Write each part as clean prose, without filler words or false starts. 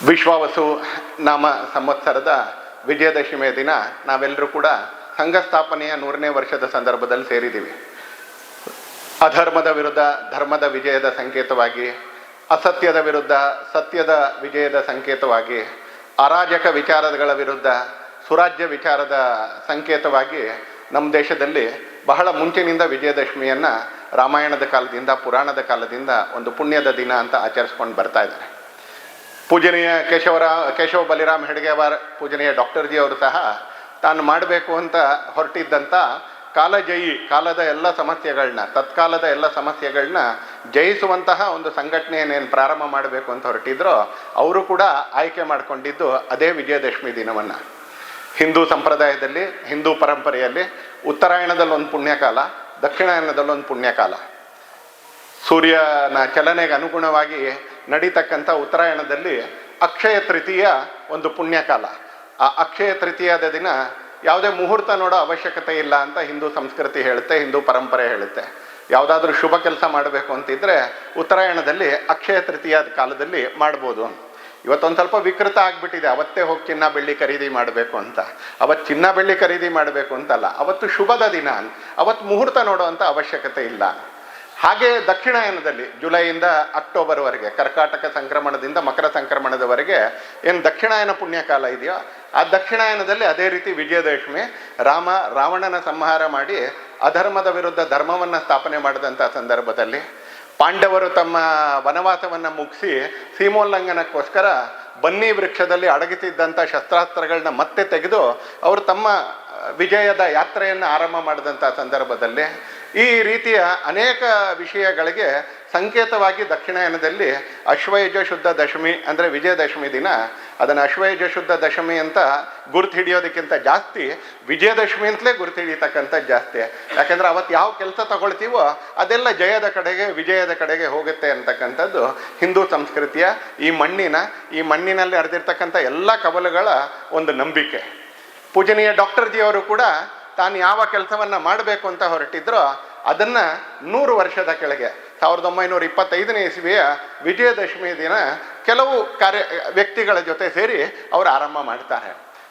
ವಿಶ್ವಾವಸು ನಾಮ ಸಂವತ್ಸರದ ವಿಜಯದಶಮಿಯ ದಿನ ನಾವೆಲ್ಲರೂ ಕೂಡ ಸಂಘ ಸ್ಥಾಪನೆಯ 100ನೇ ವರ್ಷದ ಸಂದರ್ಭದಲ್ಲಿ ಸೇರಿದ್ದೀವಿ. ಅಧರ್ಮದ ವಿರುದ್ಧ ಧರ್ಮದ ವಿಜಯದ ಸಂಕೇತವಾಗಿ, ಅಸತ್ಯದ ವಿರುದ್ಧ ಸತ್ಯದ ವಿಜಯದ ಸಂಕೇತವಾಗಿ, ಅರಾಜಕ ವಿಚಾರಗಳ ವಿರುದ್ಧ ಸುರಾಜ್ಯ ವಿಚಾರದ ಸಂಕೇತವಾಗಿ ನಮ್ಮ ದೇಶದಲ್ಲಿ ಬಹಳ ಮುಂಚಿನಿಂದ ವಿಜಯದಶಮಿಯನ್ನು ರಾಮಾಯಣದ ಕಾಲದಿಂದ ಪುರಾಣದ ಕಾಲದಿಂದ ಒಂದು ಪುಣ್ಯದ ದಿನ ಅಂತ ಆಚರಿಸ್ಕೊಂಡು ಬರ್ತಾ ಇದ್ದಾರೆ. ಪೂಜನೀಯ ಕೇಶವ ಬಲಿರಾಮ್ ಹೆಡ್ಗೇವಾರ್, ಪೂಜನೀಯ ಡಾಕ್ಟರ್ ಜಿ ಅವರು ಸಹ ತಾನು ಮಾಡಬೇಕು ಅಂತ ಹೊರಟಿದ್ದಂಥ ಕಾಲಜಯಿ, ಕಾಲದ ಎಲ್ಲ ಸಮಸ್ಯೆಗಳನ್ನ, ತತ್ಕಾಲದ ಎಲ್ಲ ಸಮಸ್ಯೆಗಳನ್ನ ಜಯಿಸುವಂತಹ ಒಂದು ಸಂಘಟನೆಯನ್ನೇನು ಪ್ರಾರಂಭ ಮಾಡಬೇಕು ಅಂತ ಹೊರಟಿದ್ರೋ ಅವರು ಕೂಡ ಆಯ್ಕೆ ಮಾಡಿಕೊಂಡಿದ್ದು ಅದೇ ವಿಜಯದಶಮಿ ದಿನವನ್ನು. ಹಿಂದೂ ಸಂಪ್ರದಾಯದಲ್ಲಿ, ಹಿಂದೂ ಪರಂಪರೆಯಲ್ಲಿ ಉತ್ತರಾಯಣದಲ್ಲೊಂದು ಪುಣ್ಯಕಾಲ, ದಕ್ಷಿಣಾಯನದಲ್ಲೊಂದು ಪುಣ್ಯಕಾಲ. ಸೂರ್ಯನ ಚಲನೆಗೆ ಅನುಗುಣವಾಗಿ ನಡೀತಕ್ಕಂಥ ಉತ್ತರಾಯಣದಲ್ಲಿ ಅಕ್ಷಯ ತೃತೀಯ ಒಂದು ಪುಣ್ಯಕಾಲ. ಆ ಅಕ್ಷಯ ತೃತೀಯದ ದಿನ ಯಾವುದೇ ಮುಹೂರ್ತ ನೋಡೋ ಅವಶ್ಯಕತೆ ಇಲ್ಲ ಅಂತ ಹಿಂದೂ ಸಂಸ್ಕೃತಿ ಹೇಳುತ್ತೆ, ಹಿಂದೂ ಪರಂಪರೆ ಹೇಳುತ್ತೆ. ಯಾವುದಾದ್ರೂ ಶುಭ ಕೆಲಸ ಮಾಡಬೇಕು ಅಂತಿದ್ರೆ ಉತ್ತರಾಯಣದಲ್ಲಿ ಅಕ್ಷಯ ತೃತೀಯದ ಕಾಲದಲ್ಲಿ ಮಾಡ್ಬೋದು. ಇವತ್ತೊಂದು ಸ್ವಲ್ಪ ವಿಕೃತ ಆಗಿಬಿಟ್ಟಿದೆ, ಅವತ್ತೇ ಹೋಗಿ ಚಿನ್ನ ಬೆಳ್ಳಿ ಖರೀದಿ ಮಾಡಬೇಕು ಅಂತ. ಅವತ್ತು ಚಿನ್ನ ಬೆಳ್ಳಿ ಖರೀದಿ ಮಾಡಬೇಕು ಅಂತಲ್ಲ, ಅವತ್ತು ಶುಭದ ದಿನ, ಅವತ್ತು ಮುಹೂರ್ತ ನೋಡೋ ಅಂಥ ಅವಶ್ಯಕತೆ ಇಲ್ಲ. ಹಾಗೆ ದಕ್ಷಿಣಾಯನದಲ್ಲಿ ಜುಲೈಯಿಂದ ಅಕ್ಟೋಬರ್ವರೆಗೆ, ಕರ್ಕಾಟಕ ಸಂಕ್ರಮಣದಿಂದ ಮಕರ ಸಂಕ್ರಮಣದವರೆಗೆ ಏನು ದಕ್ಷಿಣಾಯನ ಪುಣ್ಯಕಾಲ ಇದೆಯೋ, ಆ ದಕ್ಷಿಣಾಯನದಲ್ಲಿ ಅದೇ ರೀತಿ ವಿಜಯದಶಮಿ. ರಾವಣನ ಸಂಹಾರ ಮಾಡಿ ಅಧರ್ಮದ ವಿರುದ್ಧ ಧರ್ಮವನ್ನು ಸ್ಥಾಪನೆ ಮಾಡಿದಂಥ ಸಂದರ್ಭದಲ್ಲಿ ಪಾಂಡವರು ತಮ್ಮ ವನವಾಸವನ್ನು ಮುಗಿಸಿ ಸೀಮೋಲ್ಲಂಘನಕ್ಕೋಸ್ಕರ ಬನ್ನಿ ವೃಕ್ಷದಲ್ಲಿ ಅಡಗಿಸಿದ್ದಂಥ ಶಸ್ತ್ರಾಸ್ತ್ರಗಳನ್ನ ಮತ್ತೆ ತೆಗೆದು ಅವರು ತಮ್ಮ ವಿಜಯದ ಯಾತ್ರೆಯನ್ನು ಆರಂಭ ಮಾಡಿದಂಥ ಸಂದರ್ಭದಲ್ಲಿ ಈ ರೀತಿಯ ಅನೇಕ ವಿಷಯಗಳಿಗೆ ಸಂಕೇತವಾಗಿ ದಕ್ಷಿಣಾಯನದಲ್ಲಿ ಅಶ್ವಯುಜ ಶುದ್ಧ ದಶಮಿ ಅಂದರೆ ವಿಜಯದಶಮಿ ದಿನ, ಅದನ್ನು ಅಶ್ವಯುಜ ಶುದ್ಧ ದಶಮಿ ಅಂತ ಗುರುತು ಹಿಡಿಯೋದಕ್ಕಿಂತ ಜಾಸ್ತಿ ವಿಜಯದಶಮಿ ಅಂತಲೇ ಗುರುತು ಹಿಡಿತಕ್ಕಂಥದ್ದು ಜಾಸ್ತಿ. ಯಾಕೆಂದರೆ ಅವತ್ತು ಯಾವ ಕೆಲಸ ತಗೊಳ್ತೀವೋ ಅದೆಲ್ಲ ಜಯದ ಕಡೆಗೆ, ವಿಜಯದ ಕಡೆಗೆ ಹೋಗುತ್ತೆ ಅಂತಕ್ಕಂಥದ್ದು ಹಿಂದೂ ಸಂಸ್ಕೃತಿಯ ಈ ಮಣ್ಣಿನಲ್ಲಿ ಹರಿದಿರ್ತಕ್ಕಂಥ ಎಲ್ಲ ಕವಲುಗಳ ಒಂದು ನಂಬಿಕೆ. ಪೂಜನೀಯ ಡಾಕ್ಟರ್ ಜಿ ಅವರು ಕೂಡ ತಾನು ಯಾವ ಕೆಲಸವನ್ನು ಮಾಡಬೇಕು ಅಂತ ಹೊರಟಿದ್ರೋ ಅದನ್ನು 100 ವರ್ಷದ ಕೆಳಗೆ 1925ನೇ ಇಸ್ವಿಯ ವಿಜಯದಶಮಿ ದಿನ ಕೆಲವು ವ್ಯಕ್ತಿಗಳ ಜೊತೆ ಸೇರಿ ಅವರು ಆರಂಭ ಮಾಡ್ತಾರೆ.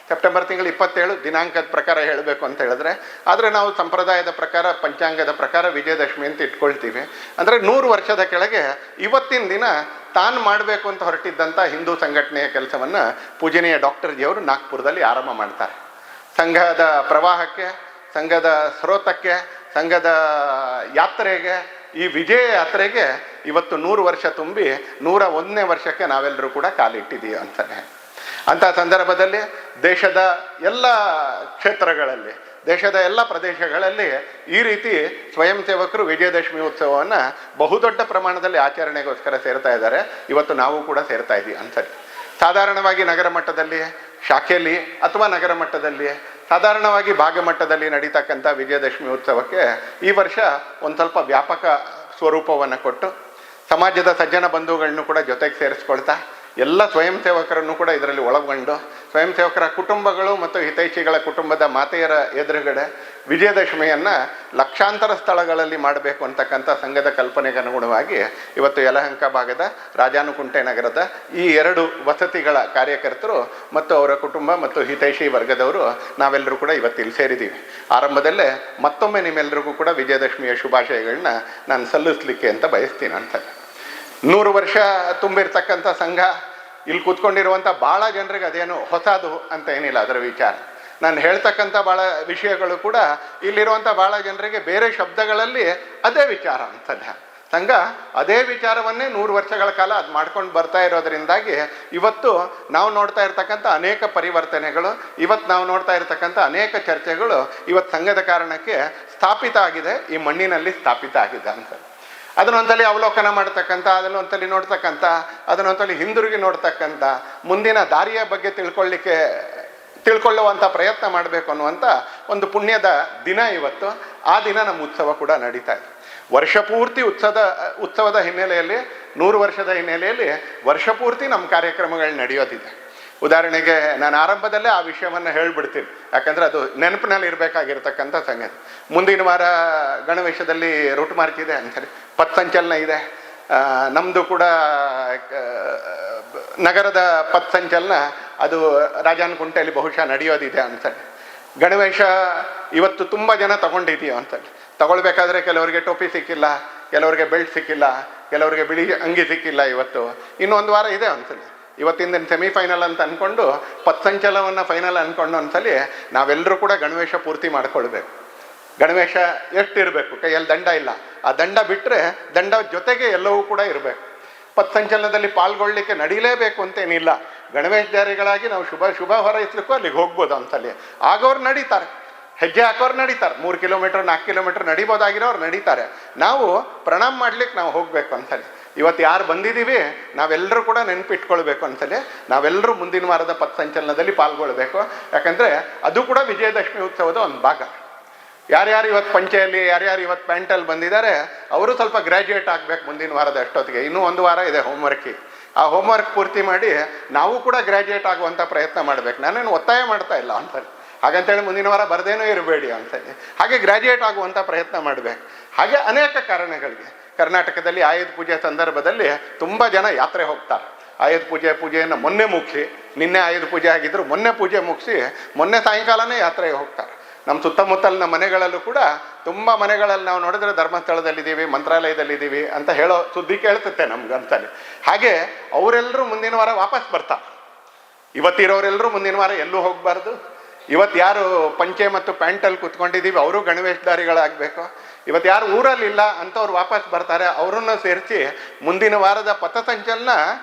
ಸೆಪ್ಟೆಂಬರ್ ತಿಂಗಳು 27 ದಿನಾಂಕದ ಪ್ರಕಾರ ಹೇಳಬೇಕು ಅಂತ ಹೇಳಿದ್ರೆ, ಆದರೆ ನಾವು ಸಂಪ್ರದಾಯದ ಪ್ರಕಾರ, ಪಂಚಾಂಗದ ಪ್ರಕಾರ ವಿಜಯದಶಮಿ ಅಂತ ಇಟ್ಕೊಳ್ತೀವಿ. ಅಂದರೆ 100 ವರ್ಷದ ಕೆಳಗೆ ಇವತ್ತಿನ ದಿನ ತಾನು ಮಾಡಬೇಕು ಅಂತ ಹೊರಟಿದ್ದಂಥ ಹಿಂದೂ ಸಂಘಟನೆಯ ಕೆಲಸವನ್ನು ಪೂಜನೀಯ ಡಾಕ್ಟರ್ ಜಿ ಅವರು ನಾಗ್ಪುರದಲ್ಲಿ ಆರಂಭ ಮಾಡ್ತಾರೆ. ಸಂಘದ ಪ್ರವಾಹಕ್ಕೆ, ಸಂಘದ ಸ್ರೋತಕ್ಕೆ, ಸಂಘದ ಯಾತ್ರೆಗೆ, ಈ ವಿಜಯ ಯಾತ್ರೆಗೆ ಇವತ್ತು 100 ವರ್ಷ ತುಂಬಿ 101ನೇ ವರ್ಷಕ್ಕೆ ನಾವೆಲ್ಲರೂ ಕೂಡ ಕಾಲಿಟ್ಟಿದ್ದೀವಿ ಅಂತಾನೆ. ಅಂಥ ಸಂದರ್ಭದಲ್ಲಿ ದೇಶದ ಎಲ್ಲ ಕ್ಷೇತ್ರಗಳಲ್ಲಿ, ದೇಶದ ಎಲ್ಲ ಪ್ರದೇಶಗಳಲ್ಲಿ ಈ ರೀತಿ ಸ್ವಯಂ ಸೇವಕರು ವಿಜಯದಶಮಿ ಉತ್ಸವವನ್ನು ಬಹುದೊಡ್ಡ ಪ್ರಮಾಣದಲ್ಲಿ ಆಚರಣೆಗೋಸ್ಕರ ಸೇರ್ತಾ ಇದ್ದಾರೆ. ಇವತ್ತು ನಾವು ಕೂಡ ಸೇರ್ತಾ ಇದ್ದೀವಿ ಅನ್ಸರಿ. ಸಾಧಾರಣವಾಗಿ ನಗರ ಮಟ್ಟದಲ್ಲಿ, ಶಾಖೆಯಲ್ಲಿ ಅಥವಾ ನಗರ ಮಟ್ಟದಲ್ಲಿ, ಸಾಧಾರಣವಾಗಿ ಭಾಗಮಟ್ಟದಲ್ಲಿ ನಡೀತಕ್ಕಂಥ ವಿಜಯದಶಮಿ ಉತ್ಸವಕ್ಕೆ ಈ ವರ್ಷ ಒಂದು ಸ್ವಲ್ಪ ವ್ಯಾಪಕ ಸ್ವರೂಪವನ್ನು ಕೊಟ್ಟು ಸಮಾಜದ ಸಜ್ಜನ ಬಂಧುಗಳನ್ನು ಕೂಡ ಜೊತೆಗೆ ಸೇರಿಸ್ಕೊಳ್ತಾ ಎಲ್ಲ ಸ್ವಯಂ ಸೇವಕರನ್ನು ಕೂಡ ಇದರಲ್ಲಿ ಒಳಗೊಂಡು ಸ್ವಯಂ ಸೇವಕರ ಕುಟುಂಬಗಳು ಮತ್ತು ಹಿತೈಷಿಗಳ ಕುಟುಂಬದ ಮಾತೆಯರ ಎದುರುಗಡೆ ವಿಜಯದಶಮಿಯನ್ನು ಲಕ್ಷಾಂತರ ಸ್ಥಳಗಳಲ್ಲಿ ಮಾಡಬೇಕು ಅಂತಕ್ಕಂಥ ಸಂಘದ ಕಲ್ಪನೆಗೆ ಅನುಗುಣವಾಗಿ ಇವತ್ತು ಯಲಹಂಕ ಭಾಗದ ರಾಜಾನುಕುಂಟೆ ನಗರದ ಈ 2 ವಸತಿಗಳ ಕಾರ್ಯಕರ್ತರು ಮತ್ತು ಅವರ ಕುಟುಂಬ ಮತ್ತು ಹಿತೈಷಿ ವರ್ಗದವರು ನಾವೆಲ್ಲರೂ ಕೂಡ ಇವತ್ತಿಲ್ಲಿ ಸೇರಿದ್ದೀವಿ. ಆರಂಭದಲ್ಲೇ ಮತ್ತೊಮ್ಮೆ ನಿಮ್ಮೆಲ್ಲರಿಗೂ ಕೂಡ ವಿಜಯದಶಮಿಯ ಶುಭಾಶಯಗಳನ್ನ ನಾನು ಸಲ್ಲಿಸಲಿಕ್ಕೆ ಅಂತ ಬಯಸ್ತೀನಿ ಅಂತ. 100 ವರ್ಷ ತುಂಬಿರ್ತಕ್ಕಂಥ ಸಂಘ, ಇಲ್ಲಿ ಕೂತ್ಕೊಂಡಿರುವಂಥ ಭಾಳ ಜನರಿಗೆ ಅದೇನು ಹೊಸದು ಅಂತ ಏನಿಲ್ಲ ಅದರ ವಿಚಾರ. ನಾನು ಹೇಳ್ತಕ್ಕಂಥ ಭಾಳ ವಿಷಯಗಳು ಕೂಡ ಇಲ್ಲಿರುವಂಥ ಭಾಳ ಜನರಿಗೆ ಬೇರೆ ಶಬ್ದಗಳಲ್ಲಿ ಅದೇ ವಿಚಾರ ಅಂತಲ್ಲ. ಸಂಘ ಅದೇ ವಿಚಾರವನ್ನೇ 100 ವರ್ಷಗಳ ಕಾಲ ಅದು ಮಾಡ್ಕೊಂಡು ಬರ್ತಾ ಇರೋದರಿಂದಾಗಿ ಇವತ್ತು ನಾವು ನೋಡ್ತಾ ಇರ್ತಕ್ಕಂಥ ಅನೇಕ ಪರಿವರ್ತನೆಗಳು, ಇವತ್ತು ನಾವು ನೋಡ್ತಾ ಇರ್ತಕ್ಕಂಥ ಅನೇಕ ಚರ್ಚೆಗಳು ಇವತ್ತು ಸಂಘದ ಕಾರಣಕ್ಕೆ ಸ್ಥಾಪಿತ ಆಗಿದೆ, ಈ ಮಣ್ಣಿನಲ್ಲಿ ಸ್ಥಾಪಿತ ಆಗಿದೆ ಅಂತ. ಅದನ್ನೊಂದ್ಸಲಿ ಅವಲೋಕನ ಮಾಡ್ತಕ್ಕಂಥ, ಅದನ್ನೊಂದ್ಸಲಿ ನೋಡ್ತಕ್ಕಂಥ, ಅದನ್ನೊಂದ್ಸಲಿ ಹಿಂದಿರುಗಿ ನೋಡ್ತಕ್ಕಂಥ, ಮುಂದಿನ ದಾರಿಯ ಬಗ್ಗೆ ತಿಳ್ಕೊಳ್ಳುವಂಥ ಪ್ರಯತ್ನ ಮಾಡಬೇಕು ಅನ್ನುವಂಥ ಒಂದು ಪುಣ್ಯದ ದಿನ ಇವತ್ತು. ಆ ದಿನ ನಮ್ಮ ಉತ್ಸವ ಕೂಡ ನಡೀತಾ ಇದೆ. ವರ್ಷಪೂರ್ತಿ ಉತ್ಸವದ ಹಿನ್ನೆಲೆಯಲ್ಲಿ, 100 ವರ್ಷದ ಹಿನ್ನೆಲೆಯಲ್ಲಿ ವರ್ಷಪೂರ್ತಿ ನಮ್ಮ ಕಾರ್ಯಕ್ರಮಗಳು ನಡೆಯೋದಿದೆ. ಉದಾಹರಣೆಗೆ ನಾನು ಆರಂಭದಲ್ಲೇ ಆ ವಿಷಯವನ್ನು ಹೇಳ್ಬಿಡ್ತೀನಿ, ಯಾಕಂದರೆ ಅದು ನೆನಪಿನಲ್ಲಿ ಇರಬೇಕಾಗಿರ್ತಕ್ಕಂಥ ಸಂಗತಿ. ಮುಂದಿನ ವಾರ ಗಣವೇಶದಲ್ಲಿ ರೂಟ್ ಮಾರ್ಚ್ ಇದೆ ಅಂತಾರೆ, ಪಥಸಂಚಲನ ಇದೆ, ನಮ್ಮದು ಕೂಡ ನಗರದ ಪಥಸಂಚಲನ ಅದು ರಾಜಾನಕುಂಟೆಯಲ್ಲಿ ಬಹುಶಃ ನಡೆಯೋದಿದೆ ಅನ್ಸಲ್ಲಿ. ಗಣವೇಶ ಇವತ್ತು ತುಂಬ ಜನ ತಗೊಂಡಿದೆಯೋ ಅನ್ಸಲ್ಲಿ. ತಗೊಳ್ಬೇಕಾದ್ರೆ ಕೆಲವರಿಗೆ ಟೋಪಿ ಸಿಕ್ಕಿಲ್ಲ, ಕೆಲವರಿಗೆ ಬೆಲ್ಟ್ ಸಿಕ್ಕಿಲ್ಲ, ಕೆಲವರಿಗೆ ಬಿಳಿ ಅಂಗಿ ಸಿಕ್ಕಿಲ್ಲ. ಇವತ್ತು ಇನ್ನೊಂದು ವಾರ ಇದೆ ಅನ್ಸಲಿ. ಇವತ್ತಿಂದ ಸೆಮಿಫೈನಲ್ ಅಂತ ಅಂದ್ಕೊಂಡು ಪಥಸಂಚಲನವನ್ನು ಫೈನಲ್ ಅಂದ್ಕೊಂಡು ಒಂದ್ಸಲಿ ನಾವೆಲ್ಲರೂ ಕೂಡ ಗಣವೇಶ ಪೂರ್ತಿ ಮಾಡ್ಕೊಳ್ಬೇಕು. ಗಣವೇಶ ಎಷ್ಟಿರಬೇಕು, ಕೈಯಲ್ಲಿ ದಂಡ ಇಲ್ಲ, ಆ ದಂಡ ಬಿಟ್ಟರೆ ದಂಡ ಜೊತೆಗೆ ಎಲ್ಲವೂ ಕೂಡ ಇರಬೇಕು. ಪಥಸಂಚಲನದಲ್ಲಿ ಪಾಲ್ಗೊಳ್ಳಿಕ್ಕೆ ನಡೀಲೇಬೇಕು ಅಂತೇನಿಲ್ಲ. ಗಣವೇಶಧಾರಿಗಳಾಗಿ ನಾವು ಶುಭ ಹೊರೈಸ್ಲಿಕ್ಕೂ ಅಲ್ಲಿಗೆ ಹೋಗ್ಬೋದು ಒಂದ್ಸಲಿ. ಆಗೋರು ನಡೀತಾರೆ, ಹೆಜ್ಜೆ ಹಾಕೋರು ನಡೀತಾರೆ, 3 ಕಿಲೋಮೀಟರ್ 4 ಕಿಲೋಮೀಟರ್ ನಡಿಬೋದಾಗಿರೋರು ನಡೀತಾರೆ. ನಾವು ಪ್ರಣಾಮ ಮಾಡ್ಲಿಕ್ಕೆ ನಾವು ಹೋಗ್ಬೇಕು ಒಂದ್ಸಲಿ. ಇವತ್ತು ಯಾರು ಬಂದಿದ್ದೀವಿ ನಾವೆಲ್ಲರೂ ಕೂಡ ನೆನಪಿಟ್ಕೊಳ್ಬೇಕು ಒಂದ್ಸಲಿ. ನಾವೆಲ್ಲರೂ ಮುಂದಿನ ವಾರದ ಪಥಸಂಚಲನದಲ್ಲಿ ಪಾಲ್ಗೊಳ್ಬೇಕು. ಯಾಕಂದರೆ ಅದು ಕೂಡ ವಿಜಯದಶಮಿ ಉತ್ಸವದ ಒಂದು ಭಾಗ. ಯಾರ್ಯಾರು ಇವತ್ತು ಪಂಚೆಯಲ್ಲಿ, ಯಾರ್ಯಾರು ಇವತ್ತು ಪ್ಯಾಂಟಲ್ಲಿ ಬಂದಿದ್ದಾರೆ ಅವರು ಸ್ವಲ್ಪ ಗ್ರ್ಯಾಜುಯೇಟ್ ಆಗಬೇಕು ಮುಂದಿನ ವಾರದ ಅಷ್ಟೊತ್ತಿಗೆ. ಇನ್ನೂ 1 ವಾರ ಇದೆ ಹೋಮ್ವರ್ಕಿಗೆ. ಆ ಹೋಮ್ವರ್ಕ್ ಪೂರ್ತಿ ಮಾಡಿ ನಾವು ಕೂಡ ಗ್ರ್ಯಾಜುಯೇಟ್ ಆಗುವಂಥ ಪ್ರಯತ್ನ ಮಾಡಬೇಕು. ನಾನೇನು ಒತ್ತಾಯ ಮಾಡ್ತಾ ಇಲ್ಲ ಅಂತೇಳಿ, ಹಾಗಂತೇಳಿ ಮುಂದಿನ ವಾರ ಬರದೇನೂ ಇರಬೇಡಿ ಅಂತೇಳಿ. ಹಾಗೆ ಗ್ರ್ಯಾಜುಯೇಟ್ ಆಗುವಂಥ ಪ್ರಯತ್ನ ಮಾಡಬೇಕು. ಹಾಗೆ ಅನೇಕ ಕಾರಣಗಳಿಗೆ ಕರ್ನಾಟಕದಲ್ಲಿ ಆಯುಧ ಪೂಜೆ ಸಂದರ್ಭದಲ್ಲಿ ತುಂಬ ಜನ ಯಾತ್ರೆ ಹೋಗ್ತಾರೆ. ಆಯುಧ ಪೂಜೆಯನ್ನು ಮೊನ್ನೆ ಮುಗಿಸಿ, ನಿನ್ನೆ ಆಯುಧ ಪೂಜೆ ಆಗಿದ್ರು, ಮೊನ್ನೆ ಪೂಜೆ ಮುಗಿಸಿ ಮೊನ್ನೆ ಸಾಯಂಕಾಲನೇ ಯಾತ್ರೆಗೆ ಹೋಗ್ತಾರೆ. ನಮ್ಮ ಸುತ್ತಮುತ್ತಲಿನ ಮನೆಗಳಲ್ಲೂ ಕೂಡ ತುಂಬ ಮನೆಗಳಲ್ಲಿ ನಾವು ನೋಡಿದ್ರೆ ಧರ್ಮಸ್ಥಳದಲ್ಲಿದ್ದೀವಿ, ಮಂತ್ರಾಲಯದಲ್ಲಿದ್ದೀವಿ ಅಂತ ಹೇಳೋ ಸುದ್ದಿ ಕೇಳ್ಸುತ್ತೆ ನಮ್ಗೆ ಅಂತಲೇ. ಹಾಗೆ ಅವರೆಲ್ಲರೂ ಮುಂದಿನ ವಾರ ವಾಪಸ್ ಬರ್ತಾರೆ. ಇವತ್ತಿರೋರೆಲ್ಲರೂ ಮುಂದಿನ ವಾರ ಎಲ್ಲೂ ಹೋಗಬಾರ್ದು. ಇವತ್ತು ಯಾರು ಪಂಚೆ ಮತ್ತು ಪ್ಯಾಂಟಲ್ಲಿ ಕೂತ್ಕೊಂಡಿದ್ದೀವಿ ಅವರು ಗಣವೇಶಧಾರಿಗಳಾಗಬೇಕು. ಇವತ್ತು ಯಾರು ಊರಲ್ಲಿಲ್ಲ ಅಂಥವ್ರು ವಾಪಸ್ ಬರ್ತಾರೆ, ಅವರನ್ನು ಸೇರಿಸಿ ಮುಂದಿನ ವಾರದ ಪಥಸಂಚಲನ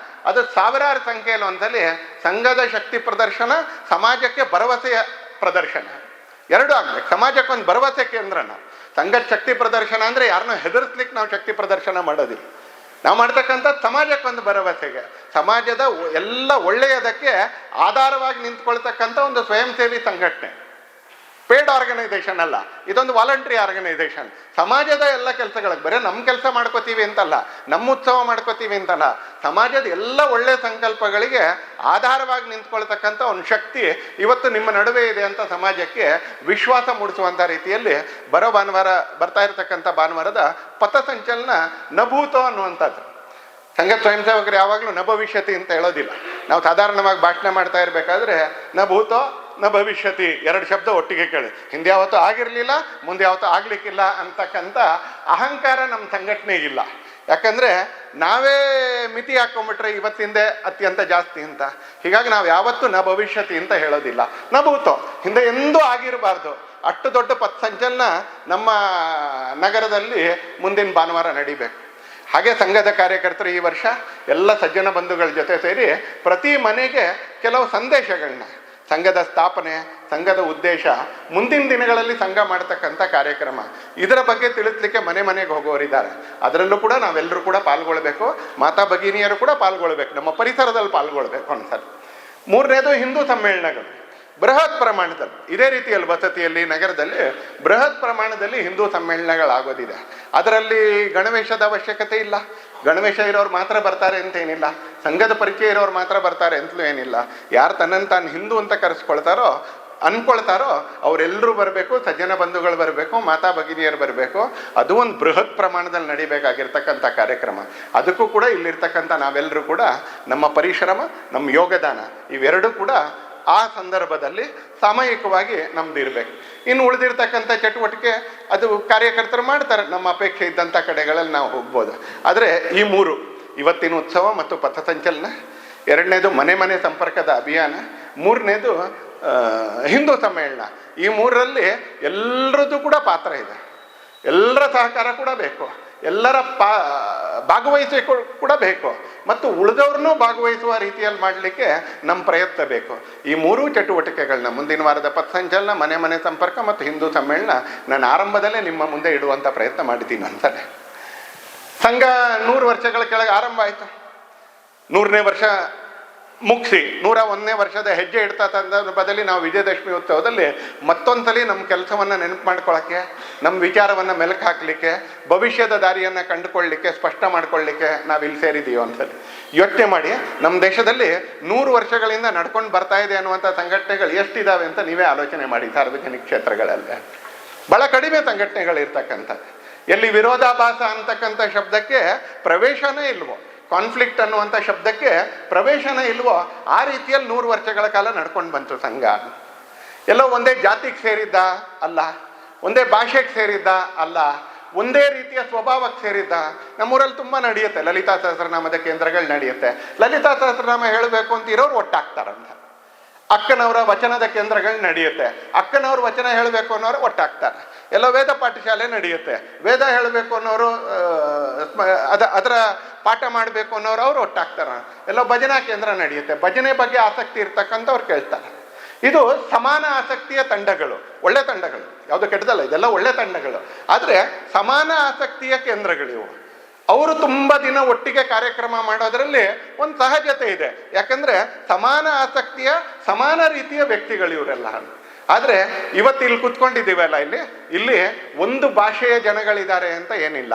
ಅದು ಸಾವಿರಾರು ಸಂಖ್ಯೆಯಲ್ಲಿ ಒಂದ್ಸಲಿ ಸಂಘದ ಶಕ್ತಿ ಪ್ರದರ್ಶನ, ಸಮಾಜಕ್ಕೆ ಭರವಸೆಯ ಪ್ರದರ್ಶನ ಎರಡೂ ಆಗ್ಬೇಕು. ಸಮಾಜಕ್ಕೊಂದು ಭರವಸೆ ಕೇಂದ್ರನ. ಸಂಘದ ಶಕ್ತಿ ಪ್ರದರ್ಶನ ಅಂದರೆ ಯಾರನ್ನೂ ಹೆದರ್ಸ್ಲಿಕ್ಕೆ ನಾವು ಶಕ್ತಿ ಪ್ರದರ್ಶನ ಮಾಡೋದಿಲ್ಲ. ನಾವು ಮಾಡ್ತಕ್ಕಂಥ ಸಮಾಜಕ್ಕೊಂದು ಭರವಸೆಗೆ, ಸಮಾಜದ ಎಲ್ಲ ಒಳ್ಳೆಯದಕ್ಕೆ ಆಧಾರವಾಗಿ ನಿಂತ್ಕೊಳ್ತಕ್ಕಂಥ ಒಂದು ಸ್ವಯಂ ಸೇವಿ ಸಂಘಟನೆ. ಪೇಡ್ ಆರ್ಗನೈಸೇಷನ್ ಅಲ್ಲ, ಇದೊಂದು ವಾಲಂಟ್ರಿ ಆರ್ಗನೈಸೇಷನ್. ಸಮಾಜದ ಎಲ್ಲ ಕೆಲಸಗಳಿಗೆ ಬರೀ ನಮ್ಮ ಕೆಲಸ ಮಾಡ್ಕೋತೀವಿ ಅಂತಲ್ಲ, ನಮ್ಮ ಉತ್ಸವ ಮಾಡ್ಕೋತೀವಿ ಅಂತಲ್ಲ, ಸಮಾಜದ ಎಲ್ಲ ಒಳ್ಳೆಯ ಸಂಕಲ್ಪಗಳಿಗೆ ಆಧಾರವಾಗಿ ನಿಂತ್ಕೊಳ್ತಕ್ಕಂಥ ಒಂದು ಶಕ್ತಿ ಇವತ್ತು ನಿಮ್ಮ ನಡುವೆ ಇದೆ ಅಂತ ಸಮಾಜಕ್ಕೆ ವಿಶ್ವಾಸ ಮೂಡಿಸುವಂಥ ರೀತಿಯಲ್ಲಿ ಬರ್ತಾ ಇರತಕ್ಕಂಥ ಭಾನುವಾರದ ಪಥಸಂಚಲನ ನಭೂತೋ ಅನ್ನುವಂಥದ್ದು. ಸಂಘ ಸ್ವಯಂ ಸೇವಕರು ಯಾವಾಗಲೂ ನ ಭವಿಷ್ಯತಿ ಅಂತ ಹೇಳೋದಿಲ್ಲ. ನಾವು ಸಾಧಾರಣವಾಗಿ ಭಾಷಣ ಮಾಡ್ತಾ ಇರಬೇಕಾದ್ರೆ ನ ಭೂತೋ ನ ಭವಿಷ್ಯತಿ 2 ಶಬ್ದ ಒಟ್ಟಿಗೆ ಕೇಳಿ. ಹಿಂದೆ ಯಾವತ್ತೂ ಆಗಿರಲಿಲ್ಲ, ಮುಂದೆ ಯಾವತ್ತೂ ಆಗ್ಲಿಕ್ಕಿಲ್ಲ ಅಂತಕ್ಕಂಥ ಅಹಂಕಾರ ನಮ್ಮ ಸಂಘಟನೆಗಿಲ್ಲ. ಯಾಕಂದರೆ ನಾವೇ ಮಿತಿ ಹಾಕೊಂಡ್ಬಿಟ್ರೆ ಇವತ್ತಿಂದೆ ಅತ್ಯಂತ ಜಾಸ್ತಿ ಅಂತ. ಹೀಗಾಗಿ ನಾವು ಯಾವತ್ತೂ ನ ಭವಿಷ್ಯತಿ ಅಂತ ಹೇಳೋದಿಲ್ಲ. ನ ಭೂತೋ ಹಿಂದೆ ಎಂದೂ ಆಗಿರಬಾರ್ದು. ಅಷ್ಟು ದೊಡ್ಡ ಪಥಸಂಚಲನ ನಮ್ಮ ನಗರದಲ್ಲಿ ಮುಂದಿನ ಭಾನುವಾರ ನಡಿಬೇಕು. ಹಾಗೆ ಸಂಘದ ಕಾರ್ಯಕರ್ತರು ಈ ವರ್ಷ ಎಲ್ಲ ಸಜ್ಜನ ಬಂಧುಗಳ ಜೊತೆ ಸೇರಿ ಪ್ರತಿ ಮನೆಗೆ ಕೆಲವು ಸಂದೇಶಗಳನ್ನ, ಸಂಘದ ಸ್ಥಾಪನೆ, ಸಂಘದ ಉದ್ದೇಶ, ಮುಂದಿನ ದಿನಗಳಲ್ಲಿ ಸಂಘ ಮಾಡ್ತಕ್ಕಂಥ ಕಾರ್ಯಕ್ರಮ, ಇದರ ಬಗ್ಗೆ ತಿಳಿಸ್ಲಿಕ್ಕೆ ಮನೆ ಮನೆಗೆ ಹೋಗೋರಿದ್ದಾರೆ. ಅದರಲ್ಲೂ ಕೂಡ ನಾವೆಲ್ಲರೂ ಕೂಡ ಪಾಲ್ಗೊಳ್ಬೇಕು. ಮಾತಾ ಭಗಿನಿಯರು ಕೂಡ ಪಾಲ್ಗೊಳ್ಬೇಕು, ನಮ್ಮ ಪರಿಸರದಲ್ಲಿ ಪಾಲ್ಗೊಳ್ಬೇಕು ಅನ್ಸಲ್ಲ. 3ನೇದು ಹಿಂದೂ ಸಮ್ಮೇಳನಗಳು ಬೃಹತ್ ಪ್ರಮಾಣದಲ್ಲಿ ಇದೇ ರೀತಿಯಲ್ಲಿ ವಸತಿಯಲ್ಲಿ ನಗರದಲ್ಲಿ ಬೃಹತ್ ಪ್ರಮಾಣದಲ್ಲಿ ಹಿಂದೂ ಸಮ್ಮೇಳನಗಳಾಗೋದಿದೆ. ಅದರಲ್ಲಿ ಗಣವೇಶದ ಅವಶ್ಯಕತೆ ಇಲ್ಲ. ಗಣವೇಶ ಇರೋರು ಮಾತ್ರ ಬರ್ತಾರೆ ಅಂತೇನಿಲ್ಲ, ಸಂಘದ ಪರಿಚಯ ಇರೋರು ಮಾತ್ರ ಬರ್ತಾರೆ ಅಂತಲೂ ಏನಿಲ್ಲ. ಯಾರು ತನ್ನನ್ನು ತಾನು ಹಿಂದೂ ಅಂತ ಅನ್ಕೊಳ್ತಾರೋ ಅವರೆಲ್ಲರೂ ಬರಬೇಕು, ಸಜ್ಜನ ಬಂಧುಗಳು ಬರಬೇಕು, ಮಾತಾ ಭಗಿನಿಯರು ಬರಬೇಕು. ಅದು ಒಂದು ಬೃಹತ್ ಪ್ರಮಾಣದಲ್ಲಿ ನಡಿಬೇಕಾಗಿರ್ತಕ್ಕಂಥ ಕಾರ್ಯಕ್ರಮ. ಅದಕ್ಕೂ ಕೂಡ ಇಲ್ಲಿರ್ತಕ್ಕಂಥ ನಾವೆಲ್ಲರೂ ಕೂಡ ನಮ್ಮ ಪರಿಶ್ರಮ, ನಮ್ಮ ಯೋಗದಾನ ಇವೆರಡೂ ಕೂಡ ಆ ಸಂದರ್ಭದಲ್ಲಿ ಸಾಮೂಹಿಕವಾಗಿ ನಮ್ದು ಇರಬೇಕು. ಇನ್ನು ಉಳಿದಿರ್ತಕ್ಕಂಥ ಚಟುವಟಿಕೆ ಅದು ಕಾರ್ಯಕರ್ತರು ಮಾಡ್ತಾರೆ. ನಮ್ಮ ಅಪೇಕ್ಷೆ ಇದ್ದಂಥ ಕಡೆಗಳಲ್ಲಿ ನಾವು ಹೋಗ್ಬೋದು. ಆದರೆ ಈ 3 ಇವತ್ತಿನ ಉತ್ಸವ ಮತ್ತು ಪಥಸಂಚಲನ, 2ನೇದು ಮನೆ ಮನೆ ಸಂಪರ್ಕದ ಅಭಿಯಾನ, 3ನೇದು ಹಿಂದೂ ಸಮ್ಮೇಳನ, ಈ 3ರಲ್ಲಿ ಎಲ್ಲರದ್ದು ಕೂಡ ಪಾತ್ರ ಇದೆ. ಎಲ್ಲರ ಸಹಕಾರ ಕೂಡ ಬೇಕು, ಎಲ್ಲರ ಭಾಗವಹಿಸಬೇಕು ಕೂಡ ಬೇಕು, ಮತ್ತು ಉಳಿದವ್ರನ್ನೂ ಭಾಗವಹಿಸುವ ರೀತಿಯಲ್ಲಿ ಮಾಡಲಿಕ್ಕೆ ನಮ್ಮ ಪ್ರಯತ್ನ ಬೇಕು. ಈ 3 ಚಟುವಟಿಕೆಗಳನ್ನ ಮುಂದಿನ ವಾರದ ಪಥಸಂಚಲನ, ಮನೆ ಮನೆ ಸಂಪರ್ಕ ಮತ್ತು ಹಿಂದೂ ಸಮ್ಮೇಳನ ನಾನು ಆರಂಭದಲ್ಲೇ ನಿಮ್ಮ ಮುಂದೆ ಇಡುವಂಥ ಪ್ರಯತ್ನ ಮಾಡಿದ್ದೀನಿ ಅನ್ಸಲೆ. ಸಂಘ 100 ವರ್ಷಗಳ ಕೆಳಗೆ ಆರಂಭ ಆಯಿತು. 100ನೇ ವರ್ಷ ಮುಗಿಸಿ 101ನೇ ವರ್ಷದ ಹೆಜ್ಜೆ ಇಡ್ತಾ ಸಂದರ್ಭದಲ್ಲಿ ನಾವು ವಿಜಯದಶಮಿ ಉತ್ಸವದಲ್ಲಿ ಮತ್ತೊಂದ್ಸಲಿ ನಮ್ಮ ಕೆಲಸವನ್ನು ನೆನಪು ಮಾಡ್ಕೊಳ್ಳೋಕ್ಕೆ, ನಮ್ಮ ವಿಚಾರವನ್ನು ಮೆಲುಕು ಹಾಕಲಿಕ್ಕೆ, ಭವಿಷ್ಯದ ದಾರಿಯನ್ನು ಕಂಡುಕೊಳ್ಳಲಿಕ್ಕೆ, ಸ್ಪಷ್ಟ ಮಾಡ್ಕೊಳ್ಳಿಕ್ಕೆ ನಾವಿಲ್ಲಿ ಸೇರಿದ್ದೀವಿ ಒಂದ್ಸಲಿ. ಯೋಚನೆ ಮಾಡಿ, ನಮ್ಮ ದೇಶದಲ್ಲಿ 100 ವರ್ಷಗಳಿಂದ ನಡ್ಕೊಂಡು ಬರ್ತಾ ಇದೆ ಅನ್ನುವಂಥ ಸಂಘಟನೆಗಳು ಎಷ್ಟಿದ್ದಾವೆ ಅಂತ ನೀವೇ ಆಲೋಚನೆ ಮಾಡಿ. ಸಾರ್ವಜನಿಕ ಕ್ಷೇತ್ರಗಳಲ್ಲಿ ಭಾಳ ಕಡಿಮೆ ಸಂಘಟನೆಗಳಿರ್ತಕ್ಕಂಥ, ಎಲ್ಲಿ ವಿರೋಧಾಭಾಸ ಅಂತಕ್ಕಂಥ ಶಬ್ದಕ್ಕೆ ಪ್ರವೇಶನೇ ಇಲ್ವೋ. ಕಾನ್ಫ್ಲಿಕ್ಟ್ ಅನ್ನುವಂಥ ಶಬ್ದಕ್ಕೆ ಪ್ರವೇಶನ ಇಲ್ವೋ ಆ ರೀತಿಯಲ್ಲಿ 100 ವರ್ಷಗಳ ಕಾಲ ನಡ್ಕೊಂಡು ಬಂತು ಸಂಘ. ಎಲ್ಲೋ ಒಂದೇ ಜಾತಿಗೆ ಸೇರಿದ್ದ ಅಲ್ಲ, ಒಂದೇ ಭಾಷೆಗೆ ಸೇರಿದ್ದ ಅಲ್ಲ, ಒಂದೇ ರೀತಿಯ ಸ್ವಭಾವಕ್ಕೆ ಸೇರಿದ್ದ. ನಮ್ಮೂರಲ್ಲಿ ತುಂಬ ನಡೆಯುತ್ತೆ, ಲಲಿತಾ ಸಹಸ್ರನಾಮದ ಕೇಂದ್ರಗಳು ನಡೆಯುತ್ತೆ. ಲಲಿತಾ ಸಹಸ್ರನಾಮ ಹೇಳಬೇಕು ಅಂತ ಇರೋರು ಒಟ್ಟಾಗ್ತಾರಂತ. ಅಕ್ಕನವರ ವಚನದ ಕೇಂದ್ರಗಳು ನಡೆಯುತ್ತೆ, ಅಕ್ಕನವ್ರ ವಚನ ಹೇಳಬೇಕು ಅನ್ನೋರು ಒಟ್ಟಾಗ್ತಾರೆ. ಎಲ್ಲೋ ವೇದ ಪಾಠಶಾಲೆ ನಡೆಯುತ್ತೆ, ವೇದ ಹೇಳಬೇಕು ಅನ್ನೋರು ಅದರ ಪಾಠ ಮಾಡಬೇಕು ಅನ್ನೋರು ಅವ್ರು ಒಟ್ಟಾಗ್ತಾರೆ. ಎಲ್ಲೋ ಭಜನಾ ಕೇಂದ್ರ ನಡೆಯುತ್ತೆ, ಭಜನೆ ಬಗ್ಗೆ ಆಸಕ್ತಿ ಇರ್ತಕ್ಕಂಥವ್ರು ಕೇಳ್ತಾರೆ. ಇದು ಸಮಾನ ಆಸಕ್ತಿಯ ತಂಡಗಳು, ಒಳ್ಳೆ ತಂಡಗಳು, ಯಾವುದು ಕೆಟ್ಟದಲ್ಲ, ಇದೆಲ್ಲ ಒಳ್ಳೆ ತಂಡಗಳು. ಆದರೆ ಸಮಾನ ಆಸಕ್ತಿಯ ಕೇಂದ್ರಗಳಿವು. ಅವರು ತುಂಬ ದಿನ ಒಟ್ಟಿಗೆ ಕಾರ್ಯಕ್ರಮ ಮಾಡೋದ್ರಲ್ಲಿ ಒಂದು ಸಹಜತೆ ಇದೆ. ಯಾಕಂದ್ರೆ ಸಮಾನ ಆಸಕ್ತಿಯ ಸಮಾನ ರೀತಿಯ ವ್ಯಕ್ತಿಗಳು ಇವರೆಲ್ಲ. ಆದರೆ ಇವತ್ತು ಇಲ್ಲಿ ಕುತ್ಕೊಂಡಿದ್ದೀವಲ್ಲ, ಇಲ್ಲಿ ಒಂದು ಭಾಷೆಯ ಜನಗಳಿದ್ದಾರೆ ಅಂತ ಏನಿಲ್ಲ.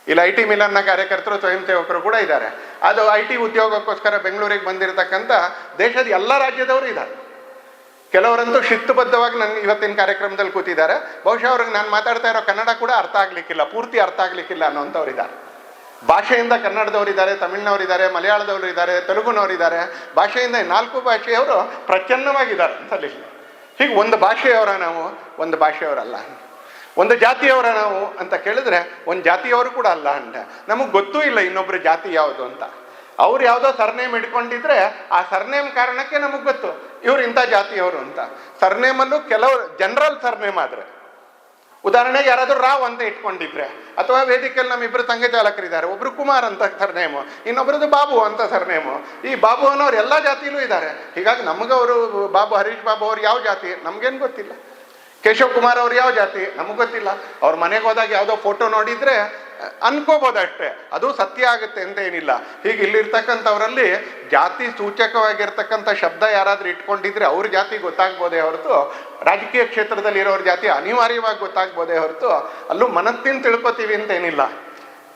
ಇಲ್ಲಿ IT ಮಿಲನ್ನ ಕಾರ್ಯಕರ್ತರು, ಸ್ವಯಂ ಸೇವಕರು ಕೂಡ ಇದ್ದಾರೆ. ಅದು IT ಉದ್ಯೋಗಕ್ಕೋಸ್ಕರ ಬೆಂಗಳೂರಿಗೆ ಬಂದಿರತಕ್ಕಂಥ ದೇಶದ ಎಲ್ಲ ರಾಜ್ಯದವರು ಇದ್ದಾರೆ. ಕೆಲವರಂತೂ ಶಿಸ್ತುಬದ್ಧವಾಗಿ ನನಗೆ ಇವತ್ತಿನ ಕಾರ್ಯಕ್ರಮದಲ್ಲಿ ಕೂತಿದ್ದಾರೆ. ಬಹುಶಃ ಅವ್ರಿಗೆ ನಾನು ಮಾತಾಡ್ತಾ ಇರೋ ಕನ್ನಡ ಕೂಡ ಅರ್ಥ ಆಗ್ಲಿಕ್ಕಿಲ್ಲ, ಪೂರ್ತಿ ಅರ್ಥ ಆಗ್ಲಿಕ್ಕಿಲ್ಲ ಅನ್ನೋಂಥವ್ರು ಇದ್ದಾರೆ. ಭಾಷೆಯಿಂದ ಕನ್ನಡದವರಿದ್ದಾರೆ, ತಮಿಳ್ನವರಿದ್ದಾರೆ, ಮಲಯಾಳದವರು ಇದ್ದಾರೆ, ತೆಲುಗುನವರಿದ್ದಾರೆ. ಭಾಷೆಯಿಂದ 4 ಭಾಷೆಯವರು ಪ್ರಚನ್ನವಾಗಿದ್ದಾರೆ ಅಂತಲ್ಲಿ. ಹೀಗೆ ಒಂದು ಭಾಷೆಯವರ ನಾವು, ಒಂದು ಭಾಷೆಯವರಲ್ಲ. ಒಂದು ಜಾತಿಯವರ ನಾವು ಅಂತ ಕೇಳಿದ್ರೆ ಒಂದು ಜಾತಿಯವರು ಕೂಡ ಅಲ್ಲ ಅಂತ. ನಮಗೆ ಗೊತ್ತೂ ಇಲ್ಲ ಇನ್ನೊಬ್ರು ಜಾತಿ ಯಾವುದು ಅಂತ. ಅವ್ರು ಯಾವುದೋ ಸರ್ನೇಮ್ ಇಟ್ಕೊಂಡಿದ್ರೆ ಆ ಸರ್ನೇಮ್ ಕಾರಣಕ್ಕೆ ನಮಗೆ ಗೊತ್ತು ಇವ್ರು ಇಂಥ ಜಾತಿಯವರು ಅಂತ. ಸರ್ನೇಮಲ್ಲೂ ಕೆಲವರು ಜನರಲ್ ಸರ್ನೇಮ್ ಆದರೆ, ಉದಾಹರಣೆಗೆ ಯಾರಾದರೂ ರಾವ್ ಅಂತ ಇಟ್ಕೊಂಡಿದ್ರೆ, ಅಥವಾ ವೇದಿಕೆಯಲ್ಲಿ ನಮ್ಮಿಬ್ಬರು ಸಂಘ ಚಾಲಕರಿದ್ದಾರೆ, ಒಬ್ರು ಕುಮಾರ್ ಅಂತ ಸರ್ನೇಮು, ಇನ್ನೊಬ್ರದ್ದು ಬಾಬು ಅಂತ ಸರ್ನೇಮು. ಈ ಬಾಬು ಅನ್ನೋರು ಎಲ್ಲ ಜಾತಿಲೂ ಇದ್ದಾರೆ. ಹೀಗಾಗಿ ನಮಗವರು ಬಾಬು, ಹರೀಶ್ ಬಾಬು ಅವ್ರು ಯಾವ ಜಾತಿ ನಮ್ಗೇನು ಗೊತ್ತಿಲ್ಲ. ಕೇಶವ್ ಕುಮಾರ್ ಅವ್ರು ಯಾವ ಜಾತಿ ನಮಗೆ ಗೊತ್ತಿಲ್ಲ. ಅವ್ರ ಮನೆಗೆ ಹೋದಾಗ ಯಾವುದೋ ಫೋಟೋ ನೋಡಿದ್ರೆ ಅನ್ಕೋಬೋದಷ್ಟೇ, ಅದು ಸತ್ಯ ಆಗುತ್ತೆ ಅಂತ ಏನಿಲ್ಲ. ಹೀಗೆ ಇಲ್ಲಿರ್ತಕ್ಕಂಥವರಲ್ಲಿ ಜಾತಿ ಸೂಚಕವಾಗಿರ್ತಕ್ಕಂಥ ಶಬ್ದ ಯಾರಾದ್ರೂ ಇಟ್ಕೊಂಡಿದ್ರೆ ಅವ್ರ ಜಾತಿ ಗೊತ್ತಾಗ್ಬೋದೇ ಹೊರತು, ರಾಜಕೀಯ ಕ್ಷೇತ್ರದಲ್ಲಿ ಇರೋರ ಜಾತಿ ಅನಿವಾರ್ಯವಾಗಿ ಗೊತ್ತಾಗ್ಬೋದೇ ಹೊರತು ಅಲ್ಲೂ ಮನಸ್ಸಿನ ತಿಳ್ಕೊತೀವಿ ಅಂತ ಏನಿಲ್ಲ.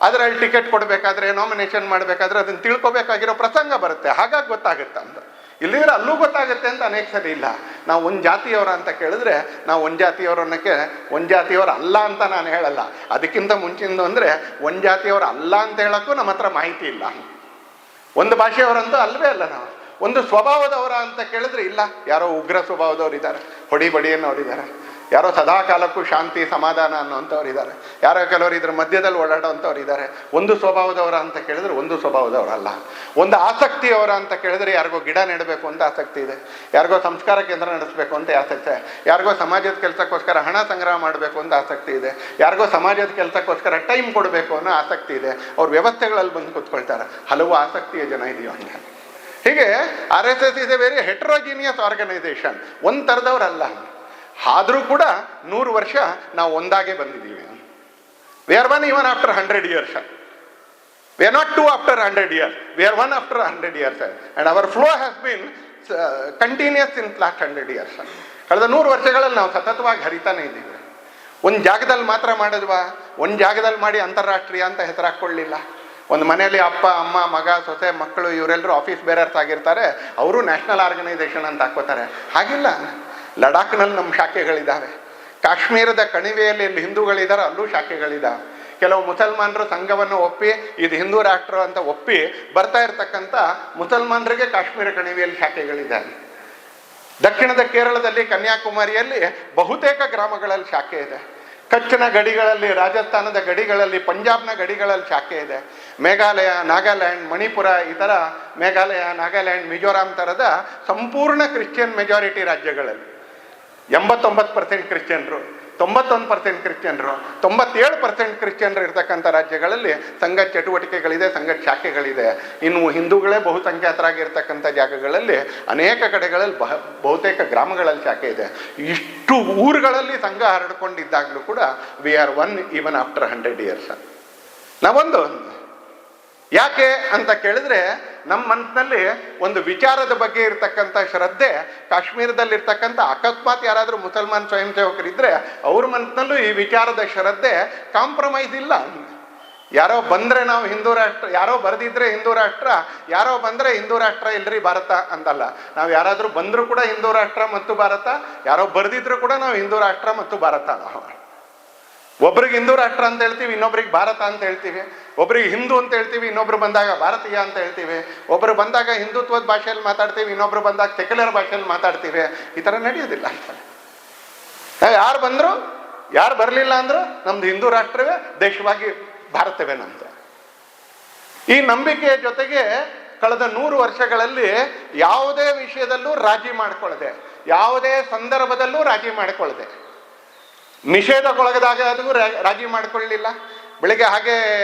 ಆದರೆ ಅಲ್ಲಿ ಟಿಕೆಟ್ ಕೊಡಬೇಕಾದ್ರೆ, ನಾಮಿನೇಷನ್ ಮಾಡಬೇಕಾದ್ರೆ ಅದನ್ನು ತಿಳ್ಕೊಬೇಕಾಗಿರೋ ಪ್ರಸಂಗ ಬರುತ್ತೆ, ಹಾಗಾಗಿ ಗೊತ್ತಾಗುತ್ತೆ ಅಂತ. ಇಲ್ಲಿದ್ರೆ ಅಲ್ಲೂ ಗೊತ್ತಾಗುತ್ತೆ ಅಂತ ಅನೇಕ ಸರಿ ಇಲ್ಲ. ನಾವು ಒಂದು ಜಾತಿಯವರ ಅಂತ ಕೇಳಿದ್ರೆ ನಾವು ಒಂದು ಜಾತಿಯವರನ್ನಕ್ಕೆ ಒಂದು ಜಾತಿಯವರು ಅಲ್ಲ ಅಂತ ನಾನು ಹೇಳಲ್ಲ. ಅದಕ್ಕಿಂತ ಮುಂಚಿಂದು ಅಂದರೆ ಒಂದು ಜಾತಿಯವರು ಅಲ್ಲ ಅಂತ ಹೇಳೋಕ್ಕೂ ನಮ್ಮ ಹತ್ರ ಮಾಹಿತಿ ಇಲ್ಲ. ಒಂದು ಭಾಷೆಯವರಂತೂ ಅಲ್ವೇ ಅಲ್ಲ ನಾವು. ಒಂದು ಸ್ವಭಾವದವರ ಅಂತ ಕೇಳಿದ್ರೆ ಇಲ್ಲ, ಯಾರೋ ಉಗ್ರ ಸ್ವಭಾವದವ್ರು ಇದ್ದಾರೆ, ಹೊಡಿ ಬಡಿ ಅನ್ನೋರಿದ್ದಾರೆ, ಯಾರೋ ಸದಾ ಕಾಲಕ್ಕೂ ಶಾಂತಿ ಸಮಾಧಾನ ಅನ್ನೋಂಥವ್ರು ಇದ್ದಾರೆ, ಯಾರೋ ಕೆಲವರು ಇದ್ರ ಮಧ್ಯದಲ್ಲಿ ಓಡಾಡೋವಂಥವ್ರು ಇದ್ದಾರೆ. ಒಂದು ಸ್ವಭಾವದವರ ಅಂತ ಕೇಳಿದ್ರೆ ಒಂದು ಸ್ವಭಾವದವರಲ್ಲ. ಒಂದು ಆಸಕ್ತಿಯವರ ಅಂತ ಕೇಳಿದ್ರೆ ಯಾರಿಗೋ ಗಿಡ ನೆಡಬೇಕು ಅಂತ ಆಸಕ್ತಿ ಇದೆ, ಯಾರಿಗೋ ಸಂಸ್ಕಾರ ಕೇಂದ್ರ ನಡೆಸಬೇಕು ಅಂತ ಆಸಕ್ತಿ ಇದೆ, ಯಾರಿಗೋ ಸಮಾಜದ ಕೆಲಸಕ್ಕೋಸ್ಕರ ಹಣ ಸಂಗ್ರಹ ಮಾಡಬೇಕು ಅಂತ ಆಸಕ್ತಿ ಇದೆ, ಯಾರಿಗೋ ಸಮಾಜದ ಕೆಲಸಕ್ಕೋಸ್ಕರ ಟೈಮ್ ಕೊಡಬೇಕು ಅನ್ನೋ ಆಸಕ್ತಿ ಇದೆ. ಅವ್ರ ವ್ಯವಸ್ಥೆಗಳಲ್ಲಿ ಬಂದು ಕೂತ್ಕೊಳ್ತಾರೆ. ಹಲವು ಆಸಕ್ತಿಯ ಜನ ಇದೆಯೋ ಹಂಗೆ. ಹೀಗೆ RSS is a very heterogeneous organisation, ಒಂದು ಥರದವರಲ್ಲ. ಆದರೂ ಕೂಡ 100 ವರ್ಷ ನಾವು ಒಂದಾಗೆ ಬಂದಿದ್ದೀವಿ. We are one even after 100 years. We are not 2 after 100 years. We are 1 after 100 years. And our flow has been continuous in last 100 years. ಕಳೆದ 100 ವರ್ಷಗಳಲ್ಲಿ ನಾವು ಸತತವಾಗಿ ಹರಿತಾನೆ ಇದ್ದೀವಿ. ಒಂದು ಜಾಗದಲ್ಲಿ ಮಾತ್ರ ಮಾಡಿದ್ವಾ, ಒಂದು ಜಾಗದಲ್ಲಿ ಮಾಡಿ ಅಂತಾರಾಷ್ಟ್ರೀಯ ಅಂತ ಹೆಸರು ಹಾಕ್ಕೊಳ್ಳಿಲ್ಲ. ಒಂದು ಮನೆಯಲ್ಲಿ ಅಪ್ಪ ಅಮ್ಮ ಮಗ ಸೊಸೆ ಮಕ್ಕಳು ಇವರೆಲ್ಲರೂ ಆಫೀಸ್ ಬೇರರ್ಸ್ ಆಗಿರ್ತಾರೆ, ಅವರು ನ್ಯಾಷನಲ್ ಆರ್ಗನೈಸೇಷನ್ ಅಂತ ಹಾಕೋತಾರೆ. ಹಾಗಿಲ್ಲ. ಲಡಾಖ್ನಲ್ಲಿ ನಮ್ಮ ಶಾಖೆಗಳಿದ್ದಾವೆ, ಕಾಶ್ಮೀರದ ಕಣಿವೆಯಲ್ಲಿ ಎಲ್ಲಿ ಹಿಂದೂಗಳಿದ್ದಾರೆ ಅಲ್ಲೂ ಶಾಖೆಗಳಿದ್ದಾವೆ. ಕೆಲವು ಮುಸಲ್ಮಾನರು ಸಂಘವನ್ನು ಒಪ್ಪಿ ಇದು ಹಿಂದೂ ರಾಷ್ಟ್ರ ಅಂತ ಒಪ್ಪಿ ಬರ್ತಾ ಇರ್ತಕ್ಕಂಥ ಮುಸಲ್ಮಾನರಿಗೆ ಕಾಶ್ಮೀರ ಕಣಿವೆಯಲ್ಲಿ ಶಾಖೆಗಳಿದ್ದಾವೆ. ದಕ್ಷಿಣದ ಕೇರಳದಲ್ಲಿ ಕನ್ಯಾಕುಮಾರಿಯಲ್ಲಿ ಬಹುತೇಕ ಗ್ರಾಮಗಳಲ್ಲಿ ಶಾಖೆ ಇದೆ. ಕಚ್ನ ಗಡಿಗಳಲ್ಲಿ, ರಾಜಸ್ಥಾನದ ಗಡಿಗಳಲ್ಲಿ, ಪಂಜಾಬ್ನ ಗಡಿಗಳಲ್ಲಿ ಶಾಖೆ ಇದೆ. ಮೇಘಾಲಯ, ನಾಗಾಲ್ಯಾಂಡ್, ಮಣಿಪುರ, ಈ ಥರ ಮೇಘಾಲಯ, ನಾಗಾಲ್ಯಾಂಡ್, ಮಿಜೋರಾಂ ಥರದ ಸಂಪೂರ್ಣ ಕ್ರಿಶ್ಚಿಯನ್ ಮೆಜಾರಿಟಿ ರಾಜ್ಯಗಳಲ್ಲಿ 89% ಕ್ರಿಶ್ಚಿಯನ್ರು, 91% ಕ್ರಿಶ್ಚಿಯನ್ರು, 97% ಕ್ರಿಶ್ಚಿಯನ್ರು ಇರ್ತಕ್ಕಂಥ ರಾಜ್ಯಗಳಲ್ಲಿ ಸಂಘ ಚಟುವಟಿಕೆಗಳಿದೆ, ಸಂಘ ಶಾಖೆಗಳಿದೆ. ಇನ್ನು ಹಿಂದೂಗಳೇ ಬಹುಸಂಖ್ಯಾತರಾಗಿರ್ತಕ್ಕಂಥ ಜಾಗಗಳಲ್ಲಿ ಅನೇಕ ಕಡೆಗಳಲ್ಲಿ ಬಹುತೇಕ ಗ್ರಾಮಗಳಲ್ಲಿ ಶಾಖೆ ಇದೆ. ಇಷ್ಟು ಊರುಗಳಲ್ಲಿ ಸಂಘ ಹರಡ್ಕೊಂಡಿದ್ದಾಗಲೂ ಕೂಡ V are one even after 100 years. ನಾವೊಂದು ಯಾಕೆ ಅಂತ ಕೇಳಿದ್ರೆ ನಮ್ಮ ಮನಸ್ಸಿನಲ್ಲಿ ಒಂದು ವಿಚಾರದ ಬಗ್ಗೆ ಇರ್ತಕ್ಕಂಥ ಶ್ರದ್ಧೆ, ಕಾಶ್ಮೀರದಲ್ಲಿರ್ತಕ್ಕಂಥ ಅಕಸ್ಮಾತ್ ಯಾರಾದರೂ ಮುಸಲ್ಮಾನ್ ಸ್ವಯಂ ಸೇವಕರಿದ್ರೆ ಅವ್ರ ಮನಸ್ಸಿನಲ್ಲೂ ಈ ವಿಚಾರದ ಶ್ರದ್ಧೆ ಕಾಂಪ್ರಮೈಸ್ ಇಲ್ಲ. ಯಾರೋ ಬಂದರೆ ನಾವು ಹಿಂದೂ ರಾಷ್ಟ್ರ, ಯಾರೋ ಬರೆದಿದ್ರೆ ಹಿಂದೂ ರಾಷ್ಟ್ರ, ಯಾರೋ ಬಂದರೆ ಹಿಂದೂ ರಾಷ್ಟ್ರ ಇಲ್ರಿ ಭಾರತ ಅಂತಲ್ಲ. ನಾವು ಯಾರಾದರೂ ಬಂದರೂ ಕೂಡ ಹಿಂದೂ ರಾಷ್ಟ್ರ ಮತ್ತು ಭಾರತ, ಯಾರೋ ಬರೆದಿದ್ರು ಕೂಡ ನಾವು ಹಿಂದೂ ರಾಷ್ಟ್ರ ಮತ್ತು ಭಾರತ. ಒಬ್ರಿಗೆ ಹಿಂದೂ ರಾಷ್ಟ್ರ ಅಂತ ಹೇಳ್ತೀವಿ, ಇನ್ನೊಬ್ರಿಗೆ ಭಾರತ ಅಂತ ಹೇಳ್ತೀವಿ. ಒಬ್ರಿಗೆ ಹಿಂದೂ ಅಂತ ಹೇಳ್ತೀವಿ, ಇನ್ನೊಬ್ರು ಬಂದಾಗ ಭಾರತೀಯ ಅಂತ ಹೇಳ್ತೀವಿ. ಒಬ್ಬರು ಬಂದಾಗ ಹಿಂದುತ್ವದ ಭಾಷೆಯಲ್ಲಿ ಮಾತಾಡ್ತೀವಿ, ಇನ್ನೊಬ್ರು ಬಂದಾಗ ಸೆಕ್ಯುಲರ್ ಭಾಷೆಯಲ್ಲಿ ಮಾತಾಡ್ತೀವಿ. ಈ ಥರ ನಡೆಯೋದಿಲ್ಲ. ಯಾರು ಬಂದರು ಯಾರು ಬರಲಿಲ್ಲ ಅಂದ್ರು ನಮ್ದು ಹಿಂದೂ ರಾಷ್ಟ್ರವೇ, ದೇಶವಾಗಿ ಭಾರತವೇ ನಮ್ದು. ಈ ನಂಬಿಕೆಯ ಜೊತೆಗೆ ಕಳೆದ 100 ವರ್ಷಗಳಲ್ಲಿ ಯಾವುದೇ ವಿಷಯದಲ್ಲೂ ರಾಜಿ ಮಾಡ್ಕೊಳ್ಳದೆ, ಯಾವುದೇ ಸಂದರ್ಭದಲ್ಲೂ ರಾಜಿ ಮಾಡ್ಕೊಳ್ಳದೆ, ನಿಷೇಧಕ್ಕೊಳಗದಾಗ ಅದು ರಾಜಿ ಮಾಡ್ಕೊಳ್ಳಿಲ್ಲ. ಬೆಳಿಗ್ಗೆ ಹಾಗೆ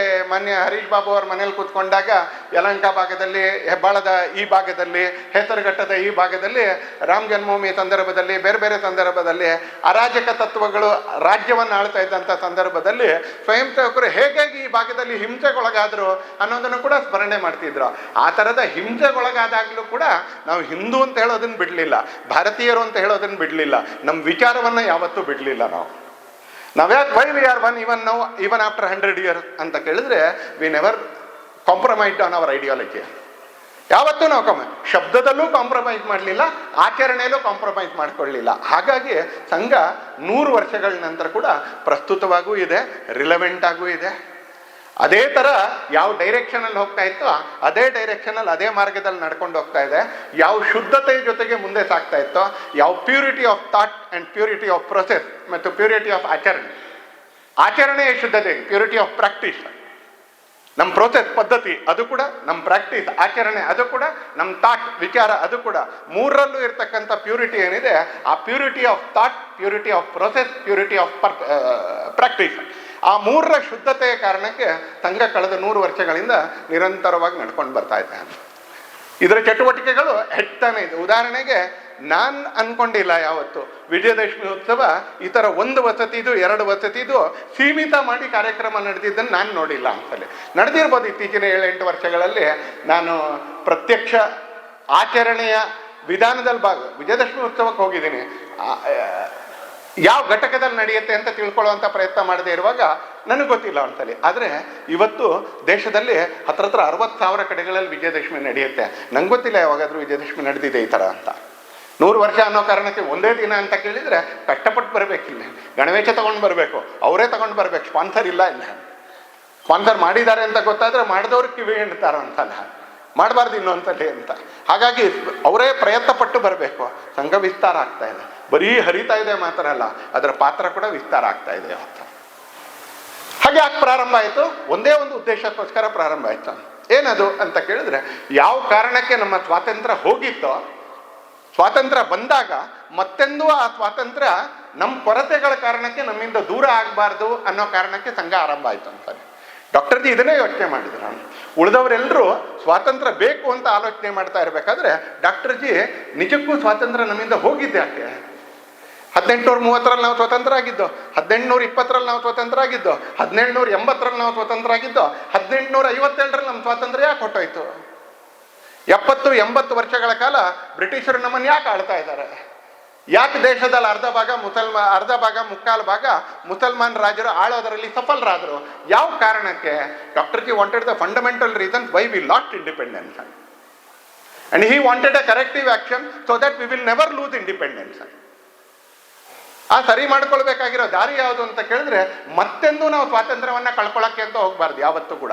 ಮಾನ್ಯ ಹರೀಶ್ ಬಾಬು ಅವ್ರ ಮನೇಲಿ ಕೂತ್ಕೊಂಡಾಗ ಯಲಹಂಕ ಭಾಗದಲ್ಲಿ, ಹೆಬ್ಬಾಳದ ಈ ಭಾಗದಲ್ಲಿ, ಹೆಸರುಘಟ್ಟದ ಈ ಭಾಗದಲ್ಲಿ ರಾಮ ಜನ್ಮಭೂಮಿ ಸಂದರ್ಭದಲ್ಲಿ, ಬೇರೆ ಬೇರೆ ಸಂದರ್ಭದಲ್ಲಿ ಅರಾಜಕ ತತ್ವಗಳು ರಾಜ್ಯವನ್ನು ಆಳ್ತಾ ಇದ್ದಂಥ ಸಂದರ್ಭದಲ್ಲಿ ಸ್ವಯಂ ಸೇವಕರು ಹೇಗೆ ಈ ಭಾಗದಲ್ಲಿ ಹಿಂಸೆಗೊಳಗಾದ್ರು ಅನ್ನೋದನ್ನು ಕೂಡ ಸ್ಮರಣೆ ಮಾಡ್ತಿದ್ರು. ಆ ಥರದ ಹಿಂಸೆಗೊಳಗಾದಾಗಲೂ ಕೂಡ ನಾವು ಹಿಂದೂ ಅಂತ ಹೇಳೋದನ್ನು ಬಿಡಲಿಲ್ಲ, ಭಾರತೀಯರು ಅಂತ ಹೇಳೋದನ್ನು ಬಿಡಲಿಲ್ಲ, ನಮ್ಮ ವಿಚಾರವನ್ನು ಯಾವತ್ತೂ ಬಿಡಲಿಲ್ಲ. ನಾವ್ಯಾಕೆ why we are one even after 100 years ಅಂತ ಕೇಳಿದ್ರೆ, we never compromised on our ideology. ಯಾವತ್ತೂ ನಾವು ಶಬ್ದದಲ್ಲೂ ಕಾಂಪ್ರಮೈಸ್ ಮಾಡಲಿಲ್ಲ, ಆಚರಣೆಯಲ್ಲೂ ಕಾಂಪ್ರಮೈಸ್ ಮಾಡ್ಕೊಳ್ಳಿಲ್ಲ. ಹಾಗಾಗಿ ಸಂಘ 100 ವರ್ಷಗಳ ನಂತರ ಕೂಡ ಪ್ರಸ್ತುತವಾಗೂ ಇದೆ, ರಿಲೆವೆಂಟ್ ಆಗೂ ಇದೆ. ಅದೇ ಥರ ಯಾವ ಡೈರೆಕ್ಷನಲ್ಲಿ ಹೋಗ್ತಾ ಇತ್ತೋ ಅದೇ ಡೈರೆಕ್ಷನಲ್ಲಿ, ಅದೇ ಮಾರ್ಗದಲ್ಲಿ ನಡ್ಕೊಂಡು ಹೋಗ್ತಾ ಇದೆ. ಯಾವ ಶುದ್ಧತೆಯ ಜೊತೆಗೆ ಮುಂದೆ ಸಾಗ್ತಾ ಇತ್ತೋ, ಯಾವ purity of thought and purity of process ಮತ್ತು ಪ್ಯೂರಿಟಿ ಆಫ್ ಆಚರಣೆಯ ಶುದ್ಧತೆ, ಪ್ಯೂರಿಟಿ ಆಫ್ ಪ್ರಾಕ್ಟೀಸ್. ನಮ್ಮ ಪ್ರೋಸೆಸ್ ಪದ್ಧತಿ ಅದು ಕೂಡ, ನಮ್ಮ ಪ್ರಾಕ್ಟೀಸ್ ಆಚರಣೆ ಅದು ಕೂಡ, ನಮ್ಮ ಥಾಟ್ ವಿಚಾರ ಅದು ಕೂಡ, ಮೂರರಲ್ಲೂ ಇರ್ತಕ್ಕಂಥ ಪ್ಯೂರಿಟಿ ಏನಿದೆ, ಆ purity of thought, purity of process, purity of practice, ಆ ಮೂರರ ಶುದ್ಧತೆಯ ಕಾರಣಕ್ಕೆ ಸಂಘ ಕಳೆದ 100 ವರ್ಷಗಳಿಂದ ನಿರಂತರವಾಗಿ ನಡ್ಕೊಂಡು ಬರ್ತಾ ಇದೆ. ಇದರ ಚಟುವಟಿಕೆಗಳು ಹೆಚ್ಚಾನೆ ಇದೆ. ಉದಾಹರಣೆಗೆ ನಾನು ಅನ್ಕೊಂಡಿಲ್ಲ ಯಾವತ್ತು ವಿಜಯದಶಮಿ ಉತ್ಸವ ಈ ಥರ 1 ವಸತಿದು 2 ವಸತಿದು ಸೀಮಿತ ಮಾಡಿ ಕಾರ್ಯಕ್ರಮ ನಡೆದಿದ್ದನ್ನು ನಾನು ನೋಡಿಲ್ಲ. ಅಂತಲೇ ನಡೆದಿರ್ಬೋದು ಇತ್ತೀಚಿನ 7-8 ವರ್ಷಗಳಲ್ಲಿ. ನಾನು ಪ್ರತ್ಯಕ್ಷ ಆಚರಣೆಯ ವಿಧಾನದಲ್ಲಿ ವಿಜಯದಶಮಿ ಉತ್ಸವಕ್ಕೆ ಹೋಗಿದ್ದೀನಿ. ಯಾವ ಘಟಕದಲ್ಲಿ ನಡೆಯುತ್ತೆ ಅಂತ ತಿಳ್ಕೊಳ್ಳುವಂಥ ಪ್ರಯತ್ನ ಮಾಡದೇ ಇರುವಾಗ ನನಗೆ ಗೊತ್ತಿಲ್ಲ ಅಂತಲೇ. ಆದರೆ ಇವತ್ತು ದೇಶದಲ್ಲಿ ಹತ್ರ 60,000 ಕಡೆಗಳಲ್ಲಿ ವಿಜಯದಶಮಿ ನಡೆಯುತ್ತೆ. ನಂಗೆ ಗೊತ್ತಿಲ್ಲ ಯಾವಾಗಾದರೂ ವಿಜಯದಶಮಿ ನಡೆದಿದೆ ಈ ಥರ ಅಂತ. 100 ವರ್ಷ ಅನ್ನೋ ಕಾರಣಕ್ಕೆ ಒಂದೇ ದಿನ ಅಂತ ಕೇಳಿದರೆ ಕಷ್ಟಪಟ್ಟು ಬರಬೇಕಿಲ್ಲ, ಗಣವೇಶ ತೊಗೊಂಡು ಬರಬೇಕು, ಅವರೇ ತೊಗೊಂಡು ಬರಬೇಕು, ಸ್ಪಾನ್ಸರ್ ಇಲ್ಲ. ಸ್ಪಾನ್ಸರ್ ಮಾಡಿದ್ದಾರೆ ಅಂತ ಗೊತ್ತಾದರೆ ಮಾಡಿದವ್ರಿಗೆ ಕಿವಿ ಹಿಂಡ್ತಾರ ಅಂತಲ್ಲ, ಮಾಡಬಾರ್ದು ಇನ್ನೊಂದ್ಸಲಿ ಅಂತ. ಹಾಗಾಗಿ ಅವರೇ ಪ್ರಯತ್ನ ಪಟ್ಟು ಬರಬೇಕು. ಸಂಘ ವಿಸ್ತಾರ ಆಗ್ತಾ ಇದೆ, ಬರೀ ಹರಿತಾ ಇದೆ ಮಾತ್ರ ಅಲ್ಲ, ಅದರ ಪಾತ್ರ ಕೂಡ ವಿಸ್ತಾರ ಆಗ್ತಾ ಇದೆ ಅಂತ. ಹಾಗೆ ಯಾಕೆ ಪ್ರಾರಂಭ ಆಯಿತು? ಒಂದೇ ಒಂದು ಉದ್ದೇಶಕ್ಕೋಸ್ಕರ ಪ್ರಾರಂಭ ಆಯಿತು. ಏನದು ಅಂತ ಕೇಳಿದ್ರೆ, ಯಾವ ಕಾರಣಕ್ಕೆ ನಮ್ಮ ಸ್ವಾತಂತ್ರ್ಯ ಹೋಗಿತ್ತೋ, ಸ್ವಾತಂತ್ರ್ಯ ಬಂದಾಗ ಮತ್ತೆಂದೂ ಆ ಸ್ವಾತಂತ್ರ್ಯ ನಮ್ಮ ಕೊರತೆಗಳ ಕಾರಣಕ್ಕೆ ನಮ್ಮಿಂದ ದೂರ ಆಗಬಾರ್ದು ಅನ್ನೋ ಕಾರಣಕ್ಕೆ ಸಂಘ ಆರಂಭ ಆಯಿತು ಅಂತಾನೆ. ಡಾಕ್ಟರ್ ಜಿ ಇದನ್ನೇ ಯೋಚನೆ ಮಾಡಿದ್ರು. ಉಳಿದವರೆಲ್ಲರೂ ಸ್ವಾತಂತ್ರ್ಯ ಬೇಕು ಅಂತ ಆಲೋಚನೆ ಮಾಡ್ತಾ ಇರಬೇಕಾದ್ರೆ ಡಾಕ್ಟರ್ ಜಿ ನಿಜಕ್ಕೂ ಸ್ವಾತಂತ್ರ್ಯ ನಮ್ಮಿಂದ ಹೋಗಿದ್ದೆ ಯಾಕೆ? 1830ರಲ್ಲಿ ನಾವು ಸ್ವತಂತ್ರ ಆಗಿದ್ದೋ, 1820ರಲ್ಲಿ ನಾವು ಸ್ವತಂತ್ರ ಆಗಿದ್ದೋ, 1780ರಲ್ಲಿ ನಾವು ಸ್ವತಂತ್ರ ಆಗಿದ್ದೋ, 1857ರಲ್ಲಿ ನಮ್ಮ ಸ್ವಾತಂತ್ರ್ಯ ಯಾಕೆ ಹೊಟ್ಟೋಯ್ತು? 70-80 ವರ್ಷಗಳ ಕಾಲ ಬ್ರಿಟಿಷರು ನಮ್ಮನ್ನು ಯಾಕೆ ಆಳ್ತಾ ಇದ್ದಾರೆ? ಯಾಕೆ ದೇಶದಲ್ಲಿ ಅರ್ಧ ಭಾಗ ಮುಕ್ಕಾಲು ಭಾಗ ಮುಸಲ್ಮಾನ್ ರಾಜರು ಆಳೋದರಲ್ಲಿ ಸಫಲರಾದರು? ಯಾವ ಕಾರಣಕ್ಕೆ? Doctor G wanted the fundamental reason why we last independence and he wanted a corrective action so that we will never loose independence. ಆ ಸರಿ ಮಾಡ್ಕೊಳ್ಬೇಕಾಗಿರೋ ದಾರಿ ಯಾವುದು ಅಂತ ಕೇಳಿದ್ರೆ, ಮತ್ತೆಂದು ನಾವು ಸ್ವಾತಂತ್ರ್ಯವನ್ನ ಕಳ್ಕೊಳ್ಳೋಕ್ಕೆ ಅಂತ ಹೋಗ್ಬಾರ್ದು ಯಾವತ್ತೂ ಕೂಡ.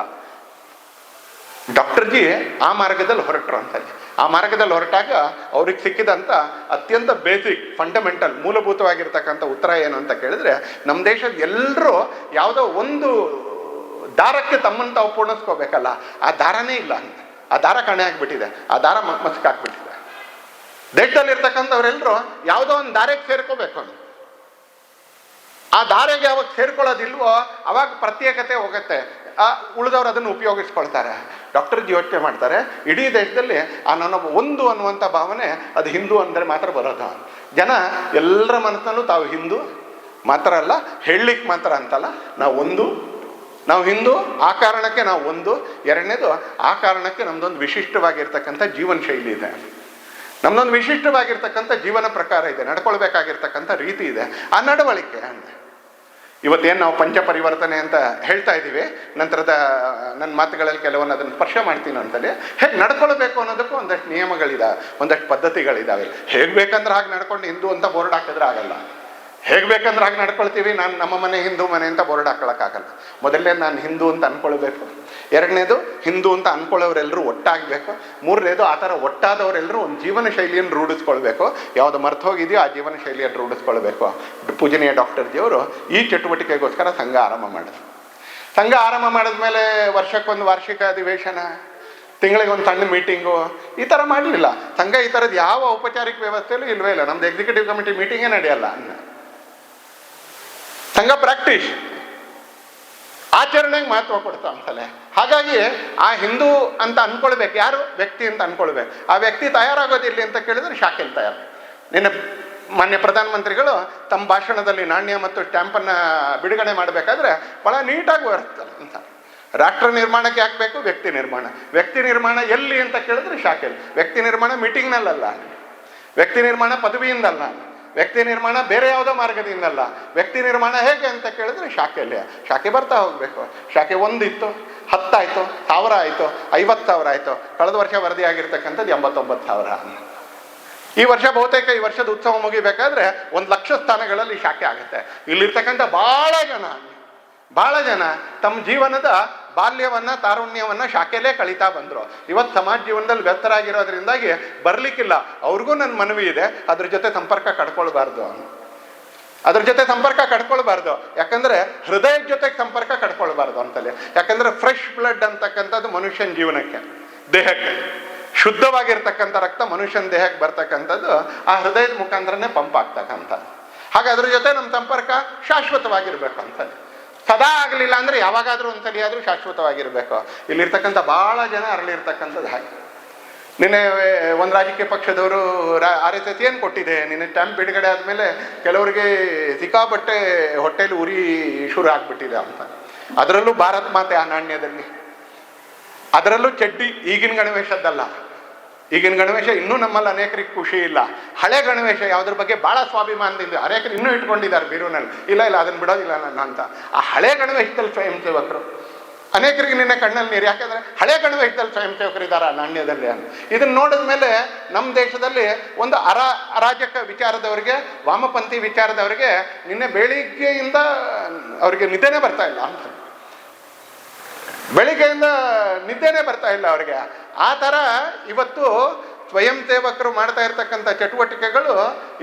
ಡಾಕ್ಟರ್ ಜಿ ಆ ಮಾರ್ಗದಲ್ಲಿ ಹೊರಟರು ಅಂತ. ಆ ಮಾರ್ಗದಲ್ಲಿ ಹೊರಟಾಗ ಅವ್ರಿಗೆ ಸಿಕ್ಕಿದಂಥ ಅತ್ಯಂತ ಬೇಸಿಕ್ ಫಂಡಮೆಂಟಲ್ ಮೂಲಭೂತವಾಗಿರ್ತಕ್ಕಂಥ ಉತ್ತರ ಏನು ಅಂತ ಕೇಳಿದ್ರೆ, ನಮ್ಮ ದೇಶದ ಎಲ್ಲರೂ ಯಾವುದೋ ಒಂದು ದಾರಕ್ಕೆ ತಮ್ಮನ್ನು ತಾವು ಪೂರ್ಣಿಸ್ಕೋಬೇಕಲ್ಲ, ಆ ದಾರನೇ ಇಲ್ಲ ಅಂತ. ಆ ದಾರ ಕಣೆ ಆಗಿಬಿಟ್ಟಿದೆ, ಆ ದಾರ ಮಸ್ಕಾಗ್ಬಿಟ್ಟಿದೆ. ದೇಶದಲ್ಲಿರ್ತಕ್ಕಂಥವ್ರೆಲ್ಲರೂ ಯಾವುದೋ ಒಂದು ದಾರಕ್ಕೆ ಸೇರ್ಕೋಬೇಕು ಅಂತ. ಆ ದಾರಿಗೆ ಯಾವಾಗ ಸೇರ್ಕೊಳ್ಳೋದಿಲ್ವೋ ಅವಾಗ ಪ್ರತ್ಯೇಕತೆ ಹೋಗುತ್ತೆ, ಉಳಿದವ್ರು ಅದನ್ನು ಉಪಯೋಗಿಸ್ಕೊಳ್ತಾರೆ. ಡಾಕ್ಟರ್ ಜಿ ಯೋಚನೆ ಮಾಡ್ತಾರೆ, ಇಡೀ ದೇಶದಲ್ಲಿ ನನ್ನ ಒಂದು ಅನ್ನುವಂಥ ಭಾವನೆ ಅದು ಹಿಂದೂ ಅಂದರೆ ಮಾತ್ರ ಬರೋದು. ಜನ ಎಲ್ಲರ ಮನಸ್ಸಲ್ಲೂ ತಾವು ಹಿಂದೂ ಮಾತ್ರ ಅಲ್ಲ, ಹೇಳಲಿಕ್ಕೆ ಮಾತ್ರ ಅಂತಲ್ಲ, ನಾವು ಹಿಂದೂ, ಆ ಕಾರಣಕ್ಕೆ ನಾವು ಒಂದು. ಎರಡನೇದು, ಆ ಕಾರಣಕ್ಕೆ ನಮ್ದೊಂದು ವಿಶಿಷ್ಟವಾಗಿರ್ತಕ್ಕಂಥ ಜೀವನ ಶೈಲಿ ಇದೆ, ನಮ್ದೊಂದು ವಿಶಿಷ್ಟವಾಗಿರ್ತಕ್ಕಂಥ ಜೀವನ ಪ್ರಕಾರ ಇದೆ, ನಡ್ಕೊಳ್ಬೇಕಾಗಿರ್ತಕ್ಕಂಥ ರೀತಿ ಇದೆ. ಆ ನಡವಳಿಕೆ ಅಂದರೆ ಇವತ್ತೇನು ನಾವು ಪಂಚಪರಿವರ್ತನೆ ಅಂತ ಹೇಳ್ತಾ ಇದ್ದೀವಿ, ನಂತರದ ನನ್ನ ಮಾತುಗಳಲ್ಲಿ ಕೆಲವೊಂದು ಅದನ್ನು ಸ್ಪರ್ಶ ಮಾಡ್ತೀನಿ ಅಂತಲೇ. ಹೇಗೆ ನಡ್ಕೊಳ್ಬೇಕು ಅನ್ನೋದಕ್ಕೂ ಒಂದಷ್ಟು ನಿಯಮಗಳಿದ್ದಾವೆ, ಒಂದಷ್ಟು ಪದ್ಧತಿಗಳಿದ್ದಾವೆ. ಹೇಗೆ ಬೇಕಂದ್ರೆ ಹಾಗೆ ನಡ್ಕೊಂಡು ಹಿಂದೂ ಅಂತ ಬೋರ್ಡ್ ಹಾಕಿದ್ರೆ ಆಗಲ್ಲ. ಹೇಗೆ ಬೇಕಂದ್ರೆ ಹಾಗೆ ನಡ್ಕೊಳ್ತೀವಿ. ನಾನು ನಮ್ಮ ಮನೆ ಹಿಂದೂ ಮನೆ ಅಂತ ಬೋರ್ಡ್ ಹಾಕೊಳಕ್ಕಾಗಲ್ಲ. ಮೊದಲನೇ ನಾನು ಹಿಂದೂ ಅಂತ ಅನ್ಕೊಳ್ಬೇಕು. ಎರಡನೇದು ಹಿಂದೂ ಅಂತ ಅನ್ಕೊಳ್ಳೋರೆಲ್ಲರೂ ಒಟ್ಟಾಗಬೇಕು. ಮೂರನೇದು ಆ ಥರ ಒಟ್ಟಾದವರೆಲ್ಲರೂ ಒಂದು ಜೀವನ ಶೈಲಿಯನ್ನು ರೂಢಿಸ್ಕೊಳ್ಬೇಕು. ಯಾವುದು ಮರ್ತು ಹೋಗಿದೆಯೋ ಆ ಜೀವನ ಶೈಲಿಯನ್ನು ರೂಢಿಸ್ಕೊಳ್ಬೇಕು. ಪೂಜನೀಯ ಡಾಕ್ಟರ್ ಜಿಯವರು ಈ ಚಟುವಟಿಕೆಗೋಸ್ಕರ ಸಂಘ ಆರಂಭ ಮಾಡಿದ್ರು. ಸಂಘ ಆರಂಭ ಮಾಡಿದ್ಮೇಲೆ ವರ್ಷಕ್ಕೊಂದು ವಾರ್ಷಿಕ ಅಧಿವೇಶನ, ತಿಂಗಳಿಗೆ ಒಂದು ಸಣ್ಣ ಮೀಟಿಂಗು, ಈ ಥರ ಮಾಡಲಿಲ್ಲ. ಸಂಘ ಈ ಥರದ್ದು ಯಾವ ಔಪಚಾರಿಕ ವ್ಯವಸ್ಥೆಯಲ್ಲೂ ಇಲ್ವೇ ಇಲ್ಲ. ನಮ್ದು ಎಕ್ಸಿಕ್ಯೂಟಿವ್ ಕಮಿಟಿ ಮೀಟಿಂಗೇ ನಡೆಯಲ್ಲ. ಸಂಘ ಪ್ರಾಕ್ಟೀಸ್, ಆಚರಣೆಗೆ ಮಹತ್ವ ಕೊಡ್ತಾ ಅಂತಲೇ. ಹಾಗಾಗಿ ಆ ಹಿಂದೂ ಅಂತ ಅನ್ಕೊಳ್ಬೇಕು. ಯಾರು ವ್ಯಕ್ತಿ ಅಂತ ಅನ್ಕೊಳ್ಬೇಕು. ಆ ವ್ಯಕ್ತಿ ತಯಾರಾಗೋದಿಲ್ಲ ಅಂತ ಕೇಳಿದ್ರೆ ಶಾಖೆಯಲ್ಲಿ ತಯಾರು. ನಿನ್ನೆ ಮಾನ್ಯ ಪ್ರಧಾನಮಂತ್ರಿಗಳು ತಮ್ಮ ಭಾಷಣದಲ್ಲಿ ನಾಣ್ಯ ಮತ್ತು ಸ್ಟ್ಯಾಂಪನ್ನು ಬಿಡುಗಡೆ ಮಾಡಬೇಕಾದ್ರೆ ಭಾಳ ನೀಟಾಗಿ ಬರುತ್ತಲ್ಲ ಅಂತ. ರಾಷ್ಟ್ರ ನಿರ್ಮಾಣಕ್ಕೆ ಹಾಕಬೇಕು ವ್ಯಕ್ತಿ ನಿರ್ಮಾಣ. ವ್ಯಕ್ತಿ ನಿರ್ಮಾಣ ಎಲ್ಲಿ ಅಂತ ಕೇಳಿದ್ರೆ ಶಾಖೆಯಲ್ಲಿ. ವ್ಯಕ್ತಿ ನಿರ್ಮಾಣ ಮೀಟಿಂಗ್ನಲ್ಲಲ್ಲ, ವ್ಯಕ್ತಿ ನಿರ್ಮಾಣ ಪದವಿಯಿಂದಲ್ಲ, ವ್ಯಕ್ತಿ ನಿರ್ಮಾಣ ಬೇರೆ ಯಾವುದೋ ಮಾರ್ಗದಿಂದಲ್ಲ. ವ್ಯಕ್ತಿ ನಿರ್ಮಾಣ ಹೇಗೆ ಅಂತ ಕೇಳಿದ್ರೆ ಶಾಖೆಯಲ್ಲಿ. ಶಾಖೆ ಬರ್ತಾ ಹೋಗಬೇಕು. ಶಾಖೆ 1 ಇತ್ತು, 10 ಆಯಿತು, 1000 ಆಯಿತು, 50,000 ಆಯಿತು. ಕಳೆದ ವರ್ಷ ವರದಿಯಾಗಿರ್ತಕ್ಕಂಥದ್ದು 89,000. ಈ ವರ್ಷ ಬಹುತೇಕ ಈ ವರ್ಷದ ಉತ್ಸವ ಮುಗಿಬೇಕಾದ್ರೆ 1,00,000 ಸ್ಥಾನಗಳಲ್ಲಿ ಶಾಖೆ ಆಗುತ್ತೆ. ಇಲ್ಲಿರ್ತಕ್ಕಂಥ ಭಾಳ ಜನ ತಮ್ಮ ಜೀವನದ ಬಾಲ್ಯವನ್ನ ತಾರುಣ್ಯವನ್ನ ಶಾಖೆಯಲ್ಲೇ ಕಳೀತಾ ಬಂದರು. ಇವತ್ತು ಸಮಾಜ ಜೀವನದಲ್ಲಿ ವ್ಯಸ್ತರಾಗಿರೋದ್ರಿಂದಾಗಿ ಬರ್ಲಿಕ್ಕಿಲ್ಲ. ಅವ್ರಿಗೂ ನನ್ನ ಮನವಿ ಇದೆ, ಅದ್ರ ಜೊತೆ ಸಂಪರ್ಕ ಕಟ್ಕೊಳ್ಬಾರ್ದು. ಯಾಕಂದ್ರೆ ಹೃದಯದ ಜೊತೆಗೆ ಸಂಪರ್ಕ ಕಟ್ಕೊಳ್ಬಾರ್ದು ಅಂತಲೇ. ಯಾಕಂದ್ರೆ ಫ್ರೆಶ್ ಬ್ಲಡ್ ಅಂತಕ್ಕಂಥದ್ದು ಮನುಷ್ಯನ ಜೀವನಕ್ಕೆ, ದೇಹಕ್ಕೆ ಶುದ್ಧವಾಗಿರ್ತಕ್ಕಂಥ ರಕ್ತ ಮನುಷ್ಯನ ದೇಹಕ್ಕೆ ಬರ್ತಕ್ಕಂಥದ್ದು ಆ ಹೃದಯದ ಮುಖಾಂತರನೇ ಪಂಪ್ ಆಗ್ತಕ್ಕಂಥದ್ದು. ಹಾಗೆ ಅದ್ರ ಜೊತೆ ನಮ್ಮ ಸಂಪರ್ಕ ಶಾಶ್ವತವಾಗಿರ್ಬೇಕು ಅಂತಲೇ. ಸದಾ ಆಗಲಿಲ್ಲ ಅಂದರೆ ಯಾವಾಗಾದರೂ ಒಂದ್ಸಲಿ ಆದರೂ ಶಾಶ್ವತವಾಗಿರಬೇಕು. ಇಲ್ಲಿರ್ತಕ್ಕಂಥ ಭಾಳ ಜನ ಅರಳಿರ್ತಕ್ಕಂಥದ್ದು ಹಾಗೆ. ನಿನ್ನೆ ಒಂದು ರಾಜಕೀಯ ಪಕ್ಷದವರು RSS ಏನು ಕೊಟ್ಟಿದೆ, ನಿನ್ನೆ ಸ್ಟ್ಯಾಂಪ್ ಬಿಡುಗಡೆ ಆದಮೇಲೆ ಕೆಲವರಿಗೆ ಸಿಕ್ಕಾಪಟ್ಟೆ ಹೊಟ್ಟೆಲಿ ಉರಿ ಶುರು ಆಗ್ಬಿಟ್ಟಿದೆ ಅಂತ. ಅದರಲ್ಲೂ ಭಾರತ್ ಮಾತೆ ಆ ನಾಣ್ಯದಲ್ಲಿ, ಅದರಲ್ಲೂ ಚಡ್ಡಿ ಈಗಿನ ಗಣವೇಶದ್ದಲ್ಲ. ಈಗಿನ ಗಣವೇಶ ಇನ್ನೂ ನಮ್ಮಲ್ಲಿ ಅನೇಕರಿಗೆ ಖುಷಿ ಇಲ್ಲ. ಹಳೆ ಗಣವೇಶ ಯಾವುದ್ರ ಬಗ್ಗೆ ಭಾಳ ಸ್ವಾಭಿಮಾನದಿಂದ ಅನೇಕರು ಇನ್ನೂ ಇಟ್ಕೊಂಡಿದ್ದಾರೆ ಬೀರೂನಲ್ಲಿ. ಇಲ್ಲ ಅದನ್ನು ಬಿಡೋದಿಲ್ಲ ನಾನು ಅಂತ. ಆ ಹಳೆ ಗಣವೇಶದಲ್ಲಿ ಸ್ವಯಂ ಸೇವಕರು ಅನೇಕರಿಗೆ ನಿನ್ನೆ ಕಣ್ಣಲ್ಲಿ ನೀರು. ಯಾಕೆಂದರೆ ಹಳೆ ಗಣವೇಶದಲ್ಲಿ ಸ್ವಯಂ ಸೇವಕರಿದ್ದಾರೆ ಆ ನಾಣ್ಯದಲ್ಲಿ ಅಂತ. ಇದನ್ನು ನೋಡಿದ ಮೇಲೆ ನಮ್ಮ ದೇಶದಲ್ಲಿ ಒಂದು ಅರಾಜಕ ವಿಚಾರದವರಿಗೆ, ವಾಮಪಂಥಿ ವಿಚಾರದವರಿಗೆ ನಿನ್ನೆ ಬೆಳಿಗ್ಗೆಯಿಂದ ಅವರಿಗೆ ನಿದ್ದೆನೇ ಬರ್ತಾ ಇಲ್ಲ ಅಂತ. ಬೆಳಿಗ್ಗೆಯಿಂದ ನಿದ್ದೆನೇ ಬರ್ತಾ ಇಲ್ಲ ಅವ್ರಿಗೆ. ಆ ಥರ ಇವತ್ತು ಸ್ವಯಂ ಸೇವಕರು ಮಾಡ್ತಾ ಇರ್ತಕ್ಕಂಥ ಚಟುವಟಿಕೆಗಳು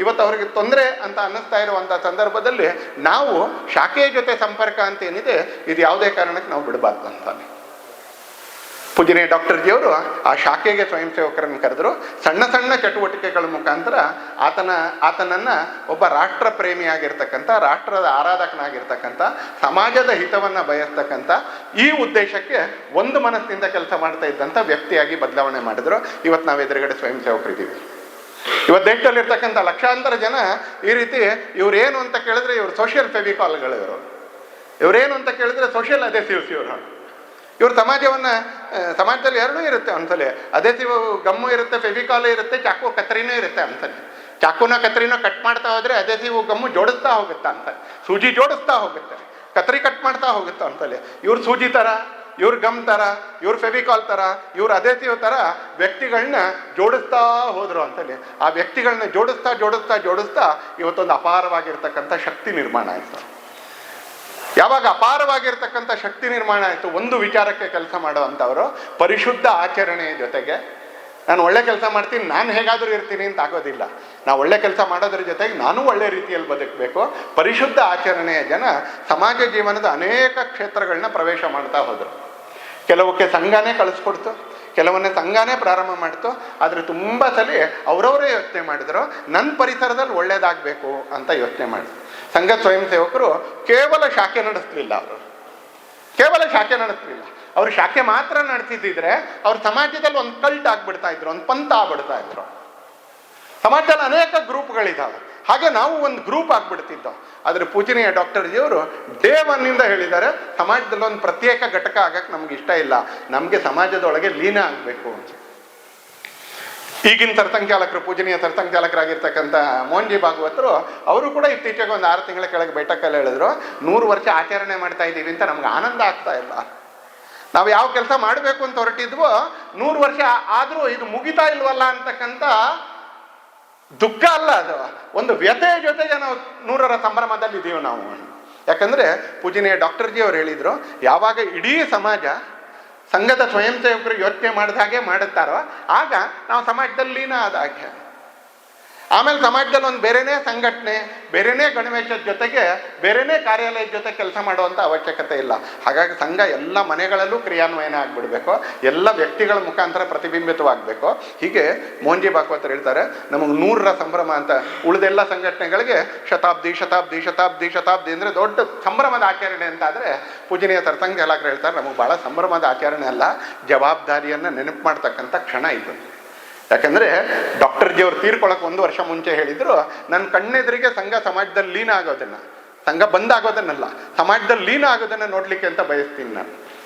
ಇವತ್ತು ಅವ್ರಿಗೆ ತೊಂದರೆ ಅಂತ ಅನ್ನಿಸ್ತಾ ಇರುವಂಥ ಸಂದರ್ಭದಲ್ಲಿ ನಾವು ಶಾಖೆಯ ಜೊತೆ ಸಂಪರ್ಕ ಅಂತ ಏನಿದೆ, ಇದು ಯಾವುದೇ ಕಾರಣಕ್ಕೆ ನಾವು ಬಿಡಬಾರ್ದು ಅಂತ. ಪೂಜನೀಯ ಡಾಕ್ಟರ್ ಜಿಯವರು ಆ ಶಾಖೆಗೆ ಸ್ವಯಂ ಸೇವಕರನ್ನು ಕರೆದರು. ಸಣ್ಣ ಸಣ್ಣ ಚಟುವಟಿಕೆಗಳ ಮುಖಾಂತರ ಆತನನ್ನು ಒಬ್ಬ ರಾಷ್ಟ್ರ ಪ್ರೇಮಿಯಾಗಿರ್ತಕ್ಕಂಥ, ರಾಷ್ಟ್ರದ ಆರಾಧಕನಾಗಿರ್ತಕ್ಕಂಥ, ಸಮಾಜದ ಹಿತವನ್ನು ಬಯಸ್ತಕ್ಕಂಥ ಈ ಉದ್ದೇಶಕ್ಕೆ ಒಂದು ಮನಸ್ಸಿನಿಂದ ಕೆಲಸ ಮಾಡ್ತಾ ಇದ್ದಂಥ ವ್ಯಕ್ತಿಯಾಗಿ ಬದಲಾವಣೆ ಮಾಡಿದ್ರು. ಇವತ್ತು ನಾವು ಎದುರುಗಡೆ ಸ್ವಯಂ ಸೇವಕರಿದ್ದೀವಿ. ಇವತ್ತು ದೇಶದಲ್ಲಿರ್ತಕ್ಕಂಥ ಲಕ್ಷಾಂತರ ಜನ ಈ ರೀತಿ ಇವ್ರೇನು ಅಂತ ಕೇಳಿದ್ರೆ ಇವರು ಸೋಷಿಯಲ್ ಫೆವಿಕಾಲ್ಗಳು, ಇವರೇನು ಅಂತ ಕೇಳಿದ್ರೆ ಸೋಷಿಯಲ್ ಅಧೆಸಿವ್ಸ್. ಇವರು ಸಮಾಜದಲ್ಲಿ ಎರಡೂ ಇರುತ್ತೆ ಒಂದ್ಸಲಿ. ಅಧೆಸಿವ್ ಗಮ್ಮು ಇರುತ್ತೆ, ಫೆವಿಕಾಲು ಇರುತ್ತೆ, ಚಾಕು ಕತ್ತರಿನೂ ಇರುತ್ತೆ ಅಂತಲೇ. ಚಾಕುನ ಕತ್ತರಿನೋ ಕಟ್ ಮಾಡ್ತಾ ಹೋದರೆ ಅಧೆಸಿವ್ ಗಮ್ಮು ಜೋಡಿಸ್ತಾ ಹೋಗುತ್ತೆ ಅಂತ, ಸೂಜಿ ಜೋಡಿಸ್ತಾ ಹೋಗುತ್ತೆ, ಕತ್ತರಿ ಕಟ್ ಮಾಡ್ತಾ ಹೋಗುತ್ತೆ ಅಂತಲೇ. ಇವ್ರು ಸೂಜಿ ಥರ, ಇವ್ರ ಗಮ್ ಥರ, ಇವ್ರ ಫೆವಿಕಾಲ್ ಥರ, ಇವ್ರ ಅಧೆಸಿವ್ ಥರ ವ್ಯಕ್ತಿಗಳನ್ನ ಜೋಡಿಸ್ತಾ ಹೋದರು ಅಂತಲೇ. ಆ ವ್ಯಕ್ತಿಗಳನ್ನ ಜೋಡಿಸ್ತಾ ಇವತ್ತೊಂದು ಅಪಾರವಾಗಿರ್ತಕ್ಕಂಥ ಶಕ್ತಿ ನಿರ್ಮಾಣ ಆಯಿತು. ಯಾವಾಗ ಅಪಾರವಾಗಿರ್ತಕ್ಕಂಥ ಶಕ್ತಿ ನಿರ್ಮಾಣ ಆಯಿತು, ಒಂದು ವಿಚಾರಕ್ಕೆ ಕೆಲಸ ಮಾಡುವಂಥವರು ಪರಿಶುದ್ಧ ಆಚರಣೆಯ ಜೊತೆಗೆ ನಾನು ಒಳ್ಳೆ ಕೆಲಸ ಮಾಡ್ತೀನಿ, ನಾನು ಹೇಗಾದರೂ ಇರ್ತೀನಿ ಅಂತ ಆಗೋದಿಲ್ಲ. ನಾವು ಒಳ್ಳೆ ಕೆಲಸ ಮಾಡೋದ್ರ ಜೊತೆಗೆ ನಾನು ಒಳ್ಳೆ ರೀತಿಯಲ್ಲಿ ಬದುಕಬೇಕು. ಪರಿಶುದ್ಧ ಆಚರಣೆಯ ಜನ ಸಮಾಜ ಜೀವನದ ಅನೇಕ ಕ್ಷೇತ್ರಗಳನ್ನ ಪ್ರವೇಶ ಮಾಡ್ತಾ ಹೋದರು. ಕೆಲವಕ್ಕೆ ಸಂಘನೇ ಕಳಿಸ್ಕೊಡ್ತು, ಕೆಲವನ್ನೇ ಸಂಘನೇ ಪ್ರಾರಂಭ ಮಾಡ್ತು. ಆದರೆ ತುಂಬ ಸಲ ಅವರವರೇ ಯೋಚನೆ ಮಾಡಿದ್ರು, ನನ್ನ ಪರಿಸರದಲ್ಲಿ ಒಳ್ಳೇದಾಗಬೇಕು ಅಂತ ಯೋಚನೆ ಮಾಡಿದ್ರು. ಸಂಘ ಸ್ವಯಂ ಸೇವಕರು ಕೇವಲ ಶಾಖೆ ನಡೆಸಲಿಲ್ಲ. ಅವರು ಶಾಖೆ ಮಾತ್ರ ನಡೆಸಿದ್ರೆ ಅವ್ರ ಸಮಾಜದಲ್ಲಿ ಒಂದು ಕಲ್ಟ್ ಆಗ್ಬಿಡ್ತಾ ಇದ್ರು, ಒಂದು ಪಂಥ ಆಗ್ಬಿಡ್ತಾ ಇದ್ರು. ಸಮಾಜದಲ್ಲಿ ಅನೇಕ ಗ್ರೂಪ್ಗಳಿದ್ದಾವೆ, ಹಾಗೆ ನಾವು ಒಂದು ಗ್ರೂಪ್ ಆಗ್ಬಿಡ್ತಿದ್ದೋ. ಆದರೆ ಪೂಜನೀಯ ಡಾಕ್ಟರ್ ಜಿಯವರು ಡೇ 1 ಹೇಳಿದ್ದಾರೆ, ಸಮಾಜದಲ್ಲಿ ಒಂದು ಪ್ರತ್ಯೇಕ ಘಟಕ ಆಗಕ್ಕೆ ನಮ್ಗೆ ಇಷ್ಟ ಇಲ್ಲ, ನಮಗೆ ಸಮಾಜದೊಳಗೆ ಲೀನ ಆಗಬೇಕು ಅಂತ. ಈಗಿನ ಸರ್ಸಂಘಚಾಲಕರು, ಪೂಜನೀಯ ಸರ್ಸಂಘಚಾಲಕರಾಗಿರ್ತಕ್ಕಂಥ ಮೋಹನ್ಜಿ ಭಾಗವತರು ಅವರು ಕೂಡ ಇತ್ತೀಚೆಗೆ ಒಂದು 6 ತಿಂಗಳ ಕೆಳಗೆ ಬೈಠಕಲ್ಲಿ ಹೇಳಿದ್ರು, 100 ವರ್ಷ ಆಚರಣೆ ಮಾಡ್ತಾ ಇದ್ದೀವಿ ಅಂತ ನಮ್ಗೆ ಆನಂದ ಆಗ್ತಾ ಇಲ್ಲ. ನಾವು ಯಾವ ಕೆಲಸ ಮಾಡಬೇಕು ಅಂತ ಹೊರಟಿದ್ವೋ 100 ವರ್ಷ ಆದರೂ ಇದು ಮುಗಿತಾ ಇಲ್ವಲ್ಲ ಅಂತಕ್ಕಂಥ ದುಃಖ ಅಲ್ಲ, ಅದು ಒಂದು ವ್ಯಥೆಯ ಜೊತೆಗೆ ನಾವು 100ರ ಸಂಭ್ರಮದಲ್ಲಿ ಇದ್ದೀವಿ ನಾವು. ಯಾಕಂದ್ರೆ ಪೂಜನೀಯ ಡಾಕ್ಟರ್ ಜಿ ಅವರು ಹೇಳಿದ್ರು, ಯಾವಾಗ ಇಡೀ ಸಮಾಜ ಸಂಘದ ಸ್ವಯಂ ಸೇವಕರು ಯೋಚನೆ ಮಾಡಿದ ಹಾಗೆ ಮಾಡುತ್ತಾರೋ ಆಗ ನಾವು ಸಮಾಜದಲ್ಲಿ ಲೀನ ಆದ ಹಾಗೆ. ಆಮೇಲೆ ಸಮಾಜದಲ್ಲಿ ಒಂದು ಬೇರೆನೇ ಸಂಘಟನೆ, ಬೇರೆನೇ ಗಣವೇಶದ ಜೊತೆಗೆ ಬೇರೆನೇ ಕಾರ್ಯಾಲಯದ ಜೊತೆ ಕೆಲಸ ಮಾಡುವಂಥ ಅವಶ್ಯಕತೆ ಇಲ್ಲ. ಹಾಗಾಗಿ ಸಂಘ ಎಲ್ಲ ಮನೆಗಳಲ್ಲೂ ಕ್ರಿಯಾನ್ವಯನ ಆಗ್ಬಿಡ್ಬೇಕು, ಎಲ್ಲ ವ್ಯಕ್ತಿಗಳ ಮುಖಾಂತರ ಪ್ರತಿಬಿಂಬಿತವಾಗಬೇಕು. ಹೀಗೆ ಮೋಹನ್ಜಿ ಭಾಗವತರು ಹೇಳ್ತಾರೆ, ನಮಗೆ 100ರ ಸಂಭ್ರಮ ಅಂತ. ಉಳಿದೆಲ್ಲ ಸಂಘಟನೆಗಳಿಗೆ ಶತಾಬ್ದಿ ಶತಾಬ್ದಿ ಶತಾಬ್ದಿ ಶತಾಬ್ದಿ ಅಂದರೆ ದೊಡ್ಡ ಸಂಭ್ರಮದ ಆಚರಣೆ ಅಂತ. ಆದರೆ ಪೂಜನೀಯ ಸತ್ಸಂಗ ಚಾಲಕರು ಹೇಳ್ತಾರೆ, ನಮಗೆ ಭಾಳ ಸಂಭ್ರಮದ ಆಚರಣೆ ಅಲ್ಲ, ಜವಾಬ್ದಾರಿಯನ್ನು ನೆನಪು ಮಾಡ್ತಕ್ಕಂಥ ಕ್ಷಣ ಇದು. ಯಾಕಂದರೆ ಡಾಕ್ಟರ್ ಜಿ ಅವರು ತೀರ್ಕೊಳ್ಳೋಕೆ 1 ವರ್ಷ ಮುಂಚೆ ಹೇಳಿದ್ರು, ನನ್ನ ಕಣ್ಣೆದುರಿಗೆ ಸಂಘ ಸಮಾಜದಲ್ಲಿ ಲೀನ ಆಗೋದನ್ನು, ಸಂಘ ಬಂದಾಗೋದನ್ನಲ್ಲ, ಸಮಾಜದಲ್ಲಿ ಲೀನ ಆಗೋದನ್ನು ನೋಡಲಿಕ್ಕೆ ಅಂತ ಬಯಸ್ತೀನಿ ನಾನು.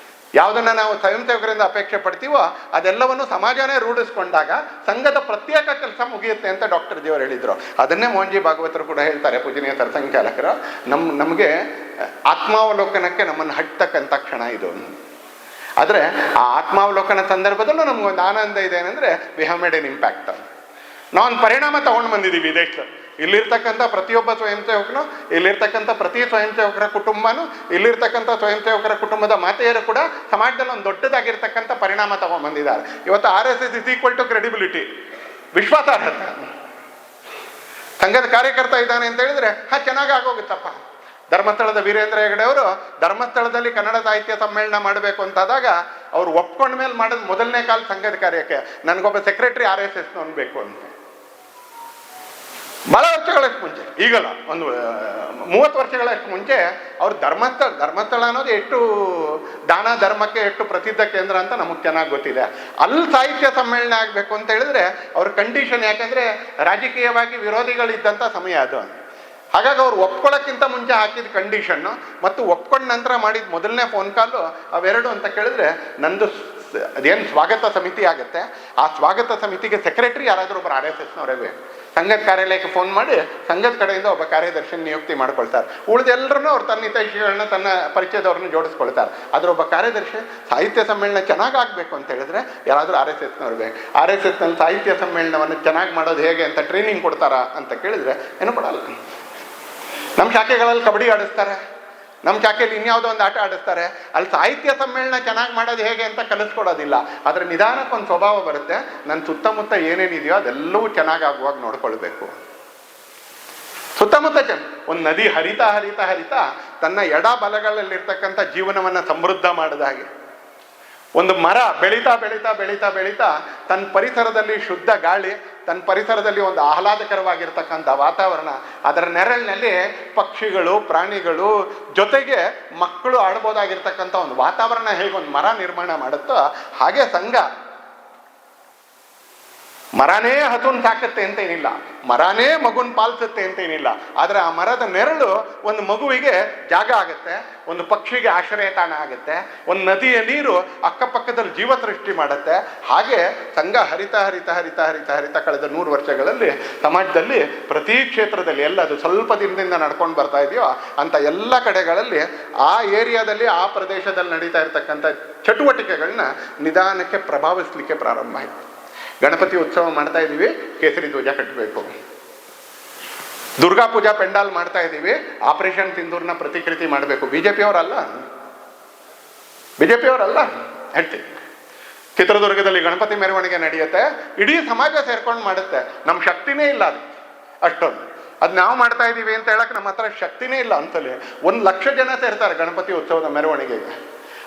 ಯಾವುದನ್ನು ನಾವು ಸ್ವಯಂ ಸೇವಕರಿಂದ ಅಪೇಕ್ಷೆ ಪಡ್ತೀವೋ ಅದೆಲ್ಲವನ್ನು ಸಮಾಜನೇ ರೂಢಿಸ್ಕೊಂಡಾಗ ಸಂಘದ ಪ್ರತ್ಯೇಕ ಕೆಲಸ ಮುಗಿಯುತ್ತೆ ಅಂತ ಡಾಕ್ಟರ್ ಜಿ ಅವರು ಹೇಳಿದರು. ಅದನ್ನೇ ಮೋಹನ್ಜಿ ಭಾಗವತರು ಕೂಡ ಹೇಳ್ತಾರೆ, ಪೂಜನೀಯ ಸತ್ಸಂಗ ಚಾಲಕರು. ನಮಗೆ ಆತ್ಮಾವಲೋಕನಕ್ಕೆ ನಮ್ಮನ್ನು ಹಟ್ಟತಕ್ಕಂಥ ಕ್ಷಣ ಇದು. ಆದರೆ ಆ ಆತ್ಮಾವಲೋಕನ ಸಂದರ್ಭದಲ್ಲೂ ನಮಗೊಂದು ಆನಂದ ಇದೆ ಏನಂದರೆ, we have made N impact. ನಾವೊಂದು ಪರಿಣಾಮ ತಗೊಂಡು ಬಂದಿದ್ದೀವಿ ದೇಶದಲ್ಲಿ. ಇಲ್ಲಿರ್ತಕ್ಕಂಥ ಪ್ರತಿಯೊಬ್ಬ ಸ್ವಯಂ ಸೇವಕನು, ಇಲ್ಲಿರ್ತಕ್ಕಂಥ ಪ್ರತಿ ಸ್ವಯಂ ಸೇವಕರ ಕುಟುಂಬನೂ, ಇಲ್ಲಿರ್ತಕ್ಕಂಥ ಸ್ವಯಂ ಸೇವಕರ ಕುಟುಂಬದ ಮಾತೆಯರು ಕೂಡ ಸಮಾಜದಲ್ಲಿ ಒಂದು ದೊಡ್ಡದಾಗಿರ್ತಕ್ಕಂಥ ಪರಿಣಾಮ ತಗೊಂಡು ಬಂದಿದ್ದಾರೆ. ಇವತ್ತು RSS is equal to credibility, ವಿಶ್ವಾಸಾರ್ಹತೆ. ಸಂಘದ ಕಾರ್ಯಕರ್ತ ಇದ್ದಾನೆ ಅಂತ ಹೇಳಿದ್ರೆ ಚೆನ್ನಾಗಿ ಆಗೋಗುತ್ತಪ್ಪ. ಧರ್ಮಸ್ಥಳದ ವೀರೇಂದ್ರ ಹೆಗಡೆ ಅವರು ಧರ್ಮಸ್ಥಳದಲ್ಲಿ ಕನ್ನಡ ಸಾಹಿತ್ಯ ಸಮ್ಮೇಳನ ಮಾಡಬೇಕು ಅಂತಾದಾಗ ಅವ್ರು ಒಪ್ಕೊಂಡ ಮೇಲೆ ಮಾಡೋದು ಮೊದಲನೇ ಕಾಲ ಸಂಘದ ಕಾರ್ಯಕ್ಕೆ ನನಗೊಬ್ಬ ಸೆಕ್ರೆಟರಿ RSSನವನು ಬೇಕು ಅಂತ. ಬಹಳ ವರ್ಷಗಳಷ್ಟು ಮುಂಚೆ, ಈಗಲ್ಲ, ಒಂದು 30 ವರ್ಷಗಳಷ್ಟು ಮುಂಚೆ ಅವ್ರು ಧರ್ಮಸ್ಥಳ ಅನ್ನೋದು ಎಷ್ಟು ದಾನ ಧರ್ಮಕ್ಕೆ ಎಷ್ಟು ಪ್ರಸಿದ್ಧ ಕೇಂದ್ರ ಅಂತ ನಮಗೆ ಚೆನ್ನಾಗಿ ಗೊತ್ತಿದೆ. ಅಲ್ಲಿ ಸಾಹಿತ್ಯ ಸಮ್ಮೇಳನ ಆಗಬೇಕು ಅಂತ ಹೇಳಿದ್ರೆ ಅವ್ರ ಕಂಡೀಷನ್, ಯಾಕಂದರೆ ರಾಜಕೀಯವಾಗಿ ವಿರೋಧಿಗಳಿದ್ದಂಥ ಸಮಯ ಅದು. ಹಾಗಾಗಿ ಅವ್ರು ಒಪ್ಕೊಳ್ಳೋಕ್ಕಿಂತ ಮುಂಚೆ ಹಾಕಿದ ಕಂಡೀಷನ್ನು ಮತ್ತು ಒಪ್ಕೊಂಡ ನಂತರ ಮಾಡಿದ ಮೊದಲನೇ ಫೋನ್ ಕಾಲು ಅವೆರಡು ಅಂತ ಕೇಳಿದ್ರೆ, ನಂದು ಅದೇನು ಸ್ವಾಗತ ಸಮಿತಿ ಆಗುತ್ತೆ, ಆ ಸ್ವಾಗತ ಸಮಿತಿಗೆ ಸೆಕ್ರೆಟರಿ ಯಾರಾದರೂ ಒಬ್ಬರು RSSನವರೇ ಬೇಕು. ಸಂಘದ ಕಾರ್ಯಾಲಯಕ್ಕೆ ಫೋನ್ ಮಾಡಿ ಸಂಘದ ಕಡೆಯಿಂದ ಒಬ್ಬ ಕಾರ್ಯದರ್ಶಿ ನಿಯುಕ್ತಿ ಮಾಡ್ಕೊಳ್ತಾರೆ. ಉಳಿದೆಲ್ಲರೂ ಅವ್ರು ತನ್ನ ಹಿತೈಷಿಗಳನ್ನ, ತನ್ನ ಪರಿಚಯದವ್ರನ್ನ ಜೋಡಿಸ್ಕೊಳ್ತಾರೆ. ಆದರೆ ಒಬ್ಬ ಕಾರ್ಯದರ್ಶಿ ಸಾಹಿತ್ಯ ಸಮ್ಮೇಳನ ಚೆನ್ನಾಗಿ ಆಗಬೇಕು ಅಂತ ಹೇಳಿದ್ರೆ ಯಾರಾದರೂ RSSನವ್ರು ಬೇಕು. RSSನಲ್ಲಿ ಸಾಹಿತ್ಯ ಸಮ್ಮೇಳನವನ್ನು ಚೆನ್ನಾಗಿ ಮಾಡೋದು ಹೇಗೆ ಅಂತ ಟ್ರೈನಿಂಗ್ ಕೊಡ್ತಾರಾ ಅಂತ ಕೇಳಿದ್ರೆ ಏನು ಕೊಡಲ್ಲ. ನಮ್ಮ ಶಾಖೆಗಳಲ್ಲಿ ಕಬಡ್ಡಿ ಆಡಿಸ್ತಾರೆ, ನಮ್ಮ ಶಾಖೆಯಲ್ಲಿ ಇನ್ಯಾವುದೋ ಒಂದು ಆಟ ಆಡಿಸ್ತಾರೆ. ಅಲ್ಲಿ ಸಾಹಿತ್ಯ ಸಮ್ಮೇಳನ ಚೆನ್ನಾಗಿ ಮಾಡೋದು ಹೇಗೆ ಅಂತ ಕಲಿಸ್ಕೊಡೋದಿಲ್ಲ. ಆದರೆ ನಿಧಾನಕ್ಕೊಂದು ಸ್ವಭಾವ ಬರುತ್ತೆ, ನನ್ನ ಸುತ್ತಮುತ್ತ ಏನೇನಿದೆಯೋ ಅದೆಲ್ಲವೂ ಚೆನ್ನಾಗಿ ಆಗುವಾಗ ನೋಡ್ಕೊಳ್ಬೇಕು. ಸುತ್ತಮುತ್ತ ಒಂದು ನದಿ ಹರಿತಾ ಹರಿತಾ ಹರಿತಾ ತನ್ನ ಎಡ ಬಲಗಳಲ್ಲಿರ್ತಕ್ಕಂಥ ಜೀವನವನ್ನು ಸಮೃದ್ಧ ಮಾಡಿದ ಹಾಗೆ, ಒಂದು ಮರ ಬೆಳೀತಾ ಬೆಳೀತಾ ಬೆಳೀತಾ ಬೆಳೀತಾ ತನ್ನ ಪರಿಸರದಲ್ಲಿ ಶುದ್ಧ ಗಾಳಿ, ತನ್ನ ಪರಿಸರದಲ್ಲಿ ಒಂದು ಆಹ್ಲಾದಕರವಾಗಿರ್ತಕ್ಕಂಥ ವಾತಾವರಣ, ಅದರ ನೆರಳಿನಲ್ಲಿ ಪಕ್ಷಿಗಳು, ಪ್ರಾಣಿಗಳು ಜೊತೆಗೆ ಮಕ್ಕಳು ಆಡ್ಬೋದಾಗಿರ್ತಕ್ಕಂಥ ಒಂದು ವಾತಾವರಣ ಹೇಗೆ ಒಂದು ಮರ ನಿರ್ಮಾಣ ಮಾಡುತ್ತೋ ಹಾಗೆ ಸಂಘ ಮರನೇ ಹಸುನ್ ಸಾಕುತ್ತೆ ಅಂತೇನಿಲ್ಲ, ಮರನೇ ಮಗುನ್ ಪಾಲಿಸುತ್ತೆ ಅಂತೇನಿಲ್ಲ. ಆದರೆ ಆ ಮರದ ನೆರಳು ಒಂದು ಮಗುವಿಗೆ ಜಾಗ ಆಗುತ್ತೆ, ಒಂದು ಪಕ್ಷಿಗೆ ಆಶ್ರಯ ತಾಣ ಆಗುತ್ತೆ, ಒಂದು ನದಿಯ ನೀರು ಅಕ್ಕಪಕ್ಕದಲ್ಲಿ ಜೀವ ಸೃಷ್ಟಿ ಮಾಡುತ್ತೆ. ಹಾಗೆ ಸಂಘ ಹರಿತಾ ಹರಿತಾ ಹರಿತಾ ಹರಿತಾ ಹರಿತಾ ಕಳೆದ 100 ವರ್ಷಗಳಲ್ಲಿ ಸಮಾಜದಲ್ಲಿ ಪ್ರತಿ ಕ್ಷೇತ್ರದಲ್ಲಿ ಎಲ್ಲ ಅದು ಸ್ವಲ್ಪ ದಿನದಿಂದ ನಡ್ಕೊಂಡು ಬರ್ತಾ ಇದೆಯೋ ಅಂತ ಎಲ್ಲ ಕಡೆಗಳಲ್ಲಿ ಆ ಏರಿಯಾದಲ್ಲಿ ಆ ಪ್ರದೇಶದಲ್ಲಿ ನಡೀತಾ ಇರ್ತಕ್ಕಂಥ ಚಟುವಟಿಕೆಗಳನ್ನ ನಿಧಾನಕ್ಕೆ ಪ್ರಭಾವಿಸಲಿಕ್ಕೆ ಪ್ರಾರಂಭ ಆಯಿತು. ಗಣಪತಿ ಉತ್ಸವ ಮಾಡ್ತಾ ಇದ್ದೀವಿ, ಕೇಸರಿ ಧ್ವಜ ಕಟ್ಟಬೇಕು. ದುರ್ಗಾ ಪೂಜಾ ಪೆಂಡಾಲ್ ಮಾಡ್ತಾ ಇದ್ದೀವಿ, ಆಪರೇಷನ್ ಸಿಂಧೂರ್ನ ಪ್ರತಿಕೃತಿ ಮಾಡಬೇಕು. ಬಿಜೆಪಿಯವರಲ್ಲ ಹೇಳ್ತೀವಿ. ಚಿತ್ರದುರ್ಗದಲ್ಲಿ ಗಣಪತಿ ಮೆರವಣಿಗೆ ನಡೆಯುತ್ತೆ, ಇಡೀ ಸಮಾಜ ಸೇರ್ಕೊಂಡು ಮಾಡುತ್ತೆ. ನಮ್ಮ ಶಕ್ತಿನೇ ಇಲ್ಲ ಅದು ಅಷ್ಟೊಂದು. ಅದು ನಾವು ಮಾಡ್ತಾ ಇದ್ದೀವಿ ಅಂತ ಹೇಳಕ್ಕೆ ನಮ್ಮ ಹತ್ರ ಶಕ್ತಿನೇ ಇಲ್ಲ ಅಂತಲೇ 1 ಲಕ್ಷ ಜನ ಸೇರ್ತಾರೆ ಗಣಪತಿ ಉತ್ಸವದ ಮೆರವಣಿಗೆಗೆ.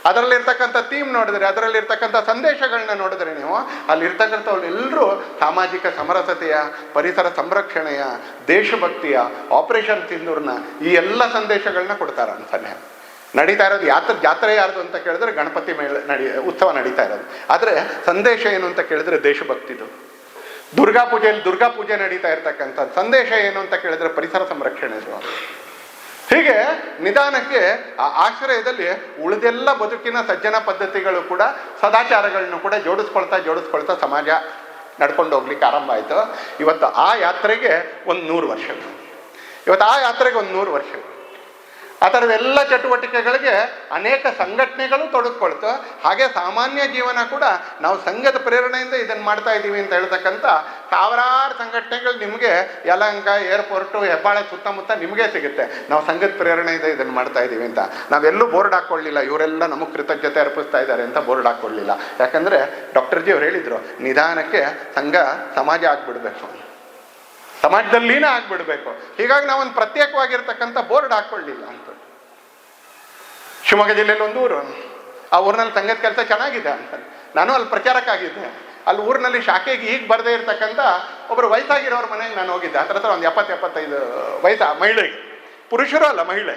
ಅದರಲ್ಲಿರ್ತಕ್ಕಂಥ ಥೀಮ್ ನೋಡಿದ್ರೆ, ಅದರಲ್ಲಿರ್ತಕ್ಕಂಥ ಸಂದೇಶಗಳನ್ನ ನೋಡಿದ್ರೆ ನೀವು ಅಲ್ಲಿರ್ತಕ್ಕಂಥವ್ರು ಎಲ್ಲರೂ ಸಾಮಾಜಿಕ ಸಮರಸತೆಯ, ಪರಿಸರ ಸಂರಕ್ಷಣೆಯ, ದೇಶಭಕ್ತಿಯ, ಆಪರೇಷನ್ ಸಿಂಧೂರ್ನ ಈ ಎಲ್ಲ ಸಂದೇಶಗಳನ್ನ ಕೊಡ್ತಾರೆ ಅನ್ಸನೆ. ನಡೀತಾ ಇರೋದು ಜಾತ್ರೆ ಯಾರ್ದು ಅಂತ ಕೇಳಿದ್ರೆ ಗಣಪತಿ ಉತ್ಸವ ನಡೀತಾ ಇರೋದು. ಆದರೆ ಸಂದೇಶ ಏನು ಅಂತ ಕೇಳಿದ್ರೆ ದೇಶಭಕ್ತಿದು. ದುರ್ಗಾ ಪೂಜೆ ನಡೀತಾ ಇರ್ತಕ್ಕಂಥ ಸಂದೇಶ ಏನು ಅಂತ ಕೇಳಿದ್ರೆ ಪರಿಸರ ಸಂರಕ್ಷಣೆದು. ಹೀಗೆ ನಿಧಾನಕ್ಕೆ ಆ ಆಶ್ರಯದಲ್ಲಿ ಉಳಿದೆಲ್ಲ ಬದುಕಿನ ಸಜ್ಜನ ಪದ್ಧತಿಗಳು ಕೂಡ, ಸದಾಚಾರಗಳನ್ನು ಕೂಡ ಜೋಡಿಸ್ಕೊಳ್ತಾ ಸಮಾಜ ನಡ್ಕೊಂಡು ಹೋಗ್ಲಿಕ್ಕೆ ಆರಂಭ ಆಯಿತು. ಇವತ್ತು ಆ ಯಾತ್ರೆಗೆ ಒಂದು 100 ವರ್ಷಗಳು. ಆ ಥರದೆಲ್ಲ ಚಟುವಟಿಕೆಗಳಿಗೆ ಅನೇಕ ಸಂಘಟನೆಗಳು ತೊಡಗಿಕೊಳ್ತು. ಹಾಗೆ ಸಾಮಾನ್ಯ ಜೀವನ ಕೂಡ ನಾವು ಸಂಘದ ಪ್ರೇರಣೆಯಿಂದ ಇದನ್ನು ಮಾಡ್ತಾ ಇದ್ದೀವಿ ಅಂತ ಹೇಳ್ತಕ್ಕಂಥ ಸಾವಿರಾರು ಸಂಘಟನೆಗಳು ನಿಮಗೆ ಯಲಹಂಕ, ಏರ್ಪೋರ್ಟು, ಹೆಬ್ಬಾಳ ಸುತ್ತಮುತ್ತ ನಿಮಗೆ ಸಿಗುತ್ತೆ. ನಾವು ಸಂಘದ ಪ್ರೇರಣೆಯಿಂದ ಇದನ್ನು ಮಾಡ್ತಾ ಇದ್ದೀವಿ ಅಂತ. ನಾವೆಲ್ಲೂ ಬೋರ್ಡ್ ಹಾಕ್ಕೊಳ್ಳಿಲ್ಲ, ಇವರೆಲ್ಲ ನಮಗೆ ಕೃತಜ್ಞತೆ ಅರ್ಪಿಸ್ತಾ ಇದ್ದಾರೆ ಅಂತ ಬೋರ್ಡ್ ಹಾಕ್ಕೊಳ್ಳಿಲ್ಲ. ಯಾಕಂದರೆ ಡಾಕ್ಟರ್ ಜಿ ಅವ್ರು ಹೇಳಿದರು, ನಿಧಾನಕ್ಕೆ ಸಂಘ ಸಮಾಜ ಆಗ್ಬಿಡ್ಬೇಕು, ಸಮಾಜದಲ್ಲಿ ಲೀನ ಆಗ್ಬಿಡ್ಬೇಕು. ಹೀಗಾಗಿ ನಾವೊಂದು ಪ್ರತ್ಯೇಕವಾಗಿರ್ತಕ್ಕಂಥ ಬೋರ್ಡ್ ಹಾಕ್ಕೊಳ್ಳಿಲ್ಲ ಅಂತ. ಶಿವಮೊಗ್ಗ ಜಿಲ್ಲೆಯಲ್ಲಿ ಒಂದು ಊರು, ಆ ಊರಿನಲ್ಲಿ ಸಂಘದ ಕೆಲಸ ಚೆನ್ನಾಗಿದೆ ಅಂತ ನಾನು ಅಲ್ಲಿ ಪ್ರಚಾರಕ್ಕಾಗಿದ್ದೆ. ಅಲ್ಲಿ ಊರಿನಲ್ಲಿ ಶಾಖೆಗೆ ಈಗ ಬರದೇ ಇರ್ತಕ್ಕಂಥ ಒಬ್ಬರು ವಯಸ್ಸಾಗಿರೋರ ಮನೆಗೆ ನಾನು ಹೋಗಿದ್ದೆ. ಹತ್ರ ಒಂದು 70-75 ವಯಸ್ಸು ಮಹಿಳೆಗೆ, ಪುರುಷರು ಅಲ್ಲ ಮಹಿಳೆ.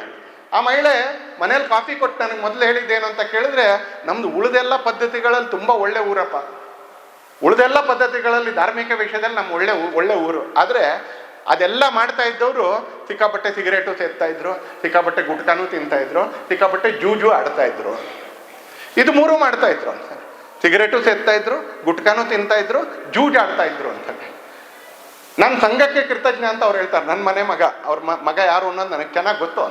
ಆ ಮಹಿಳೆ ಮನೇಲಿ ಕಾಫಿ ಕೊಟ್ಟು ನನಗೆ ಮೊದಲು ಹೇಳಿದ್ದೇನು ಅಂತ ಕೇಳಿದ್ರೆ, ನಮ್ದು ಉಳಿದೆಲ್ಲ ಪದ್ಧತಿಗಳಲ್ಲಿ ತುಂಬ ಒಳ್ಳೆ ಊರಪ್ಪ, ಉಳಿದೆಲ್ಲ ಪದ್ಧತಿಗಳಲ್ಲಿ ಧಾರ್ಮಿಕ ವಿಷಯದಲ್ಲಿ ನಮ್ಮ ಒಳ್ಳೆ ಊರು. ಆದರೆ ಅದೆಲ್ಲ ಮಾಡ್ತಾ ಇದ್ದವರು ಸಿಕ್ಕಾಪಟ್ಟೆ ಸಿಗರೇಟು ಸೇರ್ತಾ ಇದ್ರು, ಸಿಕ್ಕಾಪಟ್ಟೆ ಗುಟ್ಕಾನು ತಿಂತಾ ಇದ್ರು, ಸಿಕ್ಕಾಪಟ್ಟೆ ಜೂಜು ಆಡ್ತಾ ಇದ್ರು. ಇದು ಮೂರು ಮಾಡ್ತಾ ಇದ್ರು ಅಂತ. ಸಿಗರೇಟು ಸೇರ್ತಾ ಇದ್ರು, ಗುಟ್ಕಾನು ತಿಂತಾ ಇದ್ರು, ಜೂಜು ಆಡ್ತಾ ಇದ್ರು ಅಂತ. ನನ್ನ ಸಂಘಕ್ಕೆ ಕೃತಜ್ಞ ಅಂತ ಅವ್ರು ಹೇಳ್ತಾರೆ. ನನ್ನ ಮನೆ ಮಗ, ಅವ್ರ ಮಗ ಯಾರು ಅನ್ನೋದು ನನಗೆ ಚೆನ್ನಾಗಿ ಗೊತ್ತು.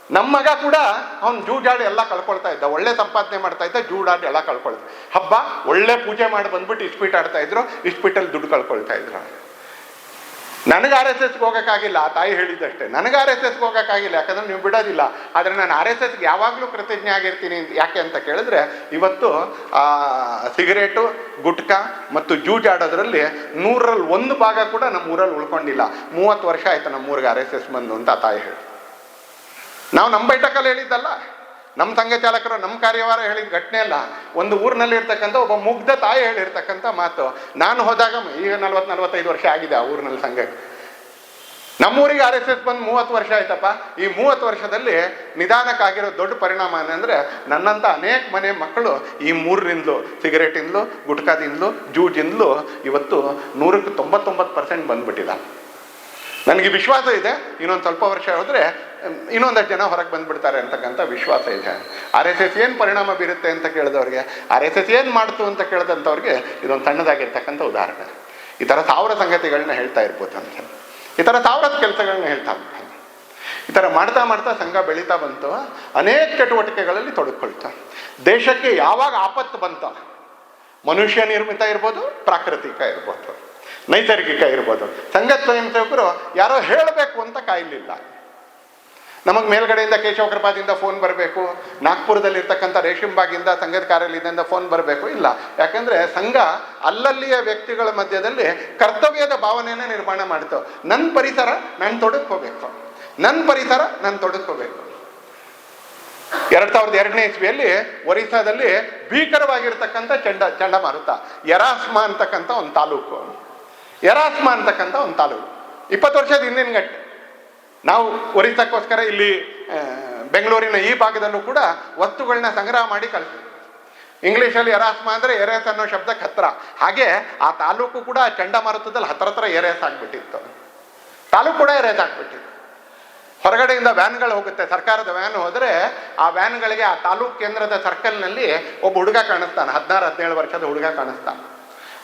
ನಮ್ಮ ಮಗ ಕೂಡ ಅವ್ನು ಜೂಜಾಡಿ ಎಲ್ಲ ಕಳ್ಕೊಳ್ತಾ ಇದ್ದ, ಒಳ್ಳೆ ಸಂಪಾದನೆ ಮಾಡ್ತಾ ಇದ್ದ, ಜೂಡಾಡಿ ಎಲ್ಲ ಕಳ್ಕೊಳ್ತಾ. ಹಬ್ಬ ಒಳ್ಳೆ ಪೂಜೆ ಮಾಡಿ ಬಂದ್ಬಿಟ್ಟು ಇಸ್ಪೀಟ್ ಆಡ್ತಾ ಇದ್ರು, ಇಸ್ಪೀಟಲ್ಲಿ ದುಡ್ಡು ಕಳ್ಕೊಳ್ತಾ ಇದ್ರು. ನನಗೆ RSSಗೆ ಹೋಗೋಕ್ಕಾಗಿಲ್ಲ, ಆ ತಾಯಿ ಹೇಳಿದ್ದಷ್ಟೇ. ನನಗೆ RSSಗೆ ಹೋಗೋಕ್ಕಾಗಿಲ್ಲ, ಯಾಕಂದ್ರೆ ನೀವು ಬಿಡೋದಿಲ್ಲ. ಆದರೆ ನಾನು RSSಗೆ ಯಾವಾಗಲೂ ಕೃತಜ್ಞ ಆಗಿರ್ತೀನಿ. ಯಾಕೆ ಅಂತ ಕೇಳಿದ್ರೆ, ಇವತ್ತು ಸಿಗರೇಟು, ಗುಟ್ಕಾ ಮತ್ತು ಜೂಜಾಡೋದ್ರಲ್ಲಿ 100ರಲ್ಲಿ 1 ಭಾಗ ಕೂಡ ನಮ್ಮ ಊರಲ್ಲಿ ಉಳ್ಕೊಂಡಿಲ್ಲ. 30 ವರ್ಷ ಆಯ್ತು ನಮ್ಮೂರಿಗೆ RSS ಬಂದು ಅಂತ ಆ ತಾಯಿ ಹೇಳಿ. ನಾವು ನಮ್ಮ ಬೈಠಕಲ್ಲಿ ಹೇಳಿದ್ದಲ್ಲ, ನಮ್ಮ ಸಂಘ ಚಾಲಕರು ನಮ್ಮ ಕಾರ್ಯವಾರ ಹೇಳಿದ ಘಟನೆ ಅಲ್ಲ. ಒಂದು ಊರಿನಲ್ಲಿ ಇರ್ತಕ್ಕಂಥ ಒಬ್ಬ ಮುಗ್ಧ ತಾಯಿ ಹೇಳಿರ್ತಕ್ಕಂಥ ಮಾತು. ನಾನು ಹೋದಾಗ ಈಗ 40-45 ವರ್ಷ ಆಗಿದೆ ಆ ಊರಿನಲ್ಲಿ ಸಂಘಕ್ಕೆ. ನಮ್ಮೂರಿಗೆ RSS ಬಂದು 30 ವರ್ಷ ಆಯ್ತಪ್ಪ. ಈ 30 ವರ್ಷದಲ್ಲಿ ನಿಧಾನಕ್ಕಾಗಿರೋ ದೊಡ್ಡ ಪರಿಣಾಮ ಏನಂದರೆ, ನನ್ನಂಥ ಅನೇಕ ಮನೆ ಮಕ್ಕಳು ಈ 3ರಿಂದಲೂ, ಸಿಗರೇಟಿಂದಲೂ, ಗುಟ್ಕಾದಿಂದಲೂ, ಜೂಜಿಂದಲೂ ಇವತ್ತು 100ಕ್ಕೆ 99% ಬಂದ್ಬಿಟ್ಟಿಲ್ಲ. ನನಗೆ ವಿಶ್ವಾಸ ಇದೆ, ಇನ್ನೊಂದು ಸ್ವಲ್ಪ ವರ್ಷ ಹೋದರೆ ಇನ್ನೊಂದಷ್ಟು ಜನ ಹೊರಗೆ ಬಂದ್ಬಿಡ್ತಾರೆ ಅಂತಕ್ಕಂಥ ವಿಶ್ವಾಸ ಇದೆ. RSS ಏನು ಪರಿಣಾಮ ಬೀರುತ್ತೆ ಅಂತ ಕೇಳಿದವ್ರಿಗೆ, RSS ಏನು ಮಾಡ್ತು ಅಂತ ಕೇಳಿದಂಥವ್ರಿಗೆ ಇದೊಂದು ಸಣ್ಣದಾಗಿರ್ತಕ್ಕಂಥ ಉದಾಹರಣೆ. ಈ ಥರ 1000 ಸಂಗತಿಗಳನ್ನ ಹೇಳ್ತಾ ಇರ್ಬೋದು ಅಂತ, ಈ ಥರ 1000 ಕೆಲಸಗಳನ್ನ ಹೇಳ್ತಾ ಇರ್ಬೋದು. ಈ ಥರ ಮಾಡ್ತಾ ಮಾಡ್ತಾ ಸಂಘ ಬೆಳೀತಾ ಬಂತು, ಅನೇಕ ಚಟುವಟಿಕೆಗಳಲ್ಲಿ ತೊಡಗಿಕೊಳ್ತು. ದೇಶಕ್ಕೆ ಯಾವಾಗ ಆಪತ್ತು ಬಂತ, ಮನುಷ್ಯ ನಿರ್ಮಿತ ಇರ್ಬೋದು, ಪ್ರಾಕೃತಿಕ ಇರ್ಬೋದು, ನೈಸರ್ಗಿಕ ಇರ್ಬೋದು, ಸಂಘ ಸ್ವಯಂ ಸೇವಕರು ಯಾರೋ ಹೇಳಬೇಕು ಅಂತ ಕಾಯಲಿಲ್ಲ. ನಮಗೆ ಮೇಲ್ಗಡೆಯಿಂದ ಕೇಶವ ಕೃಪಾದಿಂದ ಫೋನ್ ಬರಬೇಕು, ನಾಗ್ಪುರದಲ್ಲಿರ್ತಕ್ಕಂಥ ರೇಷ್ಮೆಬಾಗಿಂದ ಸಂಘದ ಕಾರ್ಯಾಲಯದಿಂದ ಫೋನ್ ಬರಬೇಕು, ಇಲ್ಲ. ಯಾಕಂದರೆ ಸಂಘ ಅಲ್ಲಲ್ಲಿಯ ವ್ಯಕ್ತಿಗಳ ಮಧ್ಯದಲ್ಲಿ ಕರ್ತವ್ಯದ ಭಾವನೆಯನ್ನು ನಿರ್ಮಾಣ ಮಾಡ್ತು. ನನ್ನ ಪರಿಸರ ನಾನು ತೊಡಗ್ಕೋಬೇಕು, ನನ್ನ ಪರಿಸರ ನಾನು ತೊಡಗ್ಕೋಬೇಕು. 2002ನೇ ಇಸ್ವಿಯಲ್ಲಿ ಒರಿಸ್ಸಾದಲ್ಲಿ ಭೀಕರವಾಗಿರ್ತಕ್ಕಂಥ ಚಂಡಮಾರುತ ಯರಾಸ್ಮಾ ಅಂತಕ್ಕಂಥ ಒಂದು ತಾಲೂಕು, 20 ವರ್ಷದ ಹಿಂದಿನ ಘಟನೆ. ನಾವು ಒರಿಸ್ಸಾಕ್ಕೋಸ್ಕರ ಇಲ್ಲಿ ಬೆಂಗಳೂರಿನ ಈ ಭಾಗದಲ್ಲೂ ಕೂಡ ವಸ್ತುಗಳನ್ನ ಸಂಗ್ರಹ ಮಾಡಿ ಕಳಿಸ್ತೀವಿ. ಇಂಗ್ಲೀಷಲ್ಲಿ ಯರಾಸ್ಮಾ ಅಂದರೆ ಎರೇಸ್ ಅನ್ನೋ ಶಬ್ದಕ್ಕೆ ಹತ್ತಿರ. ಹಾಗೆ ಆ ತಾಲೂಕು ಕೂಡ ಚಂಡಮಾರುತದಲ್ಲಿ ಹತ್ರ ಎರೇಸ್ ಆಗಿಬಿಟ್ಟಿತ್ತು. ತಾಲೂಕು ಕೂಡ ಎರೇಸ್ ಆಗಿಬಿಟ್ಟಿತ್ತು. ಹೊರಗಡೆಯಿಂದ ವ್ಯಾನ್ಗಳು ಹೋಗುತ್ತೆ, ಸರ್ಕಾರದ ವ್ಯಾನ್ ಹೋದರೆ ಆ ವ್ಯಾನ್ಗಳಿಗೆ ಆ ತಾಲೂಕು ಕೇಂದ್ರದ ಸರ್ಕಲ್ನಲ್ಲಿ ಒಬ್ಬ ಹುಡುಗ ಕಾಣಿಸ್ತಾನೆ, 16-17 ವರ್ಷದ ಹುಡುಗ ಕಾಣಿಸ್ತಾನೆ.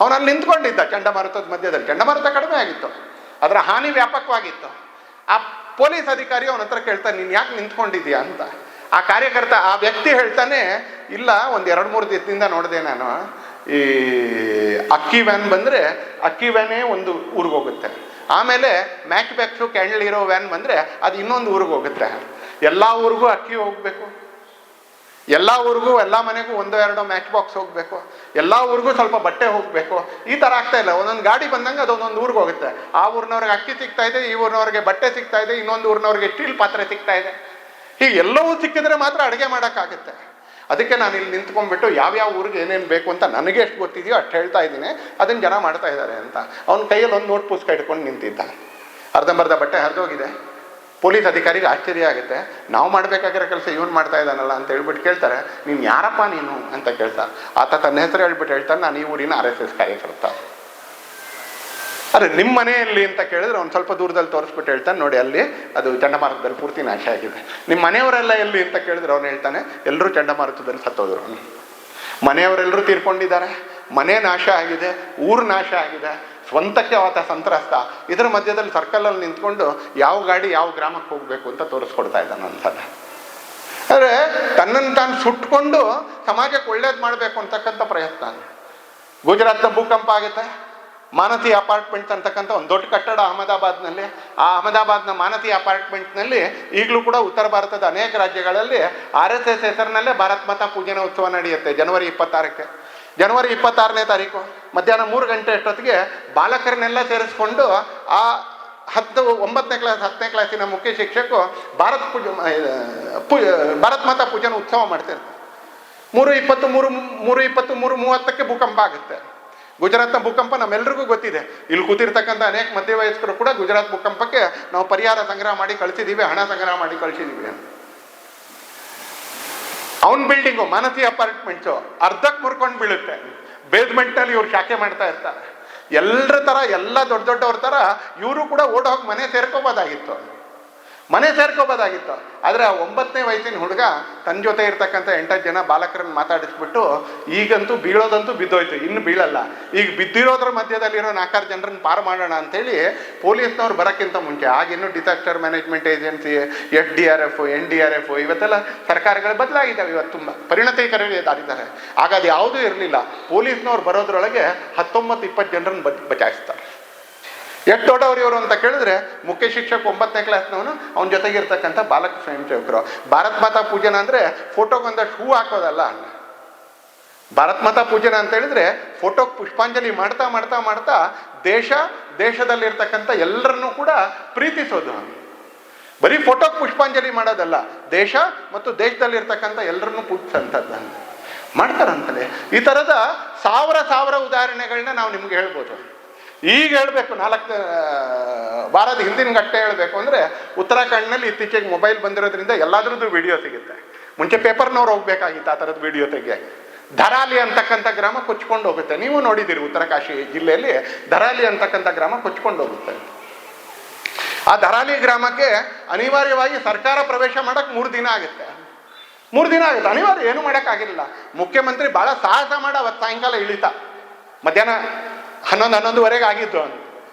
ಅವನಲ್ಲಿ ನಿಂತ್ಕೊಂಡಿದ್ದ ಚಂಡಮಾರುತದ ಮಧ್ಯದಲ್ಲಿ. ಚಂಡಮಾರುತ ಕಡಿಮೆ ಆಗಿತ್ತು, ಅದರ ಹಾನಿ ವ್ಯಾಪಕವಾಗಿತ್ತು. ಆ ಪೊಲೀಸ್ ಅಧಿಕಾರಿ ಅವನ ಹತ್ರ ಕೇಳ್ತಾನೆ, ನೀನು ಯಾಕೆ ನಿಂತ್ಕೊಂಡಿದ್ದೀಯಾ ಅಂತ. ಆ ಕಾರ್ಯಕರ್ತ, ಆ ವ್ಯಕ್ತಿ ಹೇಳ್ತಾನೆ, ಇಲ್ಲ, ಒಂದು 2-3 ದಿವಸದಿಂದ ನೋಡಿದೆ ನಾನು, ಈ ಅಕ್ಕಿ ವ್ಯಾನ್ ಬಂದರೆ ಅಕ್ಕಿ ವ್ಯಾನೇ ಒಂದು ಊರಿಗೆ ಹೋಗುತ್ತೆ, ಆಮೇಲೆ ಮ್ಯಾಚ್ ಬ್ಯಾಕ್ಸು ಕ್ಯಾಂಡಲ್ ಇರೋ ವ್ಯಾನ್ ಬಂದರೆ ಅದು ಇನ್ನೊಂದು ಊರಿಗೆ ಹೋಗುತ್ತೆ. ಎಲ್ಲ ಊರಿಗೂ ಅಕ್ಕಿ ಹೋಗಬೇಕು, ಎಲ್ಲ ಊರಿಗೂ ಎಲ್ಲ ಮನೆಗೂ 1-2 ಮ್ಯಾಚ್ ಬಾಕ್ಸ್ ಹೋಗಬೇಕು, ಎಲ್ಲ ಊರಿಗೂ ಸ್ವಲ್ಪ ಬಟ್ಟೆ ಹೋಗಬೇಕು. ಈ ಥರ ಆಗ್ತಾ ಇಲ್ಲ. ಒಂದೊಂದು ಗಾಡಿ ಬಂದಂಗೆ ಅದೊಂದೊಂದು ಊರಿಗೆ ಹೋಗುತ್ತೆ. ಆ ಊರಿನವ್ರಿಗೆ ಅಕ್ಕಿ ಸಿಗ್ತಾ ಇದೆ, ಈ ಊರಿನವ್ರಿಗೆ ಬಟ್ಟೆ ಸಿಗ್ತಾ ಇದೆ, ಇನ್ನೊಂದು ಊರಿನವ್ರಿಗೆ ಸ್ಟೀಲ್ ಪಾತ್ರೆ ಸಿಗ್ತಾ ಇದೆ. ಹೀಗೆ ಎಲ್ಲವೂ ಸಿಕ್ಕಿದ್ರೆ ಮಾತ್ರ ಅಡುಗೆ ಮಾಡೋಕ್ಕಾಗುತ್ತೆ. ಅದಕ್ಕೆ ನಾನು ಇಲ್ಲಿ ನಿಂತ್ಕೊಂಡ್ಬಿಟ್ಟು ಯಾವ್ಯಾವ ಊರಿಗೆ ಏನೇನು ಬೇಕು ಅಂತ ನನಗೆ ಎಷ್ಟು ಗೊತ್ತಿದೆಯೋ ಅಷ್ಟು ಹೇಳ್ತಾ ಇದ್ದೀನಿ, ಅದನ್ನು ಜನ ಮಾಡ್ತಾ ಇದ್ದಾರೆ ಅಂತ. ಅವನ ಕೈಯಲ್ಲಿ ಒಂದು ನೋಟ್ ಪುಸ್ತಕ ಇಟ್ಕೊಂಡು ನಿಂತಿದ್ದ. ಅರ್ಧಂಬರ್ಧ ಬಟ್ಟೆ ಹರಿದೋಗಿದೆ. ಪೊಲೀಸ್ ಅಧಿಕಾರಿಗೆ ಆಶ್ಚರ್ಯ ಆಗುತ್ತೆ, ನಾವು ಮಾಡಬೇಕಾಗಿರೋ ಕೆಲಸ ಇವನು ಮಾಡ್ತಾ ಇದ್ದಾನಲ್ಲ ಅಂತ ಹೇಳ್ಬಿಟ್ಟು ಕೇಳ್ತಾರೆ, ನೀನು ಯಾರಪ್ಪ ನೀನು ಅಂತ ಕೇಳ್ತಾರೆ. ಆತ ತನ್ನ ಹೆಸರು ಹೇಳ್ಬಿಟ್ಟು ಹೇಳ್ತಾನೆ, ನಾನು ಈ ಊರಿನ RSS ಕಾರ್ಯಕರ್ತ. ಅರೆ ನಿಮ್ಮ ಮನೆಯಲ್ಲಿ ಅಂತ ಕೇಳಿದ್ರೆ ಒಂದು ಸ್ವಲ್ಪ ದೂರದಲ್ಲಿ ತೋರಿಸ್ಬಿಟ್ಟು ಹೇಳ್ತಾನೆ, ನೋಡಿ ಅಲ್ಲಿ ಅದು ಚಂಡಮಾರುತದಲ್ಲಿ ಪೂರ್ತಿ ನಾಶ ಆಗಿದೆ. ನಿಮ್ಮ ಮನೆಯವರೆಲ್ಲ ಎಲ್ಲಿ ಅಂತ ಕೇಳಿದ್ರೆ ಅವನು ಹೇಳ್ತಾನೆ, ಎಲ್ಲರೂ ಚಂಡಮಾರುತದಲ್ಲಿ ಸತ್ತೋದ್ರು, ಮನೆಯವರೆಲ್ಲರೂ ತೀರ್ಕೊಂಡಿದ್ದಾರೆ, ಮನೆ ನಾಶ ಆಗಿದೆ, ಊರು ನಾಶ ಆಗಿದೆ, ಸ್ವಂತಕ್ಕೆ ಆತ ಸಂತ್ರಸ್ತ. ಇದರ ಮಧ್ಯದಲ್ಲಿ ಸರ್ಕಲಲ್ಲಿ ನಿಂತ್ಕೊಂಡು ಯಾವ ಗಾಡಿ ಯಾವ ಗ್ರಾಮಕ್ಕೆ ಹೋಗಬೇಕು ಅಂತ ತೋರಿಸ್ಕೊಡ್ತಾ ಇದ್ದಾನೆ ಅನ್ಸಲ್ಲ. ಆದರೆ ತನ್ನನ್ನು ತಾನು ಸುಟ್ಕೊಂಡು ಸಮಾಜಕ್ಕೆ ಒಳ್ಳೇದು ಮಾಡಬೇಕು ಅಂತಕ್ಕಂಥ ಪ್ರಯತ್ನ. ಗುಜರಾತ್ನ ಭೂಕಂಪ ಆಗುತ್ತೆ, ಮಾನಸಿ ಅಪಾರ್ಟ್ಮೆಂಟ್ಸ್ ಅಂತಕ್ಕಂಥ ಒಂದು ದೊಡ್ಡ ಕಟ್ಟಡ ಅಹಮದಾಬಾದ್ನಲ್ಲಿ. ಆ ಅಹಮದಾಬಾದ್ನ ಮಾನಸಿ ಅಪಾರ್ಟ್ಮೆಂಟ್ನಲ್ಲಿ ಈಗಲೂ ಕೂಡ ಉತ್ತರ ಭಾರತದ ಅನೇಕ ರಾಜ್ಯಗಳಲ್ಲಿ RSS ಹೆಸರಿನಲ್ಲೇ ಭಾರತ್ ಮಾತಾ ಪೂಜನ ಉತ್ಸವ ನಡೆಯುತ್ತೆ. ಜನವರಿ 26ಕ್ಕೆ, ಜನವರಿ 26ನೇ ತಾರೀಕು ಮಧ್ಯಾಹ್ನ 3 ಗಂಟೆ ಅಷ್ಟೊತ್ತಿಗೆ ಬಾಲಕರನ್ನೆಲ್ಲ ಸೇರಿಸ್ಕೊಂಡು ಆ 9ನೇ ಕ್ಲಾಸ್ 10ನೇ ಕ್ಲಾಸಿನ ಮುಖ್ಯ ಶಿಕ್ಷಕರು ಭಾರತ್ ಮಾತಾ ಪೂಜನ ಉತ್ಸವ ಮಾಡ್ತಿರ್ತಾರೆ. 3:20, 3:30ಕ್ಕೆ ಭೂಕಂಪ ಆಗುತ್ತೆ. ಗುಜರಾತ್ನ ಭೂಕಂಪ ನಮ್ಮೆಲ್ರಿಗೂ ಗೊತ್ತಿದೆ. ಇಲ್ಲಿ ಕೂತಿರ್ತಕ್ಕಂಥ ಅನೇಕ ಮಧ್ಯವಯಸ್ಕರು ಕೂಡ ಗುಜರಾತ್ ಭೂಕಂಪಕ್ಕೆ ನಾವು ಪರಿಹಾರ ಸಂಗ್ರಹ ಮಾಡಿ ಕಳಿಸಿದ್ದೀವಿ, ಹಣ ಸಂಗ್ರಹ ಮಾಡಿ ಕಳಿಸಿದ್ದೀವಿ. ಅವನ್ ಬಿಲ್ಡಿಂಗು ಮಾನಸಿ ಅಪಾರ್ಟ್ಮೆಂಟ್ಸು ಅರ್ಧಕ್ಕೆ ಮುರ್ಕೊಂಡು ಬೀಳುತ್ತೆ. ಬೇಸ್ಮೆಂಟ್ನಲ್ಲಿ ಇವ್ರು ಶಾಖೆ ಮಾಡ್ತಾ ಇರ್ತಾರೆ. ಎಲ್ಲರ ಥರ, ಎಲ್ಲ ದೊಡ್ಡ ದೊಡ್ಡವ್ರ ಥರ ಇವರು ಕೂಡ ಓಡೋಗಿ ಮನೆ ಸೇರ್ಕೋಬೋದಾಗಿತ್ತು. ಆದರೆ ಆ 9ನೇ ವಯಸ್ಸಿನ ಹುಡುಗ ತನ್ನ ಜೊತೆ ಇರ್ತಕ್ಕಂಥ 8 ಜನ ಬಾಲಕರನ್ನು ಮಾತಾಡಿಸ್ಬಿಟ್ಟು ಈಗಂತೂ ಬೀಳೋದಂತೂ ಬಿದ್ದೋಯ್ತು, ಇನ್ನು ಬೀಳಲ್ಲ, ಈಗ ಬಿದ್ದಿರೋದ್ರ ಮಧ್ಯದಲ್ಲಿರೋ 4 ಜನರನ್ನು ಪಾರು ಮಾಡೋಣ ಅಂತೇಳಿ ಪೊಲೀಸ್ನವ್ರು ಬರೋಕ್ಕಿಂತ ಮುಂಚೆ ಆಗಿನ್ನೂ disaster management agency, SDRF, NDRF ಇವತ್ತೆಲ್ಲ ಸರ್ಕಾರಗಳು ಬದಲಾಗಿದ್ದಾವೆ. ಇವತ್ತು ತುಂಬ ಪರಿಣತಿಕರಿದ್ದಾರೆ. ಆಗ ಅದು ಯಾವುದೂ ಇರಲಿಲ್ಲ. ಪೊಲೀಸ್ನವ್ರು ಬರೋದ್ರೊಳಗೆ 19-20 ಜನರನ್ನು ಬಚಾಯಿಸ್ತಾರೆ. ಎಷ್ಟು ದೊಡ್ಡವರು ಇವರು ಅಂತ ಕೇಳಿದ್ರೆ ಮುಖ್ಯ ಶಿಕ್ಷಕ 9ನೇ ಕ್ಲಾಸ್ನವನು, ಅವನ ಜೊತೆಗಿರ್ತಕ್ಕಂಥ ಬಾಲಕ ಸ್ವಯಂ ಸೇವಕರು. ಭಾರತ್ ಮಾತಾ ಪೂಜನ ಅಂದರೆ ಫೋಟೋಗೊಂದಷ್ಟು ಹೂ ಹಾಕೋದಲ್ಲ. ಭಾರತ್ ಮಾತಾ ಪೂಜನ ಅಂತ ಹೇಳಿದ್ರೆ ಫೋಟೋಗೆ ಪುಷ್ಪಾಂಜಲಿ ಮಾಡ್ತಾ ಮಾಡ್ತಾ ಮಾಡ್ತಾ ದೇಶದಲ್ಲಿರ್ತಕ್ಕಂಥ ಎಲ್ಲರನ್ನೂ ಕೂಡ ಪ್ರೀತಿಸೋದು. ಬರೀ ಫೋಟೋಗೆ ಪುಷ್ಪಾಂಜಲಿ ಮಾಡೋದಲ್ಲ, ದೇಶ ಮತ್ತು ದೇಶದಲ್ಲಿರ್ತಕ್ಕಂಥ ಎಲ್ಲರನ್ನೂ ಪೂಜಿಸಂಥದ್ದು ಮಾಡ್ತಾರಂತಲೇ. ಈ ಥರದ ಸಾವಿರ ಉದಾಹರಣೆಗಳನ್ನ ನಾವು ನಿಮ್ಗೆ ಹೇಳ್ಬೋದು. ಈಗ ಹೇಳಬೇಕು, 4 ವಾರದ ಹಿಂದಿನ ಘಟ್ಟೆ ಹೇಳಬೇಕು ಅಂದರೆ ಉತ್ತರಾಖಂಡ್ನಲ್ಲಿ ಇತ್ತೀಚೆಗೆ ಮೊಬೈಲ್ ಬಂದಿರೋದ್ರಿಂದ ಎಲ್ಲಾದ್ರದ್ದು ವಿಡಿಯೋ ಸಿಗುತ್ತೆ. ಮುಂಚೆ ಪೇಪರ್ನವ್ರು ಹೋಗ್ಬೇಕಾಗಿತ್ತು ಆ ಥರದ್ದು ವಿಡಿಯೋ ತೆಗೆ. ಧರಾಲಿ ಅಂತಕ್ಕಂಥ ಗ್ರಾಮ ಕೊಚ್ಕೊಂಡು ಹೋಗುತ್ತೆ. ನೀವು ನೋಡಿದ್ದೀರಿ, ಉತ್ತರಕಾಶಿ ಜಿಲ್ಲೆಯಲ್ಲಿ ಧರಾಲಿ ಅಂತಕ್ಕಂಥ ಗ್ರಾಮ ಕೊಚ್ಕೊಂಡು ಹೋಗುತ್ತೆ. ಆ ಧರಾಲಿ ಗ್ರಾಮಕ್ಕೆ ಅನಿವಾರ್ಯವಾಗಿ ಸರ್ಕಾರ ಪ್ರವೇಶ ಮಾಡಕ್ಕೆ 3 ದಿನ ಆಗುತ್ತೆ. ಅನಿವಾರ್ಯ, ಏನು ಮಾಡೋಕ್ಕಾಗಿಲ್ಲ. ಮುಖ್ಯಮಂತ್ರಿ ಭಾಳ ಸಾಹಸ ಮಾಡಿ ಅವತ್ತು ಸಾಯಂಕಾಲ ಇಳಿತ. ಮಧ್ಯಾಹ್ನ 11-11:30 ಆಗಿದ್ದು.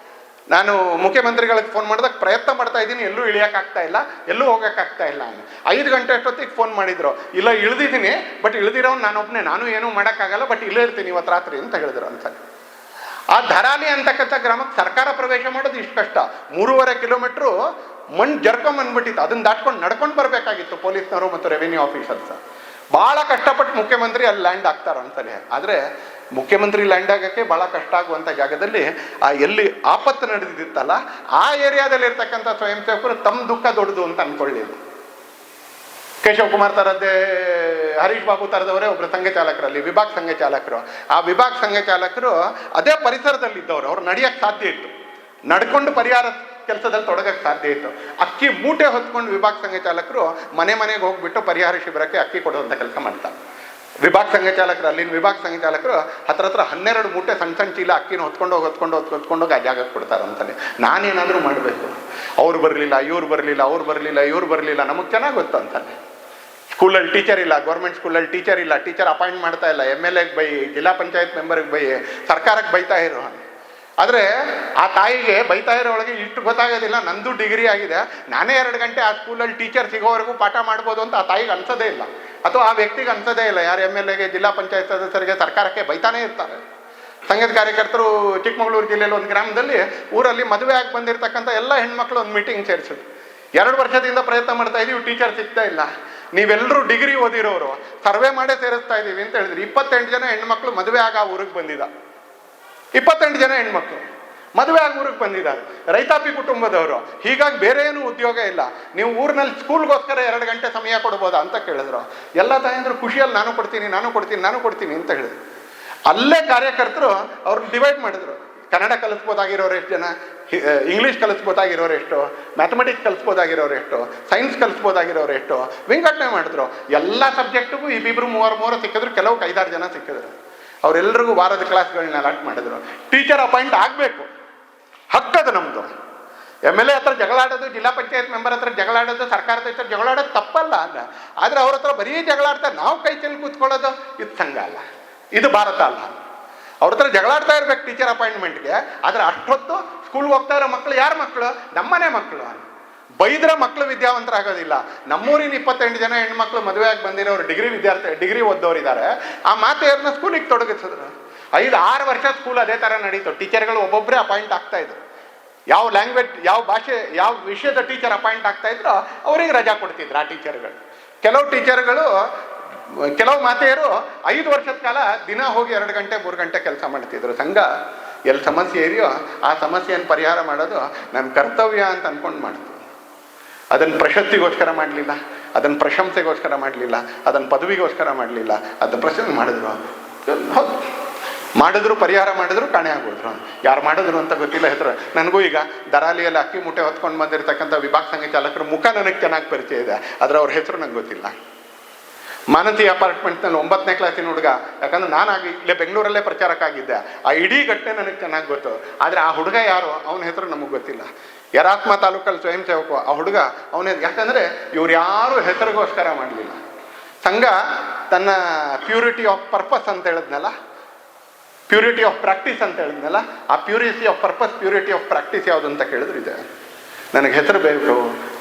ನಾನು ಮುಖ್ಯಮಂತ್ರಿಗಳಿಗೆ ಫೋನ್ ಮಾಡಿದಾಗ ಪ್ರಯತ್ನ ಮಾಡ್ತಾ ಇದ್ದೀನಿ, ಎಲ್ಲೂ ಇಳಿಯೋಕ್ಕಾಗ್ತಾ ಇಲ್ಲ, ಎಲ್ಲೂ ಹೋಗೋಕ್ಕಾಗ್ತಾ ಇಲ್ಲ. 5 ಗಂಟೆ ಅಷ್ಟೊತ್ತಿಗೆ ಫೋನ್ ಮಾಡಿದ್ರು, ಇಲ್ಲ ಇಳಿದಿದ್ದೀನಿ, ಬಟ್ ಇಳಿದಿರೋನು ನಾನೊಬ್ಬನೇ, ನಾನು ಏನೂ ಮಾಡೋಕ್ಕಾಗಲ್ಲ, ಬಟ್ ಇಲ್ಲೇ ಇರ್ತೀನಿ ಇವತ್ತು ರಾತ್ರಿ ಅಂತ ಹೇಳಿದ್ರು ಅಂತ. ಆ ಧರಾಲಿ ಅಂತಕ್ಕಂಥ ಗ್ರಾಮಕ್ಕೆ ಸರ್ಕಾರ ಪ್ರವೇಶ ಮಾಡೋದು ಇಷ್ಟು ಕಷ್ಟ. 3.5 ಕಿಲೋಮೀಟ್ರು ಮಣ್ಣು ಜರ್ಕೊಂಬಂದ್ಬಿಟ್ಟಿತ್ತು. ಅದನ್ನು ದಾಟ್ಕೊಂಡು ನಡ್ಕೊಂಡು ಬರಬೇಕಾಗಿತ್ತು ಪೊಲೀಸ್ನವರು ಮತ್ತು ರೆವಿನ್ಯೂ ಆಫೀಸರ್ಸ್. ಭಾಳ ಕಷ್ಟಪಟ್ಟು ಮುಖ್ಯಮಂತ್ರಿ ಅಲ್ಲಿ ಲ್ಯಾಂಡ್ ಆಗ್ತಾರ ಅಂತಾನೆ. ಆದರೆ ಮುಖ್ಯಮಂತ್ರಿ ಲ್ಯಾಂಡ್ ಆಗೋಕ್ಕೆ ಭಾಳ ಕಷ್ಟ ಆಗುವಂಥ ಜಾಗದಲ್ಲಿ ಆ ಎಲ್ಲಿ ಆಪತ್ತು ನಡೆದಿತ್ತಲ್ಲ ಆ ಏರಿಯಾದಲ್ಲಿ ಇರ್ತಕ್ಕಂಥ ಸ್ವಯಂ ಸೇವಕರು ತಮ್ಮ ದುಃಖ ದೊಡ್ಡದು ಅಂತ ಅಂದ್ಕೊಳ್ಳಿಲ್ಲ. ಕೇಶವ್ ಕುಮಾರ್ ತರದ್ದೇ, ಹರೀಶ್ ಬಾಬು ತರದವರೇ ಒಬ್ಬರು ಸಂಘ ಚಾಲಕರಲ್ಲಿ, ವಿಭಾಗ ಸಂಘ ಚಾಲಕರು. ಆ ವಿಭಾಗ ಸಂಘ ಚಾಲಕರು ಅದೇ ಪರಿಸರದಲ್ಲಿ ಇದ್ದವರು. ಅವ್ರು ನಡೆಯಕ್ಕೆ ಸಾಧ್ಯ ಇತ್ತು, ನಡ್ಕೊಂಡು ಪರಿಹಾರ ಕೆಲಸದಲ್ಲಿ ತೊಡಗಕ್ಕೆ ಸಾಧ್ಯ ಇತ್ತು. ಅಕ್ಕಿ ಮೂಟೆ ಹೊತ್ಕೊಂಡು ವಿಭಾಗ ಸಂಘ ಚಾಲಕರು ಮನೆಗೆ ಹೋಗ್ಬಿಟ್ಟು ಪರಿಹಾರ ಶಿಬಿರಕ್ಕೆ ಅಕ್ಕಿ ಕೊಡುವಂಥ ಕೆಲಸ ಮಾಡ್ತಾರೆ. ವಿಭಾಗ ಸಂಘ ಚಾಲಕರು, ಅಲ್ಲಿನ ವಿಭಾಗ ಸಂಘ ಚಾಲಕರು ಹತ್ರ 12 ಮೂಟೆ ಸಣ್ಣ ಚೀಲ ಅಕ್ಕಿನ ಹೊತ್ಕೊಂಡೋಗಿ ಆ ಜಾಗಕ್ಕೆ ಕೊಡ್ತಾರೆ ಅಂತಾನೆ. ನಾನೇನಾದರೂ ಮಾಡಬೇಕು, ಅವ್ರು ಬರಲಿಲ್ಲ, ಇವ್ರು ಬರಲಿಲ್ಲ, ನಮಗೆ ಚೆನ್ನಾಗಿ ಗೊತ್ತು ಅಂತಾನೆ. ಸ್ಕೂಲಲ್ಲಿ ಟೀಚರ್ ಇಲ್ಲ, ಗೌರ್ಮೆಂಟ್ ಸ್ಕೂಲಲ್ಲಿ ಟೀಚರ್ ಇಲ್ಲ, ಟೀಚರ್ ಅಪಾಯಿಂಟ್ ಮಾಡ್ತಾ ಇಲ್ಲ, MLAಗೆ ಬೈ, ಜಿಲ್ಲಾ ಪಂಚಾಯತ್ ಮೆಂಬರ್ಗೆ ಬೈ, ಸರ್ಕಾರಕ್ಕೆ ಬೈತಾ ಇರೋ. ಆದರೆ ಆ ತಾಯಿಗೆ ಬೈತಾ ಇರೋ ಒಳಗೆ ಇಷ್ಟು ಗೊತ್ತಾಗೋದಿಲ್ಲ, ನಂದು ಡಿಗ್ರಿ ಆಗಿದೆ, ನಾನೇ 2 ಗಂಟೆ ಆ ಸ್ಕೂಲಲ್ಲಿ ಟೀಚರ್ ಸಿಗೋವರೆಗೂ ಪಾಠ ಮಾಡ್ಬೋದು ಅಂತ ಆ ತಾಯಿಗೆ ಅನ್ಸೋದೇ ಇಲ್ಲ, ಅಥವಾ ಆ ವ್ಯಕ್ತಿಗೆ ಅನ್ಸೋದೇ ಇಲ್ಲ. ಯಾರು MLAಗೆ, ಜಿಲ್ಲಾ ಪಂಚಾಯತ್ ಸದಸ್ಯರಿಗೆ, ಸರ್ಕಾರಕ್ಕೆ ಬೈತಾನೇ ಇರ್ತಾರೆ. ಸಂಘದ ಕಾರ್ಯಕರ್ತರು ಚಿಕ್ಕಮಗಳೂರು ಜಿಲ್ಲೆಯಲ್ಲಿ ಒಂದು ಗ್ರಾಮದಲ್ಲಿ ಊರಲ್ಲಿ ಮದುವೆ ಆಗಿ ಬಂದಿರತಕ್ಕಂಥ ಎಲ್ಲ ಹೆಣ್ಮಕ್ಳು ಒಂದು ಮೀಟಿಂಗ್ ಸೇರಿಸಿದ್ರು. 2 ವರ್ಷದಿಂದ ಪ್ರಯತ್ನ ಮಾಡ್ತಾ ಇದೀವಿ, ಟೀಚರ್ ಸಿಗ್ತಾ ಇಲ್ಲ, ನೀವೆಲ್ಲರೂ ಡಿಗ್ರಿ ಓದಿರೋರು, ಸರ್ವೆ ಮಾಡೇ ಸೇರಿಸ್ತಾ ಇದ್ದೀವಿ ಅಂತ ಹೇಳಿದ್ರು. 28 ಜನ ಹೆಣ್ಮಕ್ಳು ಮದುವೆ ಆಗ ಆ ಊರಿಗೆ ಬಂದಿದ್ದ. 28 ಜನ ಹೆಣ್ಮಕ್ಳು ಮದುವೆ ಆಗಿ ಊರಿಗೆ ಬಂದಿದ್ದಾರೆ, ರೈತಾಪಿ ಕುಟುಂಬದವರು. ಹೀಗಾಗಿ ಬೇರೆ ಏನು ಉದ್ಯೋಗ ಇಲ್ಲ, ನೀವು ಊರಿನಲ್ಲಿ ಸ್ಕೂಲ್ಗೋಸ್ಕರ 2 ಗಂಟೆ ಸಮಯ ಕೊಡ್ಬೋದಾ ಅಂತ ಕೇಳಿದ್ರು. ಎಲ್ಲ ತಾಯಂದ್ರು ಖುಷಿಯಲ್ಲಿ ನಾನು ಕೊಡ್ತೀನಿ ಅಂತ ಹೇಳಿದ್ರು. ಅಲ್ಲೇ ಕಾರ್ಯಕರ್ತರು ಅವ್ರನ್ನ ಡಿವೈಡ್ ಮಾಡಿದ್ರು. ಕನ್ನಡ ಕಲಿಸ್ಬೋದಾಗಿರೋರು ಎಷ್ಟು ಜನ, ಇಂಗ್ಲೀಷ್ ಕಲಿಸ್ಬೋದಾಗಿರೋರು ಎಷ್ಟು, ಮ್ಯಾಥಮೆಟಿಕ್ಸ್ ಕಲಿಸ್ಬೋದಾಗಿರೋರು ಎಷ್ಟು, ಸೈನ್ಸ್ ಕಲಿಸ್ಬೋದಾಗಿರೋರು ಎಷ್ಟು, ವಿಂಗಡಣೆ ಮಾಡಿದ್ರು. ಎಲ್ಲ ಸಬ್ಜೆಕ್ಟಿಗೂ 2-3 ಸಿಕ್ಕಿದ್ರು, ಕೆಲವು 5-6 ಜನ ಸಿಕ್ಕಿದ್ರು. ಅವರೆಲ್ಲರಿಗೂ ವಾರದ ಕ್ಲಾಸ್ಗಳನ್ನ ಅಲಾಟ್ ಮಾಡಿದ್ರು. ಟೀಚರ್ ಅಪಾಯಿಂಟ್ ಆಗಬೇಕು, ಹಕ್ಕದು ನಮ್ಮದು. MLA ಹತ್ರ ಜಗಳಾಡೋದು, ಜಿಲ್ಲಾ ಪಂಚಾಯತ್ ಮೆಂಬರ್ ಹತ್ರ ಜಗಳಾಡೋದು, ಸರ್ಕಾರದ ಹತ್ರ ಜಗಳಾಡೋದು ತಪ್ಪಲ್ಲ ಅಲ್ಲ. ಆದರೆ ಅವ್ರ ಹತ್ರ ಬರೀ ಜಗಳಾಡ್ತಾರೆ, ನಾವು ಕೈ ಚೆಲ್ಲಿ ಕೂತ್ಕೊಳ್ಳೋದು ಇದು ಸಂಘ ಅಲ್ಲ, ಇದು ಭಾರತ ಅಲ್ಲ. ಅವ್ರ ಹತ್ರ ಜಗಳಾಡ್ತಾ ಇರ್ಬೇಕು ಟೀಚರ್ ಅಪಾಯಿಂಟ್ಮೆಂಟ್ಗೆ. ಆದರೆ ಅಷ್ಟೊತ್ತು ಸ್ಕೂಲ್ಗೆ ಹೋಗ್ತಾ ಇರೋ ಮಕ್ಕಳು ಯಾರ ಮಕ್ಕಳು? ನಮ್ಮನೆ ಮಕ್ಕಳು. ಬೈದ್ರ ಮಕ್ಕಳು ವಿದ್ಯಾವಂತರಾಗೋದಿಲ್ಲ. ನಮ್ಮೂರಿನ 28 ಜನ ಹೆಣ್ಮಕ್ಳು ಮದುವೆಯಾಗಿ ಬಂದಿರೋರು ಡಿಗ್ರಿ ಓದೋರಿದ್ದಾರೆ. ಆ ಮಾತೆಯವ್ರನ್ನ ಸ್ಕೂಲಿಗೆ ತೊಡಗಿಸಿದ್ರು. 5-6 ವರ್ಷ ಸ್ಕೂಲ್ ಅದೇ ಥರ ನಡೀತು. ಟೀಚರ್ಗಳು ಒಬ್ಬೊಬ್ಬರೇ ಅಪಾಯಿಂಟ್ ಆಗ್ತಾ ಇದ್ರು. ಯಾವ ಲ್ಯಾಂಗ್ವೇಜ್, ಯಾವ ಭಾಷೆ, ಯಾವ ವಿಷಯದ ಟೀಚರ್ ಅಪಾಯಿಂಟ್ ಆಗ್ತಾ ಇದ್ರು ಅವ್ರಿಗೆ ರಜಾ ಕೊಡ್ತಿದ್ರು ಆ ಟೀಚರ್ಗಳು. ಕೆಲವು ಮಾತೆಯರು 5 ವರ್ಷದ ಕಾಲ ದಿನ ಹೋಗಿ 2 ಗಂಟೆ 3 ಗಂಟೆ ಕೆಲಸ ಮಾಡ್ತಿದ್ರು. ಸಂಘ ಎಲ್ಲಿ ಸಮಸ್ಯೆ ಇದೆಯೋ ಆ ಸಮಸ್ಯೆಯನ್ನು ಪರಿಹಾರ ಮಾಡೋದು ನಮ್ಮ ಕರ್ತವ್ಯ ಅಂತ ಅನ್ಕೊಂಡು ಮಾಡ್ತು. ಅದನ್ನು ಪ್ರಶಸ್ತಿಗೋಸ್ಕರ ಮಾಡಲಿಲ್ಲ, ಅದನ್ನು ಪ್ರಶಂಸೆಗೋಸ್ಕರ ಮಾಡಲಿಲ್ಲ, ಅದನ್ನು ಪದವಿಗೋಸ್ಕರ ಮಾಡಲಿಲ್ಲ. ಅದನ್ನು ಪ್ರಶಂಸೆ ಮಾಡಿದ್ರು, ಪರಿಹಾರ ಮಾಡಿದ್ರು, ಕಾಣೆ ಆಗೋದ್ರು. ಯಾರು ಮಾಡಿದ್ರು ಅಂತ ಗೊತ್ತಿಲ್ಲ ಹೆಸರು. ನನಗೂ ಈಗ ದರಾಲಿಯಲ್ಲಿ ಅಕ್ಕಿ ಮೂಟೆ ಹೊತ್ಕೊಂಡು ಬಂದಿರತಕ್ಕಂಥ ವಿಭಾಗ ಸಂಘ ಚಾಲಕರ ಮುಖ ನನಗೆ ಚೆನ್ನಾಗಿ ಪರಿಚಯ ಇದೆ, ಆದರೆ ಅವ್ರ ಹೆಸರು ನಂಗೆ ಗೊತ್ತಿಲ್ಲ. ಮಾನಸಿ ಅಪಾರ್ಟ್ಮೆಂಟ್ನಲ್ಲಿ 9ನೇ ಕ್ಲಾಸಿನ ಹುಡುಗ, ಯಾಕಂದ್ರೆ ನಾನಾಗಿ ಇಲ್ಲೇ ಬೆಂಗಳೂರಲ್ಲೇ ಪ್ರಚಾರಕ್ಕಾಗಿದ್ದೆ. ಆ ಇಡೀ ಘಟನೆ ನನಗೆ ಚೆನ್ನಾಗಿ ಗೊತ್ತು. ಆದರೆ ಆ ಹುಡುಗ ಯಾರು, ಅವನ ಹೆಸರು ನಮಗೆ ಗೊತ್ತಿಲ್ಲ. ಯರಾತ್ಮ ತಾಲೂಕಲ್ಲಿ ಸ್ವಯಂ ಸೇವಕ ಆ ಹುಡುಗ, ಯಾಕಂದರೆ ಇವ್ರು ಯಾರು ಹೆಸರಿಗೋಸ್ಕರ ಮಾಡಲಿಲ್ಲ. ಸಂಘ ತನ್ನ ಪ್ಯೂರಿಟಿ ಆಫ್ ಪರ್ಪಸ್ ಅಂತ ಹೇಳಿದ್ನಲ್ಲ, ಪ್ಯೂರಿಟಿ ಆಫ್ ಪ್ರಾಕ್ಟೀಸ್ ಅಂತ ಹೇಳಿದ್ನಲ್ಲ, ಆ purity of purpose, purity of practice ಯಾವುದು ಅಂತ ಕೇಳಿದ್ರು ಇದೆ. ನನಗೆ ಹೆಸರು ಬೇಕು,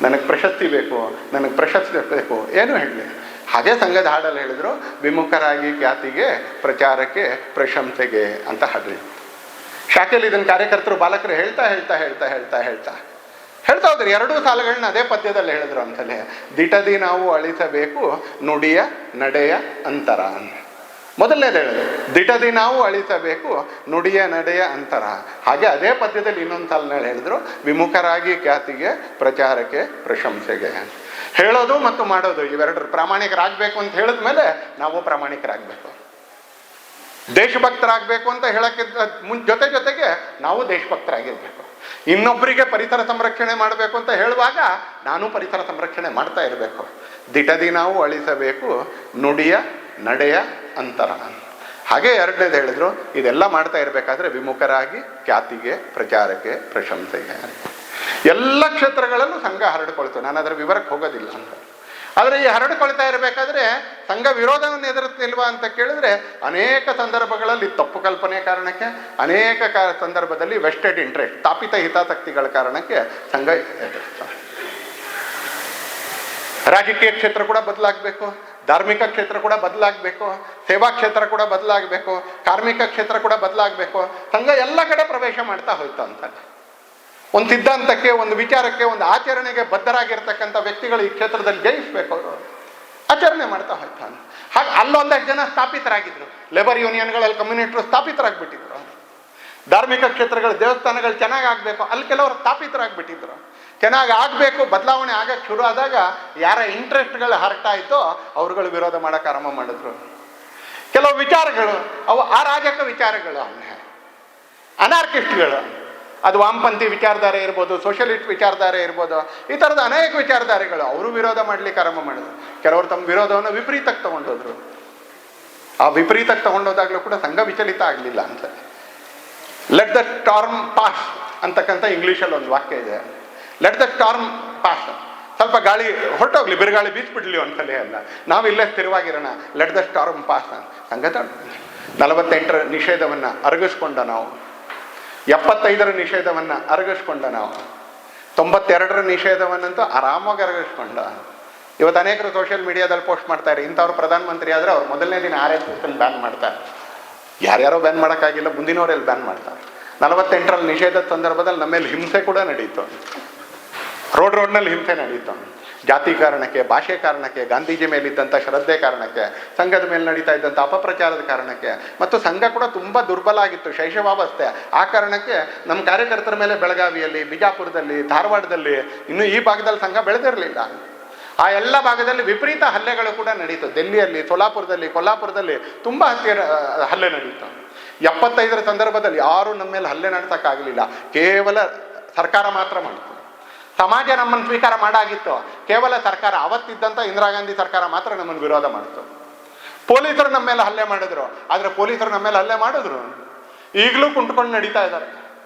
ನನಗೆ ಪ್ರಶಸ್ತಿ ಬೇಕು, ನನಗೆ ಪ್ರಶಸ್ತಿ ಬೇಕು, ಏನೂ ಹೇಳಲಿ. ಹಾಗೆ ಸಂಘದ ಹಾಡಲ್ಲಿ ಹೇಳಿದ್ರು, ವಿಮುಖರಾಗಿ ಖ್ಯಾತಿಗೆ, ಪ್ರಚಾರಕ್ಕೆ, ಪ್ರಶಂಸೆಗೆ ಅಂತ ಹಾಡ್ರಿ. ಶಾಖೆಯಲ್ಲಿ ಇದನ್ನು ಕಾರ್ಯಕರ್ತರು ಬಾಲಕರು ಹೇಳ್ತಾ ಹೋದ್ರು. 2 ಸಾಲುಗಳನ್ನ ಅದೇ ಪದ್ಯದಲ್ಲಿ ಹೇಳಿದ್ರು ಅಂತಲೇ. ದಿಟದಿ ನಾವು ಅಳಿಸಬೇಕು ನುಡಿಯ ನಡೆಯ ಅಂತರ. ಮೊದಲನೇದು ಹೇಳಿದ್ರು, ದಿಟದಿ ನಾವು ಅಳಿಸಬೇಕು ನುಡಿಯ ನಡೆಯ ಅಂತರ. ಹಾಗೆ ಅದೇ ಪದ್ಯದಲ್ಲಿ ಇನ್ನೊಂದು ಸಾಲಿನಲ್ಲಿ ಹೇಳಿದ್ರು, ವಿಮುಖರಾಗಿ ಖ್ಯಾತಿಗೆ, ಪ್ರಚಾರಕ್ಕೆ, ಪ್ರಶಂಸೆಗೆ. ಹೇಳೋದು ಮತ್ತು ಮಾಡೋದು ಇವೆರಡರ ಪ್ರಾಮಾಣಿಕರಾಗಬೇಕು ಅಂತ ಹೇಳಿದ್ಮೇಲೆ ನಾವು ಪ್ರಾಮಾಣಿಕರಾಗಬೇಕು. ದೇಶಭಕ್ತರಾಗಬೇಕು ಅಂತ ಹೇಳೋಕ್ಕಿಂತ ಜೊತೆಗೆ ನಾವು ದೇಶಭಕ್ತರಾಗಿರ್ಬೇಕು. ಇನ್ನೊಬ್ಬರಿಗೆ ಪರಿಸರ ಸಂರಕ್ಷಣೆ ಮಾಡಬೇಕು ಅಂತ ಹೇಳುವಾಗ ನಾನು ಪರಿಸರ ಸಂರಕ್ಷಣೆ ಮಾಡ್ತಾ ಇರಬೇಕು. ದಿಟದಿ ನಾವು ಅಳಿಸಬೇಕು ನುಡಿಯ ನಡೆಯ ಅಂತರ. ಹಾಗೆ 2ನೇದು ಹೇಳಿದ್ರು, ಇದೆಲ್ಲ ಮಾಡ್ತಾ ಇರಬೇಕಾದ್ರೆ ವಿಮುಖರಾಗಿ ಖ್ಯಾತಿಗೆ, ಪ್ರಚಾರಕ್ಕೆ, ಪ್ರಶಂಸೆಗೆ. ಎಲ್ಲ ಕ್ಷೇತ್ರಗಳಲ್ಲೂ ಸಂಘ ಹರಡಿಕೊಳ್ತು. ನಾನು ಅದರ ವಿವರಕ್ಕೆ ಹೋಗೋದಿಲ್ಲ ಅಂತ. ಆದರೆ ಈ ಹರಡಿಕೊಳ್ತಾ ಇರಬೇಕಾದ್ರೆ ಸಂಘ ವಿರೋಧವನ್ನು ಎದುರುತ್ತಿಲ್ವಾ ಅಂತ ಕೇಳಿದ್ರೆ, ಅನೇಕ ಸಂದರ್ಭಗಳಲ್ಲಿ ತಪ್ಪು ಕಲ್ಪನೆ ಕಾರಣಕ್ಕೆ, ಅನೇಕ ಸಂದರ್ಭದಲ್ಲಿ ವೆಸ್ಟೆಡ್ ಇಂಟ್ರೆಸ್ಟ್, ಸ್ಥಾಪಿತ ಹಿತಾಸಕ್ತಿಗಳ ಕಾರಣಕ್ಕೆ ಸಂಘ ಎದುರಿಸ್ತಾರೆ. ರಾಜಕೀಯ ಕ್ಷೇತ್ರ ಕೂಡ ಬದಲಾಗಬೇಕು, ಧಾರ್ಮಿಕ ಕ್ಷೇತ್ರ ಕೂಡ ಬದಲಾಗಬೇಕು, ಸೇವಾ ಕ್ಷೇತ್ರ ಕೂಡ ಬದಲಾಗಬೇಕು, ಕಾರ್ಮಿಕ ಕ್ಷೇತ್ರ ಕೂಡ ಬದಲಾಗಬೇಕು. ಸಂಘ ಎಲ್ಲ ಕಡೆ ಪ್ರವೇಶ ಮಾಡ್ತಾ ಹೋಯ್ತು ಅಂತ. ಒಂದು ಸಿದ್ಧಾಂತಕ್ಕೆ, ಒಂದು ವಿಚಾರಕ್ಕೆ, ಒಂದು ಆಚರಣೆಗೆ ಬದ್ಧರಾಗಿರ್ತಕ್ಕಂಥ ವ್ಯಕ್ತಿಗಳು ಈ ಕ್ಷೇತ್ರದಲ್ಲಿ ಜಯಿಸ್ಬೇಕು. ಅವರು ಆಚರಣೆ ಮಾಡ್ತಾ ಹೋಗ್ತಾನೆ. ಹಾಗೆ ಅಲ್ಲೊಂದಷ್ಟು ಜನ ಸ್ಥಾಪಿತರಾಗಿದ್ರು. ಲೇಬರ್ ಯೂನಿಯನ್ಗಳಲ್ಲಿ ಕಮ್ಯುನಿಟರು ಸ್ಥಾಪಿತರಾಗ್ಬಿಟ್ಟಿದ್ರು. ಧಾರ್ಮಿಕ ಕ್ಷೇತ್ರಗಳು, ದೇವಸ್ಥಾನಗಳು ಚೆನ್ನಾಗಿ ಆಗಬೇಕು, ಅಲ್ಲಿ ಕೆಲವರು ಸ್ಥಾಪಿತರಾಗ್ಬಿಟ್ಟಿದ್ರು. ಚೆನ್ನಾಗಿ ಆಗಬೇಕು, ಬದಲಾವಣೆ ಆಗಕ್ಕೆ ಶುರು ಆದಾಗ ಯಾರ ಇಂಟ್ರೆಸ್ಟ್ಗಳು ಹರಟಾಯಿತೋ ಅವ್ರುಗಳು ವಿರೋಧ ಮಾಡೋಕೆ ಆರಂಭ ಮಾಡಿದ್ರು. ಕೆಲವು ವಿಚಾರಗಳು ಅವು ಅರಾಜಕ ವಿಚಾರಗಳು, ಅನಾರ್ಕಿಸ್ಟ್ಗಳು, ಅದು ವಾಮಪಂಥಿ ವಿಚಾರಧಾರೆ ಇರ್ಬೋದು, ಸೋಷಲಿಸ್ಟ್ ವಿಚಾರಧಾರೆ ಇರ್ಬೋದು, ಈ ಥರದ ಅನೇಕ ವಿಚಾರಧಾರೆಗಳು ಅವರು ವಿರೋಧ ಮಾಡಲಿಕ್ಕೆ ಆರಂಭ ಮಾಡಿದ್ರು. ಕೆಲವರು ತಮ್ಮ ವಿರೋಧವನ್ನು ವಿಪರೀತಕ್ಕೆ ತಗೊಂಡೋದ್ರು. ಆ ವಿಪರೀತಕ್ಕೆ ತಗೊಂಡೋದಾಗಲೂ ಕೂಡ ಸಂಘ ವಿಚಲಿತ ಆಗಲಿಲ್ಲ ಅಂತ. ಲೆಟ್ ದ ಸ್ಟಾರ್ಮ್ ಪಾಸ್ ಅಂತಕ್ಕಂಥ ಇಂಗ್ಲೀಷಲ್ಲಿ ಒಂದು ವಾಕ್ಯ ಇದೆ. ಲೆಟ್ ದ ಸ್ಟಾರ್ಮ್ ಪಾಸ್, ಸ್ವಲ್ಪ ಗಾಳಿ ಹೊರಟೋಗ್ಲಿ, ಬಿರುಗಾಳಿ ಬೀಸ್ಬಿಡ್ಲಿ ಒಂದ್ಸಲ ಅಲ್ಲ, ನಾವಿಲ್ಲೇ ಸ್ಥಿರವಾಗಿರೋಣ. Let the storm pass. ಸಂಘದ 48ರ ನಿಷೇಧವನ್ನು ಅರಗಿಸ್ಕೊಂಡ ನಾವು, 75ರ ನಿಷೇಧವನ್ನು ಅರಗಿಸ್ಕೊಂಡ ನಾವು, 92ರ ನಿಷೇಧವನ್ನಂತೂ ಆರಾಮಾಗಿ ಅರಗಿಸ್ಕೊಂಡ. ಇವತ್ತು ಅನೇಕರು ಸೋಷಿಯಲ್ ಮೀಡಿಯಾದಲ್ಲಿ ಪೋಸ್ಟ್ ಮಾಡ್ತಾರೆ, ಇಂಥವ್ರು ಪ್ರಧಾನಮಂತ್ರಿ ಆದರೆ ಅವ್ರು ಮೊದಲನೇ ದಿನ RSS ಬ್ಯಾನ್ ಮಾಡ್ತಾರೆ. ಯಾರ್ಯಾರೋ ಬ್ಯಾನ್ ಮಾಡೋಕ್ಕಾಗಿಲ್ಲ, ಮುಂದಿನವರೆಲ್ಲಿ ಬ್ಯಾನ್ ಮಾಡ್ತಾರೆ. 48ರಲ್ಲಿ ನಿಷೇಧದ ಸಂದರ್ಭದಲ್ಲಿ ನಮ್ಮ ಮೇಲೆ ಹಿಂಸೆ ಕೂಡ ನಡೀತು. ರೋಡ್ನಲ್ಲಿ ಹಿಂಸೆ ನಡೀತು. ಜಾತಿ ಕಾರಣಕ್ಕೆ, ಭಾಷೆ ಕಾರಣಕ್ಕೆ, ಗಾಂಧೀಜಿ ಮೇಲಿದ್ದಂಥ ಶ್ರದ್ಧೆ ಕಾರಣಕ್ಕೆ, ಸಂಘದ ಮೇಲೆ ನಡೀತಾ ಇದ್ದಂಥ ಅಪಪ್ರಚಾರದ ಕಾರಣಕ್ಕೆ, ಮತ್ತು ಸಂಘ ಕೂಡ ತುಂಬ ದುರ್ಬಲ ಆಗಿತ್ತು, ಶೈಶವಾವಸ್ಥೆ. ಆ ಕಾರಣಕ್ಕೆ ನಮ್ಮ ಕಾರ್ಯಕರ್ತರ ಮೇಲೆ ಬೆಳಗಾವಿಯಲ್ಲಿ, ಬಿಜಾಪುರದಲ್ಲಿ, ಧಾರವಾಡದಲ್ಲಿ, ಇನ್ನು ಈ ಭಾಗದಲ್ಲಿ ಸಂಘ ಬೆಳೆದಿರಲಿಲ್ಲ. ಆ ಎಲ್ಲ ಭಾಗದಲ್ಲಿ ವಿಪರೀತ ಹಲ್ಲೆಗಳು ಕೂಡ ನಡೀತು. ದಿಲ್ಲಿಯಲ್ಲಿ, ಸೋಲಾಪುರದಲ್ಲಿ, ಕೊಲ್ಲಾಪುರದಲ್ಲಿ ತುಂಬ ಹಲ್ಲೆ ನಡೀತು. 75ರ ಸಂದರ್ಭದಲ್ಲಿ ಯಾರೂ ನಮ್ಮ ಮೇಲೆ ಹಲ್ಲೆ ನಡೆಸೋಕ್ಕಾಗಲಿಲ್ಲ. ಕೇವಲ ಸರ್ಕಾರ ಮಾತ್ರ ಮಾಡಿತು. ಸಮಾಜ ನಮ್ಮನ್ನು ಸ್ವೀಕಾರ ಮಾಡಾಗಿತ್ತು, ಕೇವಲ ಸರ್ಕಾರ, ಅವತ್ತಿದ್ದಂಥ ಇಂದಿರಾ ಗಾಂಧಿ ಸರ್ಕಾರ ಮಾತ್ರ ನಮ್ಮನ್ನು ವಿರೋಧ ಮಾಡಿತು. ಪೊಲೀಸರು ನಮ್ಮ ಮೇಲೆ ಹಲ್ಲೆ ಮಾಡಿದ್ರು, ಆದರೆ ಪೊಲೀಸರು ನಮ್ಮ ಮೇಲೆ ಹಲ್ಲೆ ಮಾಡಿದ್ರು. ಈಗಲೂ ಕುಂಟ್ಕೊಂಡು ನಡೀತಾ ಇದ್ದಾರೆ,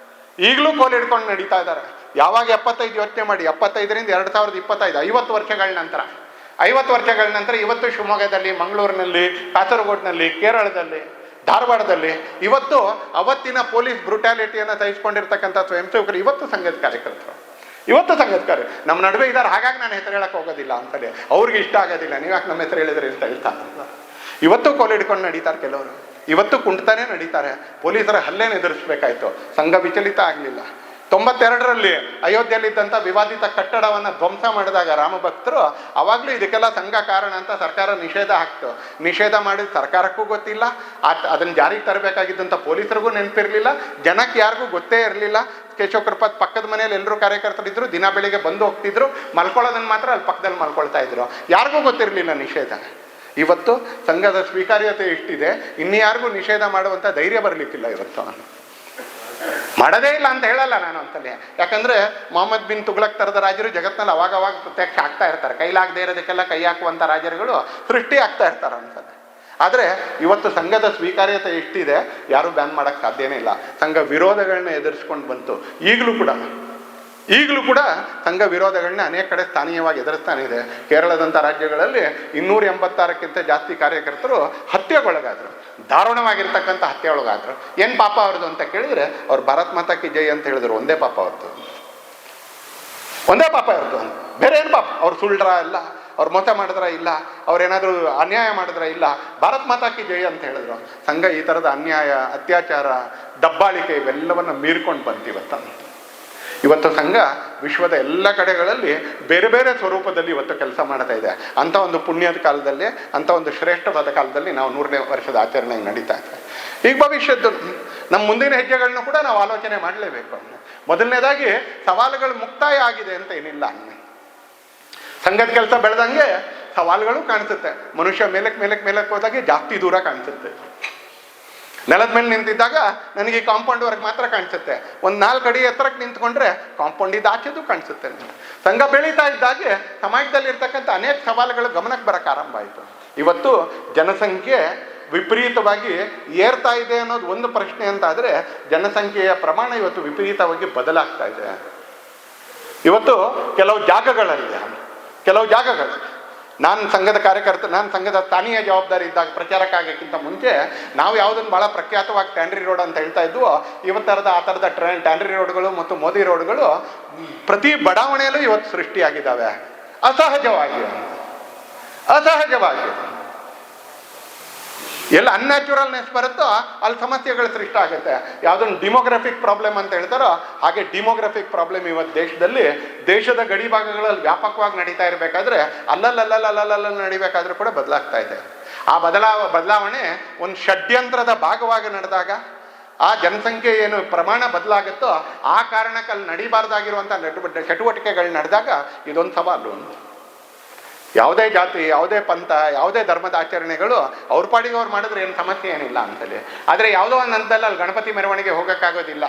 ಈಗಲೂ ಕೋಲ್ ಹಿಡ್ಕೊಂಡು ನಡೀತಾ ಇದ್ದಾರೆ. ಯಾವಾಗ 75 ಯೋಚನೆ ಮಾಡಿ, 75ರಿಂದ 2025, 50 ವರ್ಷಗಳ ನಂತರ, 50 ವರ್ಷಗಳ ನಂತರ ಇವತ್ತು ಶಿವಮೊಗ್ಗದಲ್ಲಿ, ಮಂಗಳೂರಿನಲ್ಲಿ, ಕಾಸರಗೋಡಿನಲ್ಲಿ, ಕೇರಳದಲ್ಲಿ, ಧಾರವಾಡದಲ್ಲಿ ಇವತ್ತು ಅವತ್ತಿನ ಪೊಲೀಸ್ ಬ್ರುಟ್ಯಾಲಿಟಿಯನ್ನು ಸಹಿಸ್ಕೊಂಡಿರ್ತಕ್ಕಂಥ ಸ್ವಯಂ ಸೇವಕರು ಇವತ್ತು ಸಂಘದ ಕಾರ್ಯಕರ್ತರು, ಇವತ್ತು ಸಂಘದ ಕಾರ್ಯ ನಮ್ಮ ನಡುವೆ ಇದ್ದಾರೆ. ಹಾಗಾಗಿ ನಾನು ಹೆಸರು ಹೇಳಕ್ಕೆ ಹೋಗೋದಿಲ್ಲ ಅಂತಲೇ, ಅವ್ರಿಗೆ ಇಷ್ಟ ಆಗೋದಿಲ್ಲ. ನೀವ್ಯಾಕೆ ನಮ್ಮ ಹೆಸರು ಹೇಳಿದ್ರೆ ಅಂತ ಹೇಳ್ತಾರೆ. ಇವತ್ತು ಕೋಲ್ ಹಿಡ್ಕೊಂಡು ನಡೀತಾರೆ ಕೆಲವರು, ಇವತ್ತು ಕುಂಟ್ತಾನೆ ನಡೀತಾರೆ. ಪೊಲೀಸರ ಹಲ್ಲೆನ ಎದುರಿಸ್ಬೇಕಾಯ್ತು, ಸಂಘ ವಿಚಲಿತ ಆಗಲಿಲ್ಲ. 92ರಲ್ಲಿ ಅಯೋಧ್ಯೆಯಲ್ಲಿದ್ದಂಥ ವಿವಾದಿತ ಕಟ್ಟಡವನ್ನು ಧ್ವಂಸ ಮಾಡಿದಾಗ ರಾಮಭಕ್ತರು, ಅವಾಗಲೂ ಇದಕ್ಕೆಲ್ಲ ಸಂಘ ಕಾರಣ ಅಂತ ಸರ್ಕಾರ ನಿಷೇಧ ಹಾಕ್ತು. ನಿಷೇಧ ಮಾಡಿದ ಸರ್ಕಾರಕ್ಕೂ ಗೊತ್ತಿಲ್ಲ, ಅದನ್ನು ಜಾರಿಗೆ ತರಬೇಕಾಗಿದ್ದಂಥ ಪೊಲೀಸರಿಗೂ ನೆನಪಿರಲಿಲ್ಲ, ಜನಕ್ಕೆ ಯಾರಿಗೂ ಗೊತ್ತೇ ಇರಲಿಲ್ಲ. ಕೇಶವ ಕೃಪಾತ್ ಪಕ್ಕದ ಮನೆಯಲ್ಲಿ ಎಲ್ಲರೂ ಕಾರ್ಯಕರ್ತರಿದ್ರು, ದಿನ ಬೆಳಿಗ್ಗೆ ಬಂದು ಹೋಗ್ತಿದ್ರು, ಮಲ್ಕೊಳ್ಳೋದನ್ನು ಮಾತ್ರ ಅಲ್ಲಿ ಪಕ್ಕದಲ್ಲಿ ಮಲ್ಕೊಳ್ತಾ ಇದ್ರು, ಯಾರಿಗೂ ಗೊತ್ತಿರಲಿಲ್ಲ ನಿಷೇಧ. ಇವತ್ತು ಸಂಘದ ಸ್ವೀಕಾರ್ಯತೆ ಎಷ್ಟಿದೆ, ಇನ್ಯಾರಿಗೂ ನಿಷೇಧ ಮಾಡುವಂಥ ಧೈರ್ಯ ಬರಲಿಕ್ಕಿಲ್ಲ. ಇವತ್ತು ಮಾಡೋದೇ ಇಲ್ಲ ಅಂತ ಹೇಳಲ್ಲ ನಾನು ಅಂತಲೇ, ಯಾಕಂದ್ರೆ ಮೊಹಮ್ಮದ್ ಬಿನ್ ತುಗ್ಲಕ್ ತರದ ರಾಜರು ಜಗತ್ನಲ್ಲಿ ಅವಾಗ ಪ್ರತ್ಯಕ್ಷ ಆಗ್ತಾ ಇರ್ತಾರೆ. ಕೈಲಾಗದೇ ಇರೋದಕ್ಕೆಲ್ಲ ಕೈ ಹಾಕುವಂಥ ರಾಜರುಗಳು ಸೃಷ್ಟಿ ಆಗ್ತಾ ಇರ್ತಾರೆ ಅನ್ಸತ್ತೆ. ಆದರೆ ಇವತ್ತು ಸಂಘದ ಸ್ವೀಕಾರ್ಯತೆ ಎಷ್ಟಿದೆ, ಯಾರೂ ಬ್ಯಾನ್ ಮಾಡೋಕ್ಕೆ ಸಾಧ್ಯನೇ ಇಲ್ಲ. ಸಂಘ ವಿರೋಧಗಳನ್ನ ಎದುರಿಸ್ಕೊಂಡು ಬಂತು. ಈಗಲೂ ಕೂಡ ಸಂಘ ವಿರೋಧಗಳನ್ನ ಅನೇಕ ಕಡೆ ಸ್ಥಾನೀಯವಾಗಿ ಎದುರಿಸ್ತಾನೆ ಇದೆ. ಕೇರಳದಂಥ ರಾಜ್ಯಗಳಲ್ಲಿ 286ಕ್ಕಿಂತ ಜಾಸ್ತಿ ಕಾರ್ಯಕರ್ತರು ಹತ್ಯೆಗೊಳಗಾದರು, ದಾರುಣವಾಗಿರ್ತಕ್ಕಂಥ ಹತ್ಯೆಯೊಳಗಾದರು. ಏನು ಪಾಪ ಅವ್ರದ್ದು ಅಂತ ಕೇಳಿದ್ರೆ, ಅವ್ರು ಭಾರತ್ ಮಾತಾ ಕಿ ಜೈ ಅಂತ ಹೇಳಿದ್ರು. ಒಂದೇ ಪಾಪ ಅವ್ರದ್ದು, ಒಂದೇ ಪಾಪ ಅವ್ರದ್ದು, ಬೇರೆ ಏನು ಪಾಪ? ಅವ್ರು ಸುಳ್ಳ್ರ ಇಲ್ಲ, ಅವ್ರು ಮೋಸ ಮಾಡಿದ್ರ ಇಲ್ಲ, ಅವ್ರೇನಾದರೂ ಅನ್ಯಾಯ ಮಾಡಿದ್ರ ಇಲ್ಲ, ಭಾರತ್ ಮಾತಾ ಕಿ ಜೈ ಅಂತ ಹೇಳಿದ್ರು. ಸಂಘ ಈ ಥರದ ಅನ್ಯಾಯ, ಅತ್ಯಾಚಾರ, ದಬ್ಬಾಳಿಕೆ ಇವೆಲ್ಲವನ್ನು ಮೀರ್ಕೊಂಡು ಬಂತು. ಇವತ್ತು ಸಂಘ ವಿಶ್ವದ ಎಲ್ಲ ಕಡೆಗಳಲ್ಲಿ ಬೇರೆ ಬೇರೆ ಸ್ವರೂಪದಲ್ಲಿ ಇವತ್ತು ಕೆಲಸ ಮಾಡ್ತಾ ಇದೆ. ಅಂಥ ಒಂದು ಪುಣ್ಯದ ಕಾಲದಲ್ಲಿ, ಅಂಥ ಒಂದು ಶ್ರೇಷ್ಠವಾದ ಕಾಲದಲ್ಲಿ ನಾವು 100ನೇ ವರ್ಷದ ಆಚರಣೆ ನಡೀತಾ ಇದೆ. ಈಗ ಭವಿಷ್ಯದ್ದು ನಮ್ಮ ಮುಂದಿನ ಹೆಜ್ಜೆಗಳನ್ನ ಕೂಡ ನಾವು ಆಲೋಚನೆ ಮಾಡಲೇಬೇಕು. ಮೊದಲನೇದಾಗಿ ಸವಾಲುಗಳು ಮುಕ್ತಾಯ ಆಗಿದೆ ಅಂತ ಏನಿಲ್ಲ. ಸಂಘದ ಕೆಲಸ ಬೆಳೆದಂಗೆ ಸವಾಲುಗಳು ಕಾಣಿಸುತ್ತೆ. ಮನುಷ್ಯ ಮೇಲಕ್ಕೆ ಹೋದಾಗೆ ಜಾಸ್ತಿ ದೂರ ಕಾಣಿಸುತ್ತೆ. ನೆಲದ ಮೇಲೆ ನಿಂತಿದ್ದಾಗ ನನಗೆ ಕಾಂಪೌಂಡ್ ವರ್ಕ್ ಮಾತ್ರ ಕಾಣಿಸುತ್ತೆ. ಒಂದು 4 ಅಡಿ ಎತ್ತರಕ್ಕೆ ನಿಂತ್ಕೊಂಡ್ರೆ ಕಾಂಪೌಂಡಿಂದ ಆಚೆದು ಕಾಣಿಸುತ್ತೆ. ಸಂಘ ಬೆಳೀತಾ ಇದ್ದಾಗೆ ಸಮಾಜದಲ್ಲಿ ಇರ್ತಕ್ಕಂಥ ಅನೇಕ ಸವಾಲುಗಳು ಗಮನಕ್ಕೆ ಬರಕ್ಕೆ ಆರಂಭ ಆಯಿತು. ಇವತ್ತು ಜನಸಂಖ್ಯೆ ವಿಪರೀತವಾಗಿ ಏರ್ತಾ ಇದೆ ಅನ್ನೋದು ಒಂದು ಪ್ರಶ್ನೆ ಅಂತ ಆದರೆ, ಜನಸಂಖ್ಯೆಯ ಪ್ರಮಾಣ ಇವತ್ತು ವಿಪರೀತವಾಗಿ ಬದಲಾಗ್ತಾ ಇದೆ. ಇವತ್ತು ಕೆಲವು ಜಾಗಗಳಲ್ಲಿ ನಾನು ಸಂಘದ ಕಾರ್ಯಕರ್ತ, ನಾನು ಸಂಘದ ಸ್ಥಾನೀಯ ಜವಾಬ್ದಾರಿ ಇದ್ದಾಗ ಪ್ರಚಾರಕ್ಕಾಗಕ್ಕಿಂತ ಮುಂಚೆ ನಾವು ಯಾವುದನ್ನು ಭಾಳ ಪ್ರಖ್ಯಾತವಾಗಿ ಟ್ಯಾಂಡ್ರಿ ರೋಡ್ ಅಂತ ಹೇಳ್ತಾ ಇದ್ವು. ಆ ಥರದ ಟ್ಯಾಂಡ್ರಿ ರೋಡ್ಗಳು ಮತ್ತು ಮೋದಿ ರೋಡ್ಗಳು ಪ್ರತಿ ಬಡಾವಣೆಯಲ್ಲೂ ಇವತ್ತು ಸೃಷ್ಟಿಯಾಗಿದ್ದಾವೆ. ಅಸಹಜವಾಗಿ ಎಲ್ಲ ಅನ್ಯಾಚುರಲ್ನೆಸ್ ಬರುತ್ತೋ ಅಲ್ಲಿ ಸಮಸ್ಯೆಗಳು ಸೃಷ್ಟಿ ಆಗುತ್ತೆ. ಯಾವುದೊಂದು ಡಿಮೋಗ್ರಫಿಕ್ ಪ್ರಾಬ್ಲಮ್ ಅಂತ ಹೇಳ್ತಾರೋ ಹಾಗೆ ಡಿಮೋಗ್ರಫಿಕ್ ಪ್ರಾಬ್ಲಮ್ ಇವತ್ತು ದೇಶದ ಗಡಿ ಭಾಗಗಳಲ್ಲಿ ವ್ಯಾಪಕವಾಗಿ ನಡೀತಾ ಇರಬೇಕಾದ್ರೆ ಅಲ್ಲಲ್ಲ ನಡಿಬೇಕಾದ್ರೂ ಕೂಡ ಬದಲಾಗ್ತಾ ಇದೆ. ಆ ಬದಲಾವಣೆ ಒಂದು ಷಡ್ಯಂತ್ರದ ಭಾಗವಾಗಿ ನಡೆದಾಗ, ಆ ಜನಸಂಖ್ಯೆ ಏನು ಪ್ರಮಾಣ ಬದಲಾಗುತ್ತೋ ಆ ಕಾರಣಕ್ಕೆ ಅಲ್ಲಿ ನಡಿಬಾರ್ದಾಗಿರುವಂಥ ಚಟುವಟಿಕೆಗಳು ನಡೆದಾಗ ಇದೊಂದು ಸವಾಲು. ಯಾವುದೇ ಜಾತಿ, ಯಾವುದೇ ಪಂಥ, ಯಾವುದೇ ಧರ್ಮದ ಆಚರಣೆಗಳು ಅವ್ರ ಪಾಡಿಗೆ ಅವ್ರು ಮಾಡಿದ್ರೆ ಏನು ಸಮಸ್ಯೆ ಏನಿಲ್ಲ ಅಂತಲೇ. ಆದರೆ ಯಾವುದೋ ಒಂದು ಹಂತದಲ್ಲಿ ಅಲ್ಲಿ ಗಣಪತಿ ಮೆರವಣಿಗೆ ಹೋಗೋಕ್ಕಾಗೋದಿಲ್ಲ,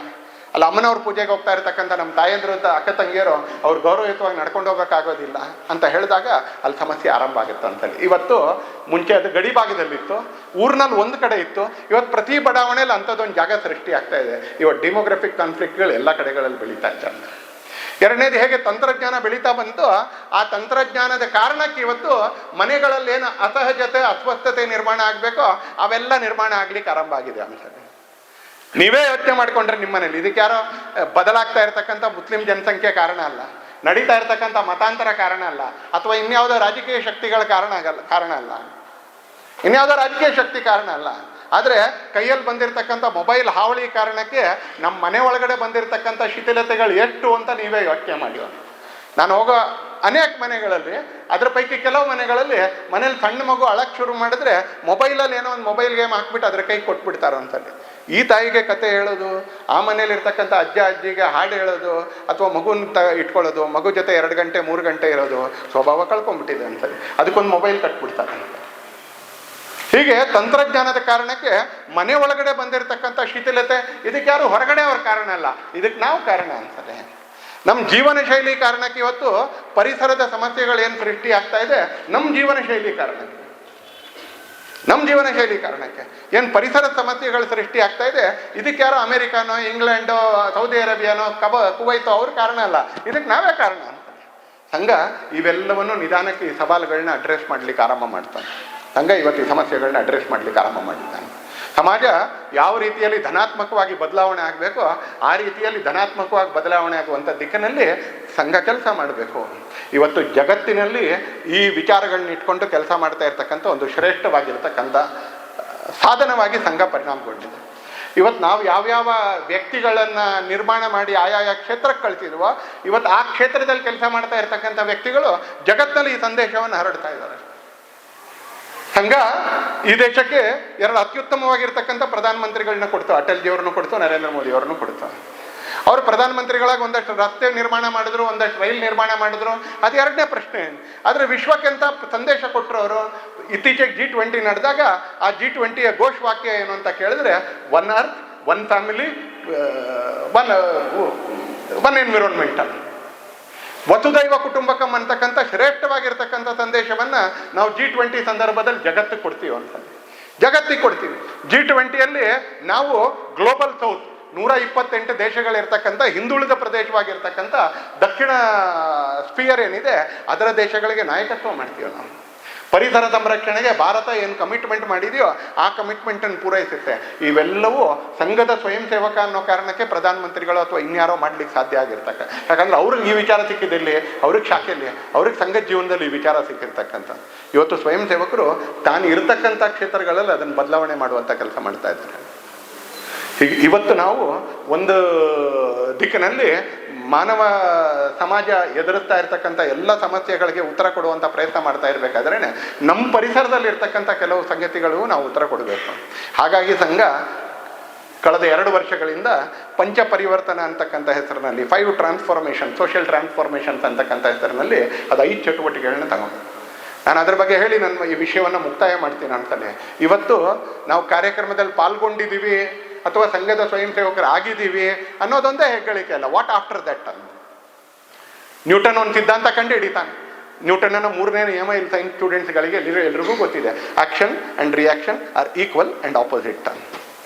ಅಲ್ಲಿ ಅಮ್ಮನವ್ರ ಪೂಜೆಗೆ ಹೋಗ್ತಾ ಇರ್ತಕ್ಕಂಥ ನಮ್ಮ ತಾಯಂದ್ರು, ಅಕ್ಕ ತಂಗಿಯರು ಅವ್ರು ಗೌರವಯುತವಾಗಿ ನಡ್ಕೊಂಡು ಹೋಗೋಕ್ಕಾಗೋದಿಲ್ಲ ಅಂತ ಹೇಳಿದಾಗ ಅಲ್ಲಿ ಸಮಸ್ಯೆ ಆರಂಭ ಆಗುತ್ತೆ ಅಂತೇಳಿ. ಇವತ್ತು ಮುಂಚೆ ಅದು ಗಡಿ ಭಾಗದಲ್ಲಿತ್ತು, ಊರಿನಲ್ಲಿ ಒಂದು ಕಡೆ ಇತ್ತು. ಇವತ್ತು ಪ್ರತಿ ಬಡಾವಣೆಯಲ್ಲಿ ಅಂಥದ್ದೊಂದು ಜಾಗ ಸೃಷ್ಟಿ ಆಗ್ತಾ ಇದೆ. ಇವತ್ತು ಡಿಮೋಗ್ರಫಿಕ್ ಕಾನ್ಫ್ಲಿಕ್ಟ್ಗಳು ಎಲ್ಲ ಕಡೆಗಳಲ್ಲಿ ಬೆಳೀತಾ ಇದ್ದಾರೆ. ಎರಡನೇದು, ಹೇಗೆ ತಂತ್ರಜ್ಞಾನ ಬೆಳೀತಾ ಬಂತು, ಆ ತಂತ್ರಜ್ಞಾನದ ಕಾರಣಕ್ಕೆ ಇವತ್ತು ಮನೆಗಳಲ್ಲಿ ಏನು ಅಸಹಜತೆ, ಅಸ್ವಸ್ಥತೆ ನಿರ್ಮಾಣ ಆಗಬೇಕೋ ಅವೆಲ್ಲ ನಿರ್ಮಾಣ ಆಗ್ಲಿಕ್ಕೆ ಆರಂಭ ಆಗಿದೆ ಅಂಶ. ನೀವೇ ಯೋಚನೆ ಮಾಡಿಕೊಂಡ್ರೆ ನಿಮ್ಮ ಮನೇಲಿ ಇದಕ್ಕೆ ಯಾರೋ ಬದಲಾಗ್ತಾ ಇರ್ತಕ್ಕಂಥ ಮುಸ್ಲಿಂ ಜನಸಂಖ್ಯೆ ಕಾರಣ ಅಲ್ಲ, ನಡೀತಾ ಇರ್ತಕ್ಕಂಥ ಮತಾಂತರ ಕಾರಣ ಅಲ್ಲ, ಅಥವಾ ಇನ್ಯಾವುದೋ ರಾಜಕೀಯ ಶಕ್ತಿಗಳ ಕಾರಣ ಅಲ್ಲ, ಇನ್ಯಾವುದೋ ರಾಜಕೀಯ ಶಕ್ತಿ ಕಾರಣ ಅಲ್ಲ. ಆದರೆ ಕೈಯಲ್ಲಿ ಬಂದಿರತಕ್ಕಂಥ ಮೊಬೈಲ್ ಹಾವಳಿ ಕಾರಣಕ್ಕೆ ನಮ್ಮ ಮನೆ ಒಳಗಡೆ ಬಂದಿರತಕ್ಕಂಥ ಶಿಥಿಲತೆಗಳು ಎಷ್ಟು ಅಂತ ನೀವೇ ಯೋಚನೆ ಮಾಡಿ. ನಾನು ಹೋಗೋ ಅನೇಕ ಮನೆಗಳಲ್ಲಿ, ಅದ್ರ ಪೈಕಿ ಕೆಲವು ಮನೆಗಳಲ್ಲಿ ಮನೇಲಿ ಸಣ್ಣ ಮಗು ಅಳಕ್ಕೆ ಶುರು ಮಾಡಿದ್ರೆ ಮೊಬೈಲಲ್ಲಿ ಏನೋ ಒಂದು ಮೊಬೈಲ್ ಗೇಮ್ ಹಾಕ್ಬಿಟ್ಟು ಅದ್ರ ಕೈ ಕೊಟ್ಬಿಡ್ತಾರೋ ಅಂತಲ್ಲಿ. ಈ ತಾಯಿಗೆ ಕತೆ ಹೇಳೋದು, ಆ ಮನೇಲಿರ್ತಕ್ಕಂಥ ಅಜ್ಜಿಗೆ ಹಾಡು ಹೇಳೋದು, ಅಥವಾ ಮಗುನ ಇಟ್ಕೊಳ್ಳೋದು, ಮಗು ಜೊತೆ 2 ಗಂಟೆ 3 ಗಂಟೆ ಇರೋದು ಸ್ವಭಾವ ಕಳ್ಕೊಂಡ್ಬಿಟ್ಟಿದೆ ಅಂತಲ್ಲಿ. ಅದಕ್ಕೊಂದು ಮೊಬೈಲ್ ಕಟ್ಬಿಡ್ತಾರೆ. ಹೀಗೆ ತಂತ್ರಜ್ಞಾನದ ಕಾರಣಕ್ಕೆ ಮನೆ ಒಳಗಡೆ ಬಂದಿರತಕ್ಕಂಥ ಶಿಥಿಲತೆ, ಇದಕ್ಕೆ ಯಾರು ಹೊರಗಡೆ ಅವ್ರ ಕಾರಣ ಅಲ್ಲ, ಇದಕ್ಕೆ ನಾವು ಕಾರಣ ಅನ್ಸತ್ತೆ. ನಮ್ಮ ಜೀವನ ಶೈಲಿ ಕಾರಣಕ್ಕೆ ಇವತ್ತು ಪರಿಸರದ ಸಮಸ್ಯೆಗಳು ಏನು ಸೃಷ್ಟಿ ಆಗ್ತಾ ಇದೆ, ನಮ್ಮ ಜೀವನ ಶೈಲಿ ಕಾರಣಕ್ಕೆ ಏನು ಪರಿಸರದ ಸಮಸ್ಯೆಗಳು ಸೃಷ್ಟಿ ಆಗ್ತಾ ಇದೆ. ಇದಕ್ಕೆ ಯಾರೋ ಅಮೆರಿಕಾನೋ, ಇಂಗ್ಲೆಂಡೋ, ಸೌದಿ ಅರೇಬಿಯಾನೋ, ಕುವೈತೋ ಅವ್ರ ಕಾರಣ ಅಲ್ಲ, ಇದಕ್ಕೆ ನಾವೇ ಕಾರಣ ಅಂತ. ಸಂಘ ಇವೆಲ್ಲವನ್ನು ನಿಧಾನಕ್ಕೆ ಈ ಸವಾಲುಗಳನ್ನ ಅಡ್ರೆಸ್ ಮಾಡ್ಲಿಕ್ಕೆ ಆರಂಭ ಮಾಡ್ತಾನೆ. ಸಂಘ ಇವತ್ತು ಈ ಸಮಸ್ಯೆಗಳನ್ನ ಅಡ್ರೆಸ್ ಮಾಡ್ಲಿಕ್ಕೆ ಆರಂಭ ಮಾಡಿದ್ದಾನೆ. ಸಮಾಜ ಯಾವ ರೀತಿಯಲ್ಲಿ ಧನಾತ್ಮಕವಾಗಿ ಬದಲಾವಣೆ ಆಗಬೇಕೋ ಆ ರೀತಿಯಲ್ಲಿ ಧನಾತ್ಮಕವಾಗಿ ಬದಲಾವಣೆ ಆಗುವಂಥ ದಿಕ್ಕಿನಲ್ಲಿ ಸಂಘ ಕೆಲಸ ಮಾಡಬೇಕು. ಇವತ್ತು ಜಗತ್ತಿನಲ್ಲಿ ಈ ವಿಚಾರಗಳನ್ನ ಇಟ್ಕೊಂಡು ಕೆಲಸ ಮಾಡ್ತಾ ಇರ್ತಕ್ಕಂಥ ಒಂದು ಶ್ರೇಷ್ಠವಾಗಿರ್ತಕ್ಕಂಥ ಸಾಧನವಾಗಿ ಸಂಘ ಪರಿಣಾಮಗೊಂಡಿದೆ. ಇವತ್ತು ನಾವು ಯಾವ್ಯಾವ ವ್ಯಕ್ತಿಗಳನ್ನು ನಿರ್ಮಾಣ ಮಾಡಿ ಆಯಾಯ ಕ್ಷೇತ್ರಕ್ಕೆ ಕಳಿಸಿದ್ವೋ ಇವತ್ತು ಆ ಕ್ಷೇತ್ರದಲ್ಲಿ ಕೆಲಸ ಮಾಡ್ತಾ ಇರ್ತಕ್ಕಂಥ ವ್ಯಕ್ತಿಗಳು ಜಗತ್ತಿನಲ್ಲಿ ಈ ಸಂದೇಶವನ್ನು ಹರಡ್ತಾ ಇದ್ದಾರೆ. ಸಂಘ ಈ ದೇಶಕ್ಕೆ 2 ಅತ್ಯುತ್ತಮವಾಗಿರ್ತಕ್ಕಂಥ ಪ್ರಧಾನಮಂತ್ರಿಗಳನ್ನ ಕೊಡ್ತು. ಅಟಲ್ಜಿಯವ್ರನ್ನು ಕೊಡ್ತು, ನರೇಂದ್ರ ಮೋದಿ ಅವ್ರನ್ನು ಕೊಡ್ತು. ಅವರು ಪ್ರಧಾನಮಂತ್ರಿಗಳಾಗಿ ಒಂದಷ್ಟು ರಸ್ತೆ ನಿರ್ಮಾಣ ಮಾಡಿದ್ರು, ಒಂದಷ್ಟು ರೈಲ್ ನಿರ್ಮಾಣ ಮಾಡಿದ್ರು, ಅದು ಎರಡನೇ ಪ್ರಶ್ನೆ. ಆದರೆ ವಿಶ್ವಕ್ಕೆಂತ ಸಂದೇಶ ಕೊಟ್ಟರು ಅವರು. ಇತ್ತೀಚೆಗೆ G20 ನಡೆದಾಗ ಆ G20ಯ ಘೋಷವಾಕ್ಯ ಏನು ಅಂತ ಕೇಳಿದ್ರೆ, 1 ಅರ್ತ್ 1 ಫ್ಯಾಮಿಲಿ 1 ಎನ್ವಿರಾನ್ಮೆಂಟ್, ವಸುದೈವ ಕುಟುಂಬಕಂ ಅಂತಕ್ಕಂಥ ಶ್ರೇಷ್ಠವಾಗಿರ್ತಕ್ಕಂಥ ಸಂದೇಶವನ್ನು ನಾವು G20 ಸಂದರ್ಭದಲ್ಲಿ ಜಗತ್ತಿಗೆ ಕೊಡ್ತೀವಿ ಅಂತ. ಜಗತ್ತಿಗೆ ಕೊಡ್ತೀವಿ. G20ಯಲ್ಲಿ ನಾವು ಗ್ಲೋಬಲ್ ಸೌತ್ 128 ದೇಶಗಳಿರ್ತಕ್ಕಂಥ ಹಿಂದುಳಿದ ಪ್ರದೇಶವಾಗಿರ್ತಕ್ಕಂಥ ದಕ್ಷಿಣ ಸ್ಪಿಯರ್ ಏನಿದೆ ಅದರ ದೇಶಗಳಿಗೆ ನಾಯಕತ್ವ ಮಾಡ್ತೀವಿ ನಾವು. ಪರಿಸರ ಸಂರಕ್ಷಣೆಗೆ ಭಾರತ ಏನು ಕಮಿಟ್ಮೆಂಟ್ ಮಾಡಿದೆಯೋ ಆ ಕಮಿಟ್ಮೆಂಟನ್ನು ಪೂರೈಸುತ್ತೆ. ಇವೆಲ್ಲವೂ ಸಂಘದ ಸ್ವಯಂ ಸೇವಕ ಅನ್ನೋ ಕಾರಣಕ್ಕೆ ಪ್ರಧಾನಮಂತ್ರಿಗಳು ಅಥವಾ ಇನ್ಯಾರೋ ಮಾಡ್ಲಿಕ್ಕೆ ಸಾಧ್ಯ ಆಗಿರ್ತಕ್ಕ. ಯಾಕಂದ್ರೆ ಅವ್ರಿಗೆ ಈ ವಿಚಾರ ಸಿಕ್ಕಿದಲ್ಲಿ, ಅವ್ರಿಗೆ ಶಾಖೆಯಲ್ಲಿ, ಅವ್ರಿಗೆ ಸಂಘದ ಜೀವನದಲ್ಲಿ ಈ ವಿಚಾರ ಸಿಕ್ಕಿರ್ತಕ್ಕಂಥ. ಇವತ್ತು ಸ್ವಯಂ ಸೇವಕರು ತಾನು ಇರ್ತಕ್ಕಂಥ ಕ್ಷೇತ್ರಗಳಲ್ಲಿ ಅದನ್ನು ಬದಲಾವಣೆ ಮಾಡುವಂಥ ಕೆಲಸ ಮಾಡ್ತಾ ಇದ್ದಾರೆ. ಇವತ್ತು ನಾವು ಒಂದು ದಿಕ್ಕಿನಲ್ಲಿ ಮಾನವ ಸಮಾಜ ಎದುರಿಸ್ತಾ ಇರ್ತಕ್ಕಂಥ ಎಲ್ಲ ಸಮಸ್ಯೆಗಳಿಗೆ ಉತ್ತರ ಕೊಡುವಂಥ ಪ್ರಯತ್ನ ಮಾಡ್ತಾ ಇರಬೇಕಾದ್ರೆ ನಮ್ಮ ಪರಿಸರದಲ್ಲಿ ಇರ್ತಕ್ಕಂಥ ಕೆಲವು ಸಂಗತಿಗಳು ನಾವು ಉತ್ತರ ಕೊಡಬೇಕು. ಹಾಗಾಗಿ ಸಂಘ ಕಳೆದ 2 ವರ್ಷಗಳಿಂದ ಪಂಚ ಪರಿವರ್ತನ ಅಂತಕ್ಕಂಥ ಹೆಸರಿನಲ್ಲಿ 5 ಟ್ರಾನ್ಸ್ಫಾರ್ಮೇಷನ್, ಸೋಷಿಯಲ್ ಟ್ರಾನ್ಸ್ಫಾರ್ಮೇಷನ್ಸ್ ಅಂತಕ್ಕಂಥ ಹೆಸರಿನಲ್ಲಿ ಅದು 5 ಚಟುವಟಿಕೆಗಳನ್ನ ತಗೊಂಡು ನಾನು ಅದ್ರ ಬಗ್ಗೆ ಹೇಳಿ ನನ್ನ ಈ ವಿಷಯವನ್ನು ಮುಕ್ತಾಯ ಮಾಡ್ತೀನಿ ಅಂತಾನೆ. ಇವತ್ತು ನಾವು ಕಾರ್ಯಕ್ರಮದಲ್ಲಿ ಪಾಲ್ಗೊಂಡಿದ್ದೀವಿ ಅಥವಾ ಸಂಘದ ಸ್ವಯಂ ಸೇವಕರು ಆಗಿದ್ದೀವಿ ಅನ್ನೋದೊಂದೇ ಹೆಗ್ಗಳಿಕೆ ಅಲ್ಲ. ವಾಟ್ ಆಫ್ಟರ್ ದಟ್ ಅಂತ ನ್ಯೂಟನ್ ಒಂದು ಸಿದ್ಧಾಂತ ಕಂಡು ಹಿಡಿತಾನೆ. ನ್ಯೂಟನ್ನ 3ನೇ ನಿಯಮ ಇಲ್ಲಿ ಸೈನ್ಸ್ ಸ್ಟೂಡೆಂಟ್ಸ್ಗಳಿಗೆ ಎಲ್ರಿಗೂ ಗೊತ್ತಿದೆ. Action and reaction are equal and opposite ಅಂತ.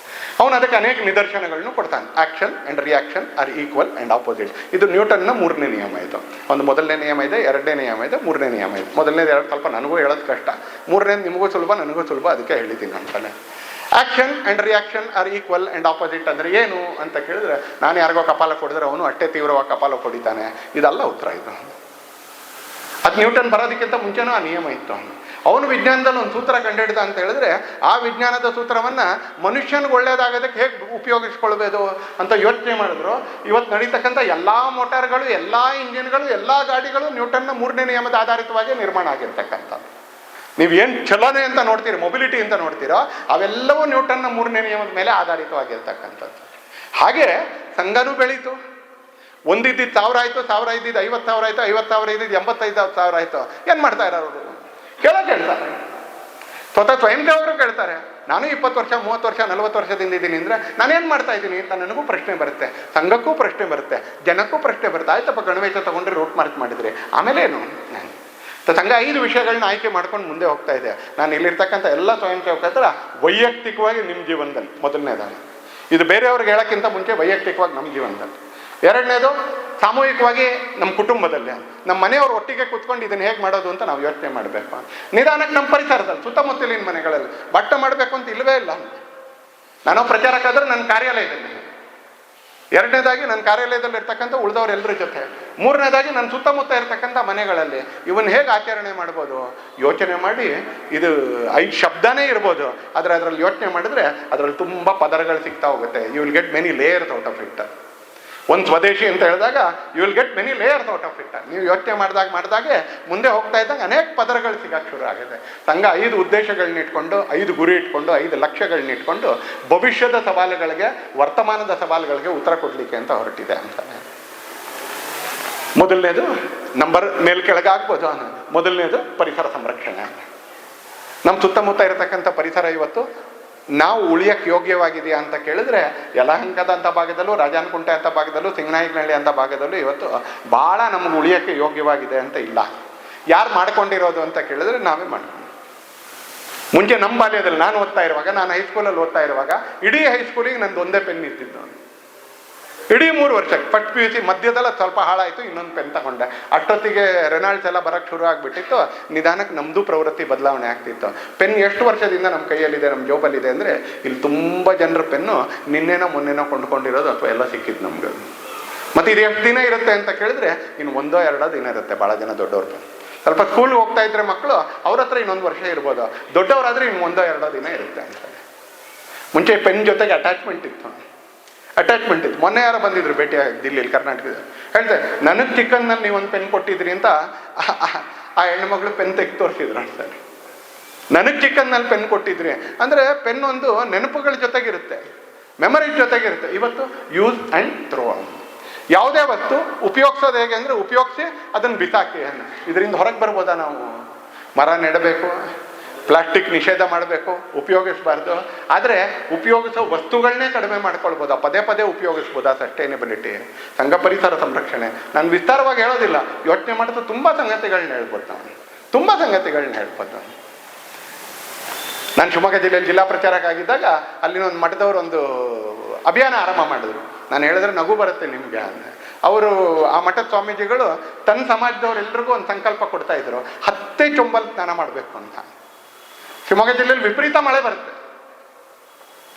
ಅವನು ಅದಕ್ಕೆ ಅನೇಕ ನಿದರ್ಶನಗಳನ್ನು ಕೊಡ್ತಾನೆ. Action and reaction are equal and opposite. ಇದು ನ್ಯೂಟನ್ನ 3ನೇ ನಿಯಮ. ಇದು ಒಂದು 1ನೇ ನಿಯಮ ಇದೆ, 2ನೇ ನಿಯಮ ಇದೆ, 3ನೇ ನಿಯಮ ಇದೆ. 1ನೇದು 2 ಸ್ವಲ್ಪ ನನಗೂ ಹೇಳೋದು ಕಷ್ಟ, 3ನೇದು ನಿಮಗೂ ಸುಲಭ, ನನಗೂ ಸುಲಭ, ಅದಕ್ಕೆ ಹೇಳಿದ್ದೀನಿ ಅಂತಾನೆ. Action and reaction are equal and opposite ಅಂದರೆ ಏನು ಅಂತ ಕೇಳಿದ್ರೆ, ನಾನು ಯಾರಿಗೋ ಕಪಾಲ ಕೊಡಿದ್ರೆ ಅವನು ಅಷ್ಟೇ ತೀವ್ರವಾಗಿ ಕಪಾಲ ಕೊಡಿತಾನೆ, ಇದಲ್ಲ ಉತ್ತರ. ಇದು ಅದು ನ್ಯೂಟನ್ ಬರೋದಕ್ಕಿಂತ ಮುಂಚೆನೂ ಆ ನಿಯಮ ಇತ್ತು. ಅವನು ವಿಜ್ಞಾನದಲ್ಲಿ ಒಂದು ಸೂತ್ರ ಕಂಡುಹಿಡಿದ ಅಂತ ಹೇಳಿದ್ರೆ ಆ ವಿಜ್ಞಾನದ ಸೂತ್ರವನ್ನು ಮನುಷ್ಯನಿಗೆ ಒಳ್ಳೇದಾಗೋದಕ್ಕೆ ಹೇಗೆ ಉಪಯೋಗಿಸ್ಕೊಳ್ಬೋದು ಅಂತ ಯೋಚನೆ ಮಾಡಿದ್ರು. ಇವತ್ತು ನಡೀತಕ್ಕಂಥ ಎಲ್ಲ ಮೋಟಾರ್ಗಳು, ಎಲ್ಲ ಇಂಜಿನ್ಗಳು, ಎಲ್ಲ ಗಾಡಿಗಳು ನ್ಯೂಟನ್ನ 3ನೇ ನಿಯಮದ ಆಧಾರಿತವಾಗಿ ನಿರ್ಮಾಣ ಆಗಿರ್ತಕ್ಕಂಥದ್ದು. ನೀವೇನು ಚಲನೆ ಅಂತ ನೋಡ್ತೀರಿ, ಮೊಬಿಲಿಟಿ ಅಂತ ನೋಡ್ತೀರೋ ಅವೆಲ್ಲವೂ ನ್ಯೂಟನ್ನ 3ನೇ ನಿಯಮದ ಮೇಲೆ ಆಧಾರಿತವಾಗಿರ್ತಕ್ಕಂಥದ್ದು. ಹಾಗೆ ಸಂಘನೂ ಬೆಳೀತು. ಒಂದಿದ್ದು 1000 ಆಯಿತು, 1000 ಇದ್ದಿದ್ದು 50,000 ಆಯಿತು, 50,000 ಇದ್ದಿದ್ದು 85,000 ಆಯಿತು. ಏನು ಮಾಡ್ತಾ ಇರೋರು? ಕೇಳ್ತಾರೆ. ಸ್ವತಃ ಸ್ವಯಂ ಸೇವಕರು ಕೇಳ್ತಾರೆ. ನಾನು 20 ವರ್ಷ, 30 ವರ್ಷ, 40 ವರ್ಷದಿಂದ ಇದ್ದೀನಿ ಅಂದರೆ ನಾನೇನು ಮಾಡ್ತಾ ಇದ್ದೀನಿ ಅಂತ ನನಗೂ ಪ್ರಶ್ನೆ ಬರುತ್ತೆ, ಸಂಘಕ್ಕೂ ಪ್ರಶ್ನೆ ಬರುತ್ತೆ, ಜನಕ್ಕೂ ಪ್ರಶ್ನೆ ಬರುತ್ತೆ. ಆಯ್ತಪ್ಪ, ಗಣವೇಶ ತೊಗೊಂಡ್ರೆ ರೂಟ್ ಮಾರ್ಕ್ ಮಾಡಿದ್ರಿ, ಆಮೇಲೆ ಏನು? ಸಂಘ 5 ವಿಷಯಗಳನ್ನ ಆಯ್ಕೆ ಮಾಡ್ಕೊಂಡು ಮುಂದೆ ಹೋಗ್ತಾ ಇದೆ. ನಾನು ಇಲ್ಲಿರ್ತಕ್ಕಂಥ ಎಲ್ಲ ಸ್ವಯಂ ಸೇವಕರ ಹತ್ರ ವೈಯಕ್ತಿಕವಾಗಿ ನಿಮ್ಮ ಜೀವನದಲ್ಲಿ ಮೊದಲನೇದಾಗಿ, ಇದು ಬೇರೆಯವ್ರಿಗೆ ಹೇಳೋಕ್ಕಿಂತ ಮುಂಚೆ ವೈಯಕ್ತಿಕವಾಗಿ ನಮ್ಮ ಜೀವನದಲ್ಲಿ. 2ನೇದು ಸಾಮೂಹಿಕವಾಗಿ ನಮ್ಮ ಕುಟುಂಬದಲ್ಲಿ, ನಮ್ಮ ಮನೆಯವರು ಒಟ್ಟಿಗೆ ಕೂತ್ಕೊಂಡು ಇದನ್ನು ಹೇಗೆ ಮಾಡೋದು ಅಂತ ನಾವು ಯೋಚನೆ ಮಾಡಬೇಕು. ನಿಧಾನಕ್ಕೆ ನಮ್ಮ ಪರಿಸರದಲ್ಲಿ ಸುತ್ತಮುತ್ತಲಿನ ಮನೆಗಳಲ್ಲಿ ಬಟ್ಟ ಮಾಡಬೇಕು ಅಂತ ಇಲ್ಲವೇ ಇಲ್ಲ. ನಾನು ಪ್ರಚಾರಕ್ಕಾದ್ರೆ ನನ್ನ ಕಾರ್ಯಾಲಯದಲ್ಲಿ, 2ನೇದಾಗಿ ನನ್ನ ಕಾರ್ಯಾಲಯದಲ್ಲಿ ಇರ್ತಕ್ಕಂಥ ಉಳಿದವರೆಲ್ಲರ ಜೊತೆ, 3ನೇದಾಗಿ ನನ್ನ ಸುತ್ತಮುತ್ತ ಇರ್ತಕ್ಕಂಥ ಮನೆಗಳಲ್ಲಿ ಇವನ್ನ ಹೇಗೆ ಆಚರಣೆ ಮಾಡ್ಬೋದು ಯೋಚನೆ ಮಾಡಿ. ಇದು 5 ಶಬ್ದನೇ ಇರ್ಬೋದು, ಆದರೆ ಅದರಲ್ಲಿ ಯೋಚನೆ ಮಾಡಿದ್ರೆ ಅದರಲ್ಲಿ ತುಂಬ ಪದರಗಳು ಸಿಗ್ತಾ ಹೋಗುತ್ತೆ. You will get many layers out of it. ಒಂದು ಸ್ವದೇಶಿ ಅಂತ ಹೇಳಿದಾಗ you will get many layers out of it. ನೀವು ಯೋಚನೆ ಮಾಡಿದಾಗೆ ಮುಂದೆ ಹೋಗ್ತಾ ಇದ್ದಂಗೆ ಅನೇಕ ಪದರಗಳು ಸಿಗಕ್ಕೆ ಶುರು ಆಗಿದೆ. ಸಂಘ 5 ಉದ್ದೇಶಗಳನ್ನ ಇಟ್ಕೊಂಡು, 5 ಗುರಿ ಇಟ್ಕೊಂಡು, 5 ಲಕ್ಷ್ಯಗಳನ್ನ ಇಟ್ಕೊಂಡು ಭವಿಷ್ಯದ ಸವಾಲುಗಳಿಗೆ, ವರ್ತಮಾನದ ಸವಾಲುಗಳಿಗೆ ಉತ್ತರ ಕೊಡಲಿಕ್ಕೆ ಅಂತ ಹೊರಟಿದೆ ಅಂತಾನೆ. ಮೊದಲನೇದು ನಂಬರ್ ಮೇಲ್ ಕೆಳಗೆ ಆಗ್ಬೋದು. ಮೊದಲನೇದು ಪರಿಸರ ಸಂರಕ್ಷಣೆ. ನಮ್ಮ ಸುತ್ತಮುತ್ತ ಇರತಕ್ಕಂಥ ಪರಿಸರ ಇವತ್ತು ನಾವು ಉಳಿಯಕ್ಕೆ ಯೋಗ್ಯವಾಗಿದೆಯಾ ಅಂತ ಕೇಳಿದ್ರೆ ಯಲಹಂಕದ ಅಂತ ಭಾಗದಲ್ಲೂ, ರಾಜಾನಕುಂಟೆ ಅಂತ ಭಾಗದಲ್ಲೂ, ಸಿಂಗನಾಯಕನಹಳ್ಳಿ ಅಂತ ಭಾಗದಲ್ಲೂ ಇವತ್ತು ಭಾಳ ನಮ್ಗೆ ಉಳಿಯೋಕ್ಕೆ ಯೋಗ್ಯವಾಗಿದೆ ಅಂತ ಇಲ್ಲ. ಯಾರು ಮಾಡ್ಕೊಂಡಿರೋದು ಅಂತ ಕೇಳಿದ್ರೆ ನಾವೇ ಮಾಡ್ಕೊಂಡು. ಮುಂಚೆ ನಮ್ಮ ಬಾಲ್ಯದಲ್ಲಿ ನಾನು ಓದ್ತಾ ಇರುವಾಗ, ನಾನು ಹೈಸ್ಕೂಲಲ್ಲಿ ಓದ್ತಾ ಇರುವಾಗ ಇಡೀ ಹೈಸ್ಕೂಲಿಗೆ ನಂದು ಒಂದೇ ಪೆನ್ ಇರ್ತಿದ್ದು. ಇಡೀ 3 ವರ್ಷಕ್ಕೆ ಫಸ್ಟ್ PUC ಮಧ್ಯದಲ್ಲ ಸ್ವಲ್ಪ ಹಾಳಾಯಿತು, ಇನ್ನೊಂದು ಪೆನ್ ತಗೊಂಡೆ. ಅಷ್ಟೊತ್ತಿಗೆ ರೆನಾಲ್ಡ್ಸ್ ಎಲ್ಲ ಬರೋಕ್ಕೆ ಶುರು ಆಗಿಬಿಟ್ಟಿತ್ತು. ನಿಧಾನಕ್ಕೆ ನಮ್ಮದು ಪ್ರವೃತ್ತಿ ಬದಲಾವಣೆ ಆಗ್ತಿತ್ತು. ಪೆನ್ ಎಷ್ಟು ವರ್ಷದಿಂದ ನಮ್ಮ ಕೈಯಲ್ಲಿದೆ, ನಮ್ಮ ಜೋಬಲ್ಲಿದೆ ಅಂದರೆ, ಇಲ್ಲಿ ತುಂಬ ಜನರ ಪೆನ್ನು ನಿನ್ನೆನೋ ಮೊನ್ನೆನೋ ಕೊಂಡ್ಕೊಂಡಿರೋದು ಅಥವಾ ಎಲ್ಲ ಸಿಕ್ಕಿದ್ದು ನಮ್ಗೆ. ಮತ್ತು ಇದು ಎಷ್ಟು ದಿನ ಇರುತ್ತೆ ಅಂತ ಕೇಳಿದ್ರೆ, ಇನ್ನು 1-2 ದಿನ ಇರುತ್ತೆ ಭಾಳ ಜನ ದೊಡ್ಡವ್ರಿಗೆ. ಸ್ವಲ್ಪ ಸ್ಕೂಲ್ಗೆ ಹೋಗ್ತಾ ಇದ್ರೆ ಮಕ್ಕಳು, ಅವ್ರ ಹತ್ರ ಇನ್ನೊಂದು ವರ್ಷ ಇರ್ಬೋದು, ದೊಡ್ಡವರಾದರೆ ಇನ್ನು 1-2 ದಿನ ಇರುತ್ತೆ ಅಂತಾರೆ. ಮುಂಚೆ ಪೆನ್ ಜೊತೆಗೆ ಅಟ್ಯಾಚ್ಮೆಂಟ್ ಇತ್ತು. ಮೊನ್ನೆ ಯಾರೋ ಬಂದಿದ್ರು ಭೇಟಿಯಾಗಿ ದಿಲ್ಲಿಲಿ, ಕರ್ನಾಟಕದ. ಹೇಳ್ತಾರೆ, ನನಗೆ ಚಿಕ್ಕನ್ನಲ್ಲಿ ನೀವೊಂದು ಪೆನ್ ಕೊಟ್ಟಿದ್ರಿ ಅಂತ ಆ ಹೆಣ್ಮಗಳು ಪೆನ್ ತೆಗೆದು ತೋರಿಸಿದ್ರು ಅಂತಾರೆ. ನನಗೆ ಚಿಕ್ಕನ್ನಲ್ಲಿ ಪೆನ್ ಕೊಟ್ಟಿದ್ರಿ ಅಂದರೆ, ಪೆನ್ ಒಂದು ನೆನಪುಗಳ ಜೊತೆಗಿರುತ್ತೆ, ಮೆಮರಿ ಜೊತೆಗಿರುತ್ತೆ. ಇವತ್ತು ಯೂಸ್ ಆ್ಯಂಡ್ ಥ್ರೋ. ಯಾವುದೇ ವಸ್ತು ಉಪಯೋಗಿಸೋದು ಹೇಗೆ ಅಂದರೆ, ಉಪಯೋಗಿಸಿ ಅದನ್ನು ಬಿಸಾಕಿ. ಇದರಿಂದ ಹೊರಗೆ ಬರ್ಬೋದಾ ನಾವು? ಮರ ನೆಡಬೇಕು, ಪ್ಲಾಸ್ಟಿಕ್ ನಿಷೇಧ ಮಾಡಬೇಕು, ಉಪಯೋಗಿಸಬಾರ್ದು. ಆದರೆ ಉಪಯೋಗಿಸೋ ವಸ್ತುಗಳನ್ನೇ ಕಡಿಮೆ ಮಾಡ್ಕೊಳ್ಬೋದಾ? ಪದೇ ಪದೇ ಉಪಯೋಗಿಸ್ಬೋದಾ? ಸಸ್ಟೈನೇಬಿಲಿಟಿ, ಸಂಘ ಪರಿಸರ ಸಂರಕ್ಷಣೆ. ನಾನು ವಿಸ್ತಾರವಾಗಿ ಹೇಳೋದಿಲ್ಲ, ಯೋಚನೆ ಮಾಡಿದ್ರೆ ತುಂಬ ಸಂಗತಿಗಳನ್ನ ಹೇಳ್ಬೋದು ನಾವು. ನಾನು ಶಿವಮೊಗ್ಗ ಜಿಲ್ಲೆಯಲ್ಲಿ ಜಿಲ್ಲಾ ಪ್ರಚಾರಕ್ಕಾಗಿದ್ದಾಗ ಅಲ್ಲಿನ ಒಂದು ಮಠದವರು ಒಂದು ಅಭಿಯಾನ ಆರಂಭ ಮಾಡಿದ್ರು. ನಾನು ಹೇಳಿದ್ರೆ ನಗು ಬರುತ್ತೆ ನಿಮಗೆ ಅಂತ. ಅವರು, ಆ ಮಠದ ಸ್ವಾಮೀಜಿಗಳು ತನ್ನ ಸಮಾಜದವರೆಲ್ಲರಿಗೂ ಒಂದು ಸಂಕಲ್ಪ ಕೊಡ್ತಾ ಇದ್ರು, 10 ಚೊಂಬಲ್ ಸ್ನಾನ ಮಾಡಬೇಕು ಅಂತ. ಶಿವಮೊಗ್ಗ ಜಿಲ್ಲೆಯಲ್ಲಿ ವಿಪರೀತ ಮಳೆ ಬರುತ್ತೆ.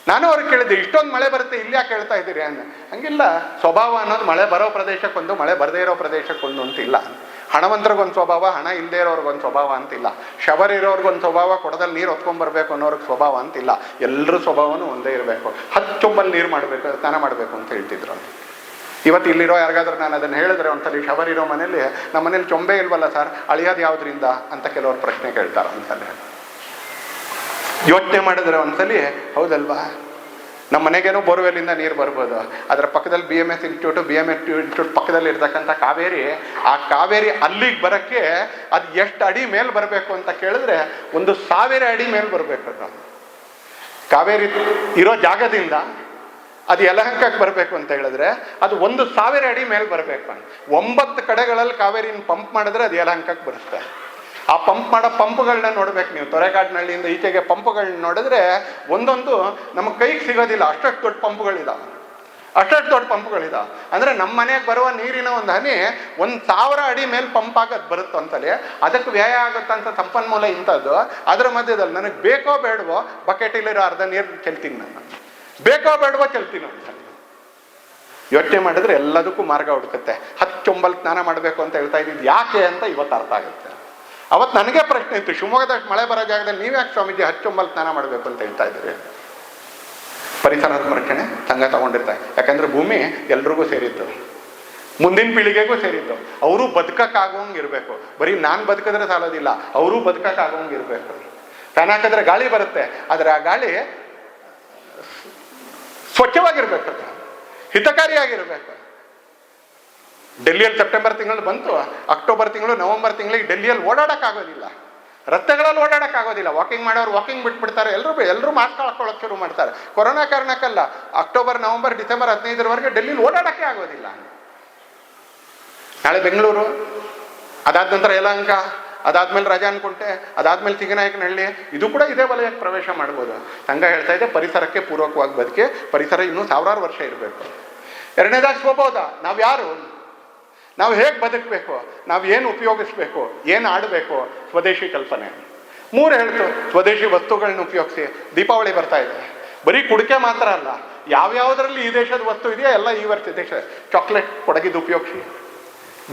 ನಾನು ಅವ್ರಿಗೆ ಕೇಳಿದ್ದೆ, ಇಷ್ಟೊಂದು ಮಳೆ ಬರುತ್ತೆ, ಇಲ್ಲಿ ಯಾಕೆ ಹೇಳ್ತಾ ಇದ್ದೀರಿ ಅಂತ. ಹಂಗಿಲ್ಲ, ಸ್ವಭಾವ ಅನ್ನೋದು ಮಳೆ ಬರೋ ಪ್ರದೇಶಕ್ಕೊಂದು, ಮಳೆ ಬರದೇ ಇರೋ ಪ್ರದೇಶಕ್ಕೊಂದು ಅಂತಿಲ್ಲ. ಹಣವಂತರಿಗೊಂದು ಸ್ವಭಾವ, ಹಣ ಇಲ್ಲದೆ ಇರೋರ್ಗೊಂದು ಸ್ವಭಾವ ಅಂತಿಲ್ಲ. ಶವರ್ ಇರೋರ್ಗೊಂದು ಸ್ವಭಾವ, ಕೊಡದಲ್ಲಿ ನೀರು ಹೊತ್ಕೊಂಡ್ಬರ್ಬೇಕು ಅನ್ನೋರ್ಗೆ ಸ್ವಭಾವ ಅಂತಿಲ್ಲ. ಎಲ್ಲರ ಸ್ವಭಾವನೂ ಒಂದೇ ಇರಬೇಕು. 10 ಚೊಂಬಲ್ ನೀರು ಮಾಡಬೇಕು, ಸ್ನಾನ ಮಾಡಬೇಕು ಅಂತ ಹೇಳ್ತಿದ್ರು. ಇವತ್ತು ಇಲ್ಲಿರೋ ಯಾರಿಗಾದ್ರೂ ನಾನು ಅದನ್ನು ಹೇಳಿದ್ರೆ, ಒಂದ್ಸಲಿ ಶವರ್ ಇರೋ ಮನೇಲಿ, ನಮ್ಮ ಮನೇಲಿ ಚೊಂಬೆ ಇಲ್ವಲ್ಲ ಸರ್, ಅಳಿಯೋದು ಯಾವುದರಿಂದ ಅಂತ ಕೆಲವರು ಪ್ರಶ್ನೆ ಕೇಳ್ತಾರೆ. ಒಂದ್ಸಲಿ ಯೋಚನೆ ಮಾಡಿದ್ರೆ ಒಂದ್ಸಲಿ, ಹೌದಲ್ವಾ, ನಮ್ಮ ಮನೆಗೇನೋ ಬೋರ್ವೆಲ್ಲಿಂದ ನೀರು ಬರ್ಬೋದು, ಅದರ ಪಕ್ಕದಲ್ಲಿ BMS ಇನ್ಸ್ಟಿಟ್ಯೂಟ್ ಪಕ್ಕದಲ್ಲಿ ಇರ್ತಕ್ಕಂಥ ಕಾವೇರಿ, ಆ ಕಾವೇರಿ ಅಲ್ಲಿಗೆ ಬರೋಕ್ಕೆ ಅದು ಎಷ್ಟು ಅಡಿ ಮೇಲೆ ಬರಬೇಕು ಅಂತ ಕೇಳಿದ್ರೆ 1,000 ಅಡಿ ಮೇಲೆ ಬರಬೇಕು. ಅದು ಕಾವೇರಿ ಇರೋ ಜಾಗದಿಂದ ಅದು ಯಲಹಂಕಕ್ಕೆ ಬರಬೇಕು ಅಂತ ಹೇಳಿದ್ರೆ ಅದು 1,000 ಅಡಿ ಮೇಲೆ ಬರಬೇಕು. 9 ಕಡೆಗಳಲ್ಲಿ ಕಾವೇರಿನ ಪಂಪ್ ಮಾಡಿದ್ರೆ ಅದು ಯಲಹಂಕಕ್ಕೆ ಬರುತ್ತೆ. ಆ ಪಂಪ್ ಮಾಡೋ ಪಂಪ್ಗಳನ್ನ ನೋಡ್ಬೇಕು ನೀವು. ತೊರೆಕಾಡಿನಹಳ್ಳಿಯಿಂದ ಈಚೆಗೆ ಪಂಪ್ಗಳನ್ನ ನೋಡಿದ್ರೆ ಒಂದೊಂದು ನಮ್ಮ ಕೈಗೆ ಸಿಗೋದಿಲ್ಲ, ಅಷ್ಟಷ್ಟು ದೊಡ್ಡ ಪಂಪ್ಗಳಿದಾವೆ. ಅಂದರೆ ನಮ್ಮ ಮನೆಗೆ ಬರುವ ನೀರಿನ ಒಂದು ಹನಿ 1,000 ಅಡಿ ಮೇಲೆ ಪಂಪ್ ಆಗೋದು ಬರುತ್ತೆ ಅಂತಲೇ. ಅದಕ್ಕೆ ವ್ಯಯ ಆಗುತ್ತಂತ ಸಂಪನ್ಮೂಲ ಇಂಥದ್ದು. ಅದರ ಮಧ್ಯದಲ್ಲಿ ನನಗೆ ಬೇಕೋ ಬೇಡವೋ ಬಕೆಟಲ್ಲಿರೋ ಅರ್ಧ ನೀರು ಚೆಲ್ತೀನಿ, ನಾನು ಬೇಕೋ ಬೇಡವೋ ಚೆಲ್ತೀನಿ ಅಂತ ಯೋಚನೆ ಮಾಡಿದ್ರೆ ಎಲ್ಲದಕ್ಕೂ ಮಾರ್ಗ ಹುಡುಕುತ್ತೆ. 10 ಚೊಂಬಲ್ ಸ್ನಾನ ಮಾಡಬೇಕು ಅಂತ ಹೇಳ್ತಾ ಇದ್ದಿದ್ದು ಯಾಕೆ ಅಂತ ಇವತ್ತು ಅರ್ಥ ಆಗುತ್ತೆ. ಅವತ್ತು ನನಗೆ ಪ್ರಶ್ನೆ ಇತ್ತು, ಶಿವಮೊಗ್ಗದಷ್ಟು ಮಳೆ ಬರೋ ಜಾಗದಲ್ಲಿ ನೀವ್ಯಾಕೆ ಸ್ವಾಮೀಜಿ 10 ಚೊಂಬಲ್ ಸ್ನಾನ ಮಾಡಬೇಕು ಅಂತ ಹೇಳ್ತಾ ಇದ್ದೀರಿ? ಪರಿಸರ ಸಂರಕ್ಷಣೆ ಸಂಘ ತಗೊಂಡಿರ್ತಾರೆ. ಯಾಕಂದ್ರೆ ಭೂಮಿ ಎಲ್ರಿಗೂ ಸೇರಿದ್ದು, ಮುಂದಿನ ಪೀಳಿಗೆಗೂ ಸೇರಿದ್ದು. ಅವರು ಬದುಕಕ್ಕಾಗೋಂಗೆ ಇರಬೇಕು. ಬರೀ ನಾನು ಬದುಕಿದ್ರೆ ಸಾಲೋದಿಲ್ಲ, ಅವರು ಬದುಕಕ್ಕಾಗೋಂಗೆ ಇರಬೇಕು. ಫ್ಯಾನ್ ಹಾಕಿದ್ರೆ ಗಾಳಿ ಬರುತ್ತೆ, ಆದರೆ ಆ ಗಾಳಿ ಸ್ವಚ್ಛವಾಗಿರ್ಬೇಕು, ಹಿತಕಾರಿಯಾಗಿರ್ಬೇಕು. ಡೆಲ್ಲಿಯಲ್ಲಿ ಸೆಪ್ಟೆಂಬರ್ ತಿಂಗಳು ಬಂತು, ಅಕ್ಟೋಬರ್ ತಿಂಗಳು, ನವೆಂಬರ್ ತಿಂಗಳಿಗೆ ಡೆಲ್ಲಿಯಲ್ಲಿ ಓಡಾಡೋಕ್ಕಾಗೋದಿಲ್ಲ, ರಸ್ತೆಗಳಲ್ಲಿ ಓಡಾಡೋಕ್ಕಾಗೋದಿಲ್ಲ. ವಾಕಿಂಗ್ ಮಾಡೋರು ವಾಕಿಂಗ್ ಬಿಟ್ಬಿಡ್ತಾರೆ, ಎಲ್ಲರೂ ಮಾಸ್ಕ್ ಹಾಕೊಳ್ಳೋಕೆ ಶುರು ಮಾಡ್ತಾರೆ. ಕೊರೋನಾ ಕಾರಣಕ್ಕಲ್ಲ, ಅಕ್ಟೋಬರ್, ನವೆಂಬರ್, ಡಿಸೆಂಬರ್ 15ರವರೆಗೆ ಡೆಲ್ಲಿಲಿ ಓಡಾಡೋಕ್ಕೆ ಆಗೋದಿಲ್ಲ. ನಾಳೆ ಬೆಂಗಳೂರು, ಅದಾದ ನಂತರ ಯಲಹಂಕ, ಅದಾದ್ಮೇಲೆ ರಾಜಾನಕುಂಟೆ, ಅದಾದ್ಮೇಲೆ ಚಿಕ್ಕನಾಯಕನಹಳ್ಳಿ, ಇದು ಕೂಡ ಇದೇ ವಲಯಕ್ಕೆ ಪ್ರವೇಶ ಮಾಡ್ಬೋದು. ಸಂಘ ಹೇಳ್ತಾ ಇದೆ, ಪರಿಸರಕ್ಕೆ ಪೂರಕವಾಗಿ ಬದುಕಿ, ಪರಿಸರ ಇನ್ನೂ 1000 ವರ್ಷ ಇರಬೇಕು. ಎರಡನೇದಾಗಿ ಸ್ವಬೋಧ. ನಾವು ಯಾರು, ನಾವು ಹೇಗೆ ಬದುಕಬೇಕು, ನಾವು ಏನು ಉಪಯೋಗಿಸ್ಬೇಕು, ಏನು ಆಡಬೇಕು, ಸ್ವದೇಶಿ ಕಲ್ಪನೆ. 3 ಹೇಳ್ತು, ಸ್ವದೇಶಿ ವಸ್ತುಗಳನ್ನ ಉಪಯೋಗಿಸಿ. ದೀಪಾವಳಿ ಬರ್ತಾ ಇದೆ, ಬರೀ ಕುಡಿಕೆ ಮಾತ್ರ ಅಲ್ಲ, ಯಾವ್ಯಾವುದರಲ್ಲಿ ಈ ದೇಶದ ವಸ್ತು ಇದೆಯೋ ಎಲ್ಲ ಈ ವರ್ಷ ದೇಶ. ಚಾಕ್ಲೇಟ್ ಕೊಡಗಿದ್ದು ಉಪಯೋಗಿಸಿ,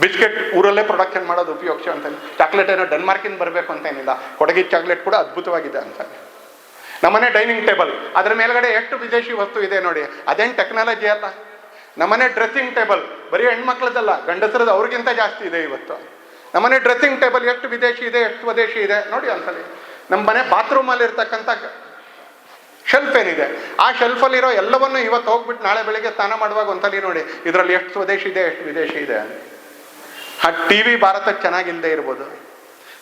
ಬಿಸ್ಕೆಟ್ ಊರಲ್ಲೇ ಪ್ರೊಡಕ್ಷನ್ ಮಾಡೋದು ಉಪಯೋಗಿಸಿ ಅಂತ. ಚಾಕ್ಲೇಟ್ ಏನೋ ಡೆನ್ಮಾರ್ಕಿಂದ ಬರಬೇಕು ಅಂತ ಏನಿಲ್ಲ, ಕೊಡಗಿದ ಚಾಕ್ಲೇಟ್ ಕೂಡ ಅದ್ಭುತವಾಗಿದೆ ಅಂತ. ನಮ್ಮನೆ ಡೈನಿಂಗ್ ಟೇಬಲ್, ಅದರ ಮೇಲ್ಗಡೆ ಎಷ್ಟು ವಿದೇಶಿ ವಸ್ತು ಇದೆ ನೋಡಿ, ಅದೇನು ಟೆಕ್ನಾಲಜಿ ಅಲ್ಲ. ನಮ್ಮನೆ ಡ್ರೆಸ್ಸಿಂಗ್ ಟೇಬಲ್ ಬರೀ ಹೆಣ್ಮಕ್ಳದಲ್ಲ, ಗಂಡಸರದ್ದು ಅವ್ರಿಗಿಂತ ಜಾಸ್ತಿ ಇದೆ ಇವತ್ತು. ನಮ್ಮನೆ ಡ್ರೆಸ್ಸಿಂಗ್ ಟೇಬಲ್ ಎಷ್ಟು ವಿದೇಶಿ ಇದೆ, ಎಷ್ಟು ಸ್ವದೇಶಿ ಇದೆ ನೋಡಿ ಒಂದ್ಸಲಿ. ನಮ್ಮ ಮನೆ ಬಾತ್ರೂಮಲ್ಲಿ ಇರ್ತಕ್ಕಂಥ ಶೆಲ್ಫ್ ಏನಿದೆ, ಆ ಶೆಲ್ಫಲ್ಲಿರೋ ಎಲ್ಲವನ್ನು ಇವತ್ತು ಹೋಗ್ಬಿಟ್ಟು ನಾಳೆ ಬೆಳಿಗ್ಗೆ ಸ್ನಾನ ಮಾಡುವಾಗ ಒಂದ್ಸಲಿ ನೋಡಿ, ಇದರಲ್ಲಿ ಎಷ್ಟು ಸ್ವದೇಶಿ ಇದೆ, ಎಷ್ಟು ವಿದೇಶಿ ಇದೆ. ಆ TV ಭಾರತಕ್ಕೆ ಚೆನ್ನಾಗಿಲ್ಲದೆ ಇರ್ಬೋದು,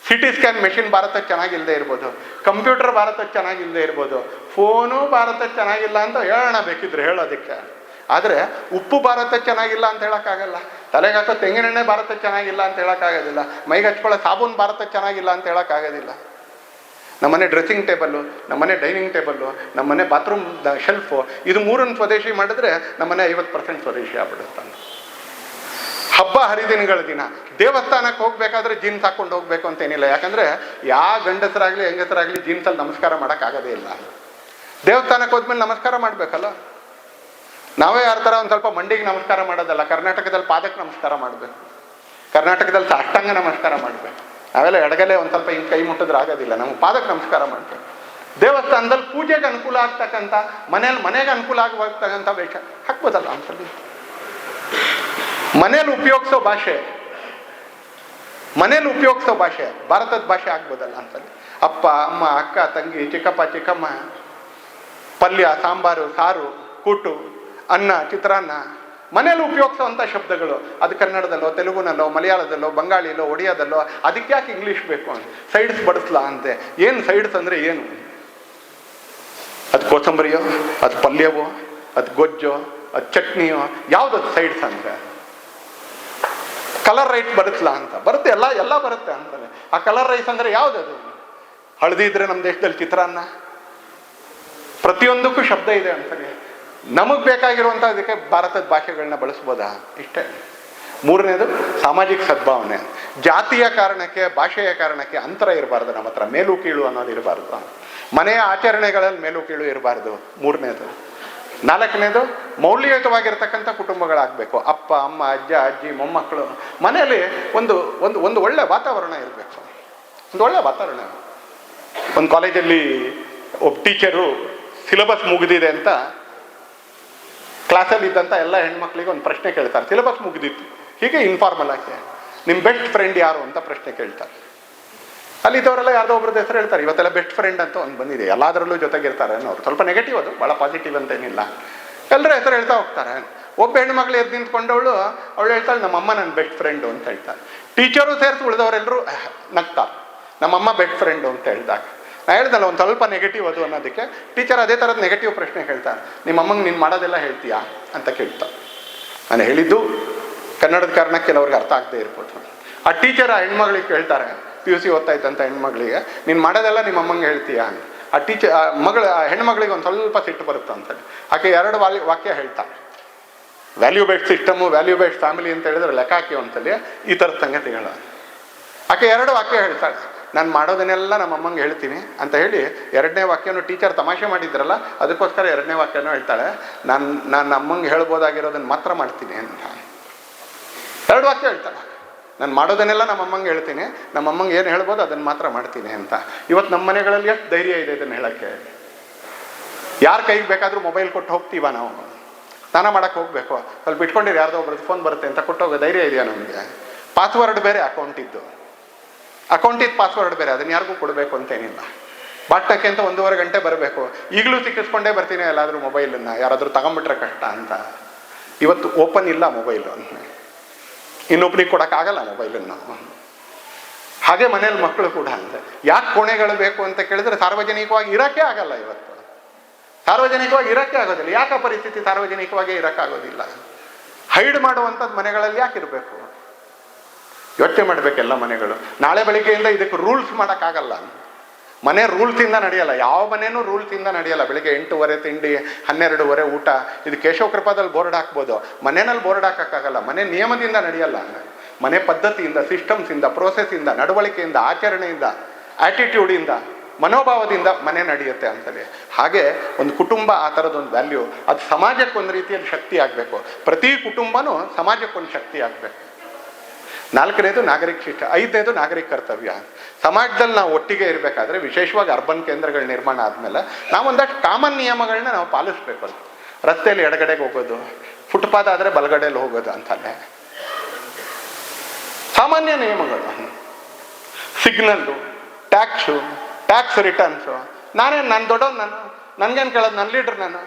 CT ಸ್ಕ್ಯಾನ್ ಮೆಷಿನ್ ಭಾರತಕ್ಕೆ ಚೆನ್ನಾಗಿಲ್ಲದೆ ಇರ್ಬೋದು, ಕಂಪ್ಯೂಟರ್ ಭಾರತಕ್ಕೆ ಚೆನ್ನಾಗಿಲ್ಲದೆ ಇರ್ಬೋದು, ಫೋನು ಭಾರತಕ್ಕೆ ಚೆನ್ನಾಗಿಲ್ಲ ಅಂತ ಹೇಳೋಣ ಬೇಕಿದ್ರೆ ಹೇಳೋದಕ್ಕೆ. ಆದರೆ ಉಪ್ಪು ಭಾರತಕ್ಕೆ ಚೆನ್ನಾಗಿಲ್ಲ ಅಂತ ಹೇಳೋಕ್ಕಾಗಲ್ಲ, ತಲೆಗೆ ಹಾಕೋ ತೆಂಗಿನೆಣ್ಣೆ ಭಾರತಕ್ಕೆ ಚೆನ್ನಾಗಿಲ್ಲ ಅಂತ ಹೇಳೋಕ್ಕಾಗೋದಿಲ್ಲ, ಮೈಗೆ ಹಚ್ಕೊಳ್ಳೋ ಸಾಬೂನು ಭಾರತಕ್ಕೆ ಚೆನ್ನಾಗಿಲ್ಲ ಅಂತ ಹೇಳೋಕ್ಕಾಗೋದಿಲ್ಲ. ನಮ್ಮನೆ ಡ್ರೆಸ್ಸಿಂಗ್ ಟೇಬಲ್ಲು, ನಮ್ಮನೆ ಡೈನಿಂಗ್ ಟೇಬಲ್ಲು, ನಮ್ಮನೆ ಬಾತ್ರೂಮ್ ಶೆಲ್ಫು, ಇದು ಮೂರನ್ನು ಸ್ವದೇಶಿ ಮಾಡಿದ್ರೆ ನಮ್ಮನೆ 50% ಸ್ವದೇಶಿ ಆಗ್ಬಿಡುತ್ತಾನೆ. ಹಬ್ಬ ಹರಿದಿನಗಳ ದಿನ ದೇವಸ್ಥಾನಕ್ಕೆ ಹೋಗ್ಬೇಕಾದ್ರೆ ಜೀನ್ಸ್ ಹಾಕೊಂಡು ಹೋಗ್ಬೇಕು ಅಂತೇನಿಲ್ಲ. ಯಾಕಂದ್ರೆ ಯಾವ ಗಂಡಸರಾಗ್ಲಿ ಹೆಂಗಸರಾಗ್ಲಿ ಜೀನ್ಸಲ್ಲಿ ನಮಸ್ಕಾರ ಮಾಡೋಕ್ಕಾಗೋದೇ ಇಲ್ಲ. ದೇವಸ್ಥಾನಕ್ಕೆ ಹೋದ್ಮೇಲೆ ನಮಸ್ಕಾರ ಮಾಡಬೇಕಲ್ಲ. ನಾವೇ ಯಾರ ಥರ ಒಂದು ಸ್ವಲ್ಪ ಮಂಡಿಗೆ ನಮಸ್ಕಾರ ಮಾಡೋದಲ್ಲ, ಕರ್ನಾಟಕದಲ್ಲಿ ಪಾದಕ್ಕೆ ನಮಸ್ಕಾರ ಮಾಡಬೇಕು, ಕರ್ನಾಟಕದಲ್ಲಿ ಸಾಷ್ಟಾಂಗ ನಮಸ್ಕಾರ ಮಾಡಬೇಕು. ನಾವೆಲ್ಲ ಎಡಗಲೆ ಒಂದು ಸ್ವಲ್ಪ ಹಿಂಗೆ ಕೈ ಮುಟ್ಟಿದ್ರೆ ಆಗೋದಿಲ್ಲ, ನಮಗೆ ಪಾದಕ್ಕೆ ನಮಸ್ಕಾರ ಮಾಡಬೇಕು. ದೇವಸ್ಥಾನದಲ್ಲಿ ಪೂಜೆಗೆ ಅನುಕೂಲ ಆಗ್ತಕ್ಕಂಥ, ಮನೆಗೆ ಅನುಕೂಲ ಆಗತಕ್ಕಂಥ ವೇಷ ಹಾಕ್ಬೋದಲ್ಲ ಒಂದ್ಸಲಿ. ಮನೇಲಿ ಉಪಯೋಗಿಸೋ ಭಾಷೆ ಭಾರತದ ಭಾಷೆ ಆಗ್ಬೋದಲ್ಲ ಅಂತಲ್ಲಿ. ಅಪ್ಪ ಅಮ್ಮ ಅಕ್ಕ ತಂಗಿ ಚಿಕ್ಕಪ್ಪ ಚಿಕ್ಕಮ್ಮ, ಪಲ್ಯ ಸಾಂಬಾರು ಸಾರು ಕೂಟು ಅನ್ನ ಚಿತ್ರಾನ್ನ, ಮನೇಲಿ ಉಪಯೋಗಿಸೋವಂಥ ಶಬ್ದಗಳು ಅದು ಕನ್ನಡದಲ್ಲೋ ತೆಲುಗುನಲ್ಲೋ ಮಲಯಾಳದಲ್ಲೋ ಬಂಗಾಳಿಲೋ ಒಡಿಯಾದಲ್ಲೋ. ಅದಕ್ಕೆ ಯಾಕೆ ಇಂಗ್ಲೀಷ್ ಬೇಕು ಅಂತ ಸೈಡ್ಸ್ ಬಡಿಸ್ಲಾ ಅಂತೆ. ಏನು ಸೈಡ್ಸ್ ಅಂದರೆ ಏನು? ಅದು ಕೋಸಂಬರಿಯೋ, ಅದು ಪಲ್ಯವೋ, ಅದು ಗೊಜ್ಜೋ, ಅದು ಚಟ್ನಿಯೋ, ಯಾವುದದು ಸೈಡ್ಸ್ ಅಂದರೆ? ಕಲರ್ ರೈಸ್ ಬರುತ್ತಲ್ಲ ಅಂತ ಬರುತ್ತೆ, ಎಲ್ಲ ಬರುತ್ತೆ ಅಂತಾರೆ. ಆ ಕಲರ್ ರೈಸ್ ಅಂದರೆ ಯಾವುದದು? ಹಳದಿ ಇದ್ರೆ ನಮ್ಮ ದೇಶದಲ್ಲಿ ಚಿತ್ರಾನ್ನ. ಪ್ರತಿಯೊಂದಕ್ಕೂ ಶಬ್ದ ಇದೆ ಅಂತಾರೆ. ನಮಗೆ ಬೇಕಾಗಿರುವಂಥ ಅದಕ್ಕೆ ಭಾರತದ ಭಾಷೆಗಳನ್ನ ಬಳಸ್ಬೋದಾ? ಇಷ್ಟೇ. ಮೂರನೇದು ಸಾಮಾಜಿಕ ಸದ್ಭಾವನೆ. ಜಾತಿಯ ಕಾರಣಕ್ಕೆ ಭಾಷೆಯ ಕಾರಣಕ್ಕೆ ಅಂತರ ಇರಬಾರ್ದು ನಮ್ಮ ಹತ್ರ, ಮೇಲು ಕೀಳು ಅನ್ನೋದು ಇರಬಾರ್ದು. ಮನೆಯ ಆಚರಣೆಗಳಲ್ಲಿ ಮೇಲು ಕೀಳು ಇರಬಾರ್ದು. ಮೂರನೇದು. ನಾಲ್ಕನೇದು ಮೌಲ್ಯಯುತವಾಗಿರ್ತಕ್ಕಂಥ ಕುಟುಂಬಗಳಾಗಬೇಕು. ಅಪ್ಪ ಅಮ್ಮ ಅಜ್ಜ ಅಜ್ಜಿ ಮೊಮ್ಮಕ್ಕಳು. ಮನೆಯಲ್ಲಿ ಒಂದು ಒಂದು ಒಂದು ಒಳ್ಳೆ ವಾತಾವರಣ ಇರಬೇಕು. ಒಂದು ಒಳ್ಳೆ ವಾತಾವರಣ. ಒಂದು ಕಾಲೇಜಲ್ಲಿ ಒಬ್ಬ ಟೀಚರು ಸಿಲೆಬಸ್ ಮುಗಿದಿದೆ ಅಂತ ಕ್ಲಾಸಲ್ಲಿ ಇದ್ದಂಥ ಎಲ್ಲ ಹೆಣ್ಮಕ್ಳಿಗೆ ಒಂದು ಪ್ರಶ್ನೆ ಕೇಳ್ತಾರೆ. ಸಿಲೆಬಸ್ ಮುಗಿದಿತ್ತು, ಹೀಗೆ ಇನ್ಫಾರ್ಮಲ್ ಆಗಿ ನಿಮ್ಮ ಬೆಸ್ಟ್ ಫ್ರೆಂಡ್ ಯಾರು ಅಂತ ಪ್ರಶ್ನೆ ಕೇಳ್ತಾರೆ. ಅಲ್ಲಿ ಇದ್ದವರೆಲ್ಲ ಯಾರ್ದೋ ಒಬ್ರದ್ದು ಹೆಸರು ಹೇಳ್ತಾರೆ. ಇವತ್ತೆಲ್ಲ ಬೆಸ್ಟ್ ಫ್ರೆಂಡ್ ಅಂತ ಒಂದು ಬಂದಿದೆ, ಎಲ್ಲದರಲ್ಲೂ ಜೊತೆಗಿರ್ತಾರೆ ಅನ್ನೋರು. ಸ್ವಲ್ಪ ನೆಗೆಟಿವ್, ಅದು ಭಾಳ ಪಾಸಿಟಿವ್ ಅಂತೇನಿಲ್ಲ. ಎಲ್ಲರ ಹೆಸರು ಹೇಳ್ತಾ ಹೋಗ್ತಾರೆ. ಒಬ್ಬ ಹೆಣ್ಮಕ್ಳು ಎದ್ದು ನಿಂತ್ಕೊಂಡವಳು ಅವಳು ಹೇಳ್ತಾಳೆ ನಮ್ಮಮ್ಮ ನನ್ನ ಬೆಸ್ಟ್ ಫ್ರೆಂಡು ಅಂತ ಹೇಳ್ತಾರೆ. ಟೀಚರು ಸೇರಿಸಿ ಉಳಿದವರೆಲ್ಲರೂ ನಗ್ತಾರೆ ನಮ್ಮಮ್ಮ ಬೆಸ್ಟ್ ಫ್ರೆಂಡು ಅಂತ ಹೇಳಿದಾಗ. ನಾ ಹೇಳ್ದಲ್ಲ ಒಂದು ಸ್ವಲ್ಪ ನೆಗೆಟಿವ್ ಅದು ಅನ್ನೋದಕ್ಕೆ. ಟೀಚರ್ ಅದೇ ಥರದ ನೆಗೆಟಿವ್ ಪ್ರಶ್ನೆ ಕೇಳ್ತಾರೆ. ನಿಮ್ಮಮ್ಮಂಗೆ ನೀನು ಮಾಡೋದೆಲ್ಲ ಹೇಳ್ತೀಯಾ ಅಂತ ಕೇಳ್ತಾರೆ. ನಾನು ಹೇಳಿದ್ದು ಕನ್ನಡದ ಕಾರಣ ಕೆಲವ್ರಿಗೆ ಅರ್ಥ ಆಗದೆ ಇರ್ಬೋದು. ಆ ಟೀಚರ್ ಆ ಹೆಣ್ಮಗಳಿಗೆ ಕೇಳ್ತಾರೆ, PUC ಓದ್ತಾ ಇದ್ದಂಥ ಹೆಣ್ಮಗಳಿಗೆ, ನೀನು ಮಾಡೋದೆಲ್ಲ ನಿಮ್ಮ ಅಮ್ಮಂಗೆ ಹೇಳ್ತೀಯಾ ಅಂತ. ಆ ಹೆಣ್ಮಗಳಿಗೆ ಒಂದು ಸ್ವಲ್ಪ ಸಿಟ್ಟು ಬರುತ್ತೆ ಅಂತೇಳಿ ಆಕೆ 2 ವಾಕ್ಯ ಹೇಳ್ತಾರೆ. Value based system, value based family ಅಂತ ಹೇಳಿದ್ರೆ ಲೆಕ್ಕ ಹಾಕಿ ಅಂತಲ್ಲಿ ಈ ಥರದ ಸಂಗತಿಗಳ. ಆಕೆ 2 ವಾಕ್ಯ ಹೇಳ್ತಾಳೆ. ನಾನು ಮಾಡೋದನ್ನೆಲ್ಲ ನಮ್ಮ ಅಮ್ಮಂಗೆ ಹೇಳ್ತೀನಿ ಅಂತ ಹೇಳಿ 2ನೇ ವಾಕ್ಯನೂ ಟೀಚರ್ ತಮಾಷೆ ಮಾಡಿದ್ರಲ್ಲ ಅದಕ್ಕೋಸ್ಕರ 2ನೇ ವಾಕ್ಯನೂ ಹೇಳ್ತಾಳೆ, ನಾನು ಅಮ್ಮಂಗೆ ಹೇಳ್ಬೋದಾಗಿರೋದನ್ನು ಮಾತ್ರ ಮಾಡ್ತೀನಿ ಅಂತ. 2 ವಾಕ್ಯ ಹೇಳ್ತಾಳೆ. ನಾನು ಮಾಡೋದನ್ನೆಲ್ಲ ನಮ್ಮ ಅಮ್ಮಂಗೆ ಹೇಳ್ತೀನಿ, ನಮ್ಮ ಅಮ್ಮಂಗೆ ಏನು ಹೇಳ್ಬೋದು ಅದನ್ನು ಮಾತ್ರ ಮಾಡ್ತೀನಿ ಅಂತ. ಇವತ್ತು ನಮ್ಮ ಮನೆಗಳಲ್ಲಿ ಎಷ್ಟು ಧೈರ್ಯ ಇದೆ ಇದನ್ನು ಹೇಳೋಕ್ಕೆ? ಯಾರ ಕೈಗೆ ಬೇಕಾದರೂ ಮೊಬೈಲ್ ಕೊಟ್ಟು ಹೋಗ್ತೀವ ನಾವು? ಸ್ನಾನ ಮಾಡೋಕ್ಕೆ ಹೋಗಬೇಕು, ಸ್ವಲ್ಪ ಇಟ್ಕೊಂಡಿರಿ, ಯಾರ್ದೋ ಒಬ್ರದ್ದು ಫೋನ್ ಬರುತ್ತೆ ಅಂತ ಕೊಟ್ಟೋಗೋ ಧೈರ್ಯ ಇದೆಯಾ ನಮಗೆ? ಪಾಸ್ವರ್ಡ್ ಬೇರೆ ಅಕೌಂಟಿದ್ದು ಪಾಸ್ವರ್ಡ್ ಬೇರೆ, ಅದನ್ನು ಯಾರಿಗೂ ಕೊಡಬೇಕು ಅಂತೇನಿಲ್ಲ. ಬಾಟಕ್ಕೆ ಅಂತ 1.5 ಗಂಟೆ ಬರಬೇಕು. ಈಗಲೂ ಸಿಕ್ಕಿಸ್ಕೊಂಡೇ ಬರ್ತೀನಿ ಎಲ್ಲಾದರೂ ಮೊಬೈಲನ್ನು, ಯಾರಾದರೂ ತಗೊಂಬಿಟ್ರೆ ಕಷ್ಟ ಅಂತ. ಇವತ್ತು ಓಪನ್ ಇಲ್ಲ ಮೊಬೈಲು ಅಂತ, ಇನ್ನೊಬ್ರಿಗೆ ಕೊಡೋಕ್ಕಾಗಲ್ಲ ಮೊಬೈಲನ್ನು. ಹಾಗೆ ಮನೇಲಿ ಮಕ್ಕಳು ಕೂಡ ಅಂತ. ಯಾಕೆ ಕೋಣೆಗಳು ಬೇಕು ಅಂತ ಕೇಳಿದ್ರೆ ಸಾರ್ವಜನಿಕವಾಗಿ ಇರೋಕ್ಕೆ ಆಗಲ್ಲ. ಇವತ್ತು ಸಾರ್ವಜನಿಕವಾಗಿ ಇರೋಕ್ಕೆ ಆಗೋದಿಲ್ಲ. ಯಾಕೆ ಪರಿಸ್ಥಿತಿ ಸಾರ್ವಜನಿಕವಾಗಿ ಇರೋಕ್ಕಾಗೋದಿಲ್ಲ? ಹೈಡ್ ಮಾಡುವಂಥದ್ದು ಮನೆಗಳಲ್ಲಿ ಯಾಕೆ ಇರಬೇಕು? ಯೋಚನೆ ಮಾಡಬೇಕು ಎಲ್ಲ ಮನೆಗಳು. ನಾಳೆ ಬೆಳಿಗ್ಗೆಯಿಂದ ಇದಕ್ಕೆ ರೂಲ್ಸ್ ಮಾಡೋಕ್ಕಾಗಲ್ಲ. ಮನೆ ರೂಲ್ಸಿಂದ ನಡೆಯಲ್ಲ, ಯಾವ ಮನೇನೂ ರೂಲ್ಸಿಂದ ನಡೆಯಲ್ಲ. ಬೆಳಿಗ್ಗೆ 8:30 ತಿಂಡಿ, 12:30 ಊಟ. ಇದು ಕೇಶವ ಕೃಪಾದಲ್ಲಿ ಬೋರ್ಡ್ ಹಾಕ್ಬೋದು, ಮನೆಯಲ್ಲಿ ಬೋರ್ಡ್ ಹಾಕೋಕ್ಕಾಗಲ್ಲ. ಮನೆ ನಿಯಮದಿಂದ ನಡೆಯಲ್ಲ. ಮನೆ ಪದ್ಧತಿಯಿಂದ, ಸಿಸ್ಟಮ್ಸಿಂದ, ಪ್ರೋಸೆಸ್ಸಿಂದ, ನಡವಳಿಕೆಯಿಂದ, ಆಚರಣೆಯಿಂದ, ಆ್ಯಟಿಟ್ಯೂಡಿಂದ, ಮನೋಭಾವದಿಂದ ಮನೆ ನಡೆಯುತ್ತೆ ಅಂತಲೇ. ಹಾಗೆ ಒಂದು ಕುಟುಂಬ ಆ ಥರದೊಂದು ವ್ಯಾಲ್ಯೂ, ಅದು ಸಮಾಜಕ್ಕೆ ಒಂದು ರೀತಿಯಲ್ಲಿ ಶಕ್ತಿ ಆಗಬೇಕು. ಪ್ರತಿ ಕುಟುಂಬನೂ ಸಮಾಜಕ್ಕೊಂದು ಶಕ್ತಿ ಆಗಬೇಕು. 4ನೇದು ನಾಗರಿಕ ಶಿಕ್ಷಣ. 5ನೇದು ನಾಗರಿಕ ಕರ್ತವ್ಯ. ಸಮಾಜದಲ್ಲಿ ನಾವು ಒಟ್ಟಿಗೆ ಇರಬೇಕಾದ್ರೆ, ವಿಶೇಷವಾಗಿ ಅರ್ಬನ್ ಕೇಂದ್ರಗಳ ನಿರ್ಮಾಣ ಆದಮೇಲೆ ನಾವು ಒಂದಷ್ಟು ಕಾಮನ್ ನಿಯಮಗಳನ್ನ ನಾವು ಪಾಲಿಸ್ಬೇಕು. ರಸ್ತೆಯಲ್ಲಿ ಎಡಗಡೆಗೆ ಹೋಗೋದು, ಫುಟ್ಪಾತ್ ಆದರೆ ಬಲಗಡೆಯಲ್ಲಿ ಹೋಗೋದು ಅಂತಲೇ ಸಾಮಾನ್ಯ ನಿಯಮಗಳು. Signal, tax returns. ನಾನು ದೊಡ್ಡವನು, ನನಗೇನು ಕೇಳೋದು, ನನ್ನ ಲೀಡ್ರ್ ನಾನು.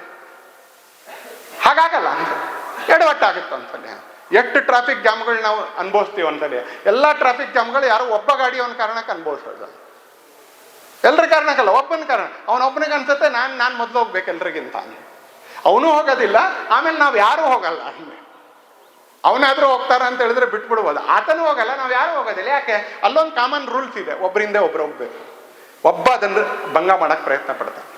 ಹಾಗಾಗಲ್ಲ ಅಂತ ಎಡವಟ್ಟಾಗುತ್ತೆ ಅಂತಲೇ. ಎಷ್ಟು ಟ್ರಾಫಿಕ್ ಜಾಮ್ಗಳು ನಾವು ಅನುಭವಿಸ್ತೀವಿ ಅಂತಲೇ. ಎಲ್ಲ ಟ್ರಾಫಿಕ್ ಜಾಮ್ಗಳು ಯಾರೋ ಒಬ್ಬ ಗಾಡಿಯವನ ಕಾರಣಕ್ಕೆ ಅನುಭವಿಸೋದು, ಎಲ್ಲರ ಕಾರಣಕ್ಕಲ್ಲ, ಒಬ್ಬನ ಕಾರಣ. ಅವನೊಬ್ಬನಿಗೆ ಅನ್ಸುತ್ತೆ ನಾನು ಮೊದಲು ಹೋಗ್ಬೇಕು ಎಲ್ರಿಗಿಂತ. ಅವನು ಹೋಗೋದಿಲ್ಲ, ಆಮೇಲೆ ನಾವು ಯಾರೂ ಹೋಗಲ್ಲ. ಅವನಾದ್ರೂ ಹೋಗ್ತಾರ ಅಂತ ಹೇಳಿದ್ರೆ ಬಿಟ್ಬಿಡ್ಬೋದು, ಆತನೂ ಹೋಗಲ್ಲ, ನಾವು ಯಾರು ಹೋಗೋದಿಲ್ಲ. ಯಾಕೆ? ಅಲ್ಲೊಂದು ಕಾಮನ್ ರೂಲ್ಸ್ ಇದೆ, ಒಬ್ಬರಿಂದ ಒಬ್ರು ಹೋಗ್ಬೇಕು. ಒಬ್ಬ ಅದನ್ನು ಭಂಗ ಮಾಡೋಕ್ಕೆ ಪ್ರಯತ್ನ ಪಡ್ತಾನೆ.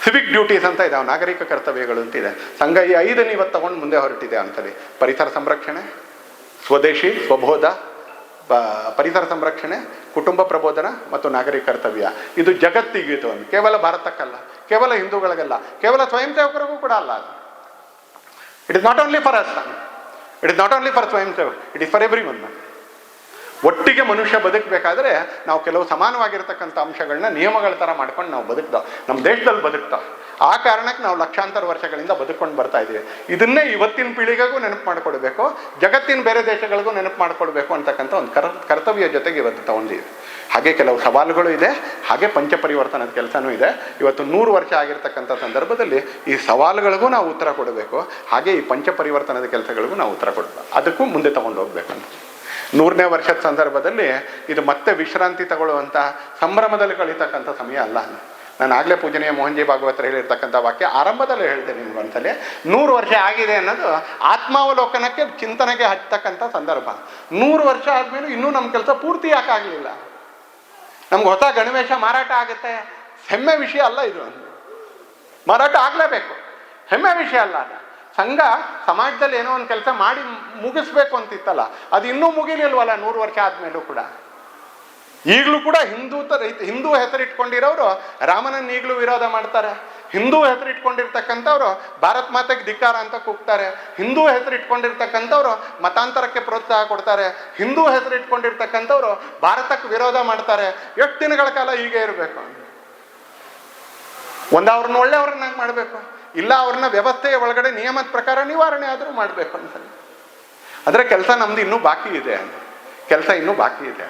ಸಿವಿಕ್ ಡ್ಯೂಟೀಸ್ ಅಂತ ಇದಾವೆ, ನಾಗರಿಕ ಕರ್ತವ್ಯಗಳು ಅಂತಿದೆ. ಸಂಘ ಈ 5 ಇವತ್ತು ತಗೊಂಡು ಮುಂದೆ ಹೊರಟಿದೆ ಅಂತೇಳಿ. ಪರಿಸರ ಸಂರಕ್ಷಣೆ, ಸ್ವದೇಶಿ, ಸ್ವಬೋಧ, ಪರಿಸರ ಸಂರಕ್ಷಣೆ, ಕುಟುಂಬ ಪ್ರಬೋಧನ ಮತ್ತು ನಾಗರಿಕ ಕರ್ತವ್ಯ. ಇದು ಜಗತ್ತಿಗೆ ಇದು, ಕೇವಲ ಭಾರತಕ್ಕಲ್ಲ, ಕೇವಲ ಹಿಂದೂಗಳಿಗಲ್ಲ, ಕೇವಲ ಸ್ವಯಂ ಸೇವಕರಿಗೂ ಕೂಡ ಅಲ್ಲ. It is not only for us, it is not only for swayamsevak, it is for everyone. ಒಟ್ಟಿಗೆ ಮನುಷ್ಯ ಬದುಕಬೇಕಾದ್ರೆ ನಾವು ಕೆಲವು ಸಮಾನವಾಗಿರ್ತಕ್ಕಂಥ ಅಂಶಗಳನ್ನ ನಿಯಮಗಳ ಥರ ಮಾಡ್ಕೊಂಡು ನಾವು ಬದುಕ್ತಾವೆ, ನಮ್ಮ ದೇಶದಲ್ಲಿ ಬದುಕ್ತಾವೆ. ಆ ಕಾರಣಕ್ಕೆ ನಾವು ಲಕ್ಷಾಂತರ ವರ್ಷಗಳಿಂದ ಬದುಕೊಂಡು ಬರ್ತಾ ಇದ್ದೀವಿ. ಇದನ್ನೇ ಇವತ್ತಿನ ಪೀಳಿಗೆಗೂ ನೆನಪು ಮಾಡಿಕೊಡ್ಬೇಕು, ಜಗತ್ತಿನ ಬೇರೆ ದೇಶಗಳಿಗೂ ನೆನಪು ಮಾಡಿಕೊಡ್ಬೇಕು ಅಂತಕ್ಕಂಥ ಒಂದು ಕರ್ತವ್ಯ ಜೊತೆಗೆ ಇವತ್ತು ತಗೊಂಡಿದ್ದೀವಿ. ಹಾಗೆ ಕೆಲವು ಸವಾಲುಗಳು ಇದೆ, ಹಾಗೆ ಪಂಚಪರಿವರ್ತನದ ಕೆಲಸನೂ ಇದೆ. ಇವತ್ತು 100 ವರ್ಷ ಆಗಿರ್ತಕ್ಕಂಥ ಸಂದರ್ಭದಲ್ಲಿ ಈ ಸವಾಲುಗಳಿಗೂ ನಾವು ಉತ್ತರ ಕೊಡಬೇಕು, ಹಾಗೆ ಈ ಪಂಚಪರಿವರ್ತನದ ಕೆಲಸಗಳಿಗೂ ನಾವು ಉತ್ತರ ಕೊಡಬೇಕು, ಅದಕ್ಕೂ ಮುಂದೆ ತಗೊಂಡು ಹೋಗ್ಬೇಕಂತ. 100ನೇ ವರ್ಷದ ಸಂದರ್ಭದಲ್ಲಿ ಇದು ಮತ್ತೆ ವಿಶ್ರಾಂತಿ ತಗೊಳ್ಳುವಂಥ ಸಂಭ್ರಮದಲ್ಲಿ ಕಳೀತಕ್ಕಂಥ ಸಮಯ ಅಲ್ಲ. ನಾನು ಆಗಲೇ ಪೂಜನೀಯ ಮೋಹನ್ಜಿ ಭಾಗವತರು ಹೇಳಿರ್ತಕ್ಕಂಥ ವಾಕ್ಯ ಆರಂಭದಲ್ಲೇ ಹೇಳ್ತೇನೆ ನಿಮ್ಗೆ ಒಂದ್ಸಲಿ. 100 ವರ್ಷ ಆಗಿದೆ ಅನ್ನೋದು ಆತ್ಮಾವಲೋಕನಕ್ಕೆ, ಚಿಂತನೆಗೆ ಹಚ್ಚತಕ್ಕಂಥ ಸಂದರ್ಭ. 100 ವರ್ಷ ಆದಮೇಲೆ ಇನ್ನೂ ನಮ್ಮ ಕೆಲಸ ಪೂರ್ತಿ ಯಾಕಾಗಲಿಲ್ಲ? ನಮ್ಗೆ ಹೊಸ ಗಣವೇಶ ಮಾರಾಟ ಆಗುತ್ತೆ, ಹೆಮ್ಮೆ ವಿಷಯ ಅಲ್ಲ ಇದು. ಮಾರಾಟ ಆಗಲೇಬೇಕು, ಹೆಮ್ಮೆ ವಿಷಯ ಅಲ್ಲ. ಸಂಘ ಸಮಾಜದಲ್ಲಿ ಏನೋ ಒಂದು ಕೆಲಸ ಮಾಡಿ ಮುಗಿಸ್ಬೇಕು ಅಂತಿತ್ತಲ್ಲ, ಅದು ಇನ್ನೂ ಮುಗಿಲಿಲ್ವಲ್ಲ 100 ವರ್ಷ ಆದಮೇಲೂ ಕೂಡ. ಈಗಲೂ ಕೂಡ ಹಿಂದೂ ಹೆಸರಿಟ್ಕೊಂಡಿರೋರು ರಾಮನನ್ನು ಈಗಲೂ ವಿರೋಧ ಮಾಡ್ತಾರೆ. ಹಿಂದೂ ಹೆಸರಿಟ್ಕೊಂಡಿರ್ತಕ್ಕಂಥವ್ರು ಭಾರತ್ ಮಾತೆಗೆ ಧಿಕ್ಕಾರ ಅಂತ ಕೂಗ್ತಾರೆ. ಹಿಂದೂ ಹೆಸರಿಟ್ಕೊಂಡಿರ್ತಕ್ಕಂಥವ್ರು ಮತಾಂತರಕ್ಕೆ ಪ್ರೋತ್ಸಾಹ ಕೊಡ್ತಾರೆ. ಹಿಂದೂ ಹೆಸರಿಟ್ಕೊಂಡಿರ್ತಕ್ಕಂಥವ್ರು ಭಾರತಕ್ಕೆ ವಿರೋಧ ಮಾಡ್ತಾರೆ. ಎಷ್ಟು ದಿನಗಳ ಕಾಲ ಹೀಗೆ ಇರಬೇಕು? ಅವ್ರನ್ನ ಒಳ್ಳೆಯವ್ರನ್ನಾಗಿ ಮಾಡಬೇಕು, ಇಲ್ಲ ಅವ್ರನ್ನ ವ್ಯವಸ್ಥೆಯ ಒಳಗಡೆ ನಿಯಮದ ಪ್ರಕಾರ ನಿವಾರಣೆ ಆದರೂ ಮಾಡಬೇಕು ಅಂತ. ಆದರೆ ಕೆಲಸ ನಮ್ದು ಇನ್ನೂ ಬಾಕಿ ಇದೆ, ಕೆಲಸ ಇನ್ನೂ ಬಾಕಿ ಇದೆ.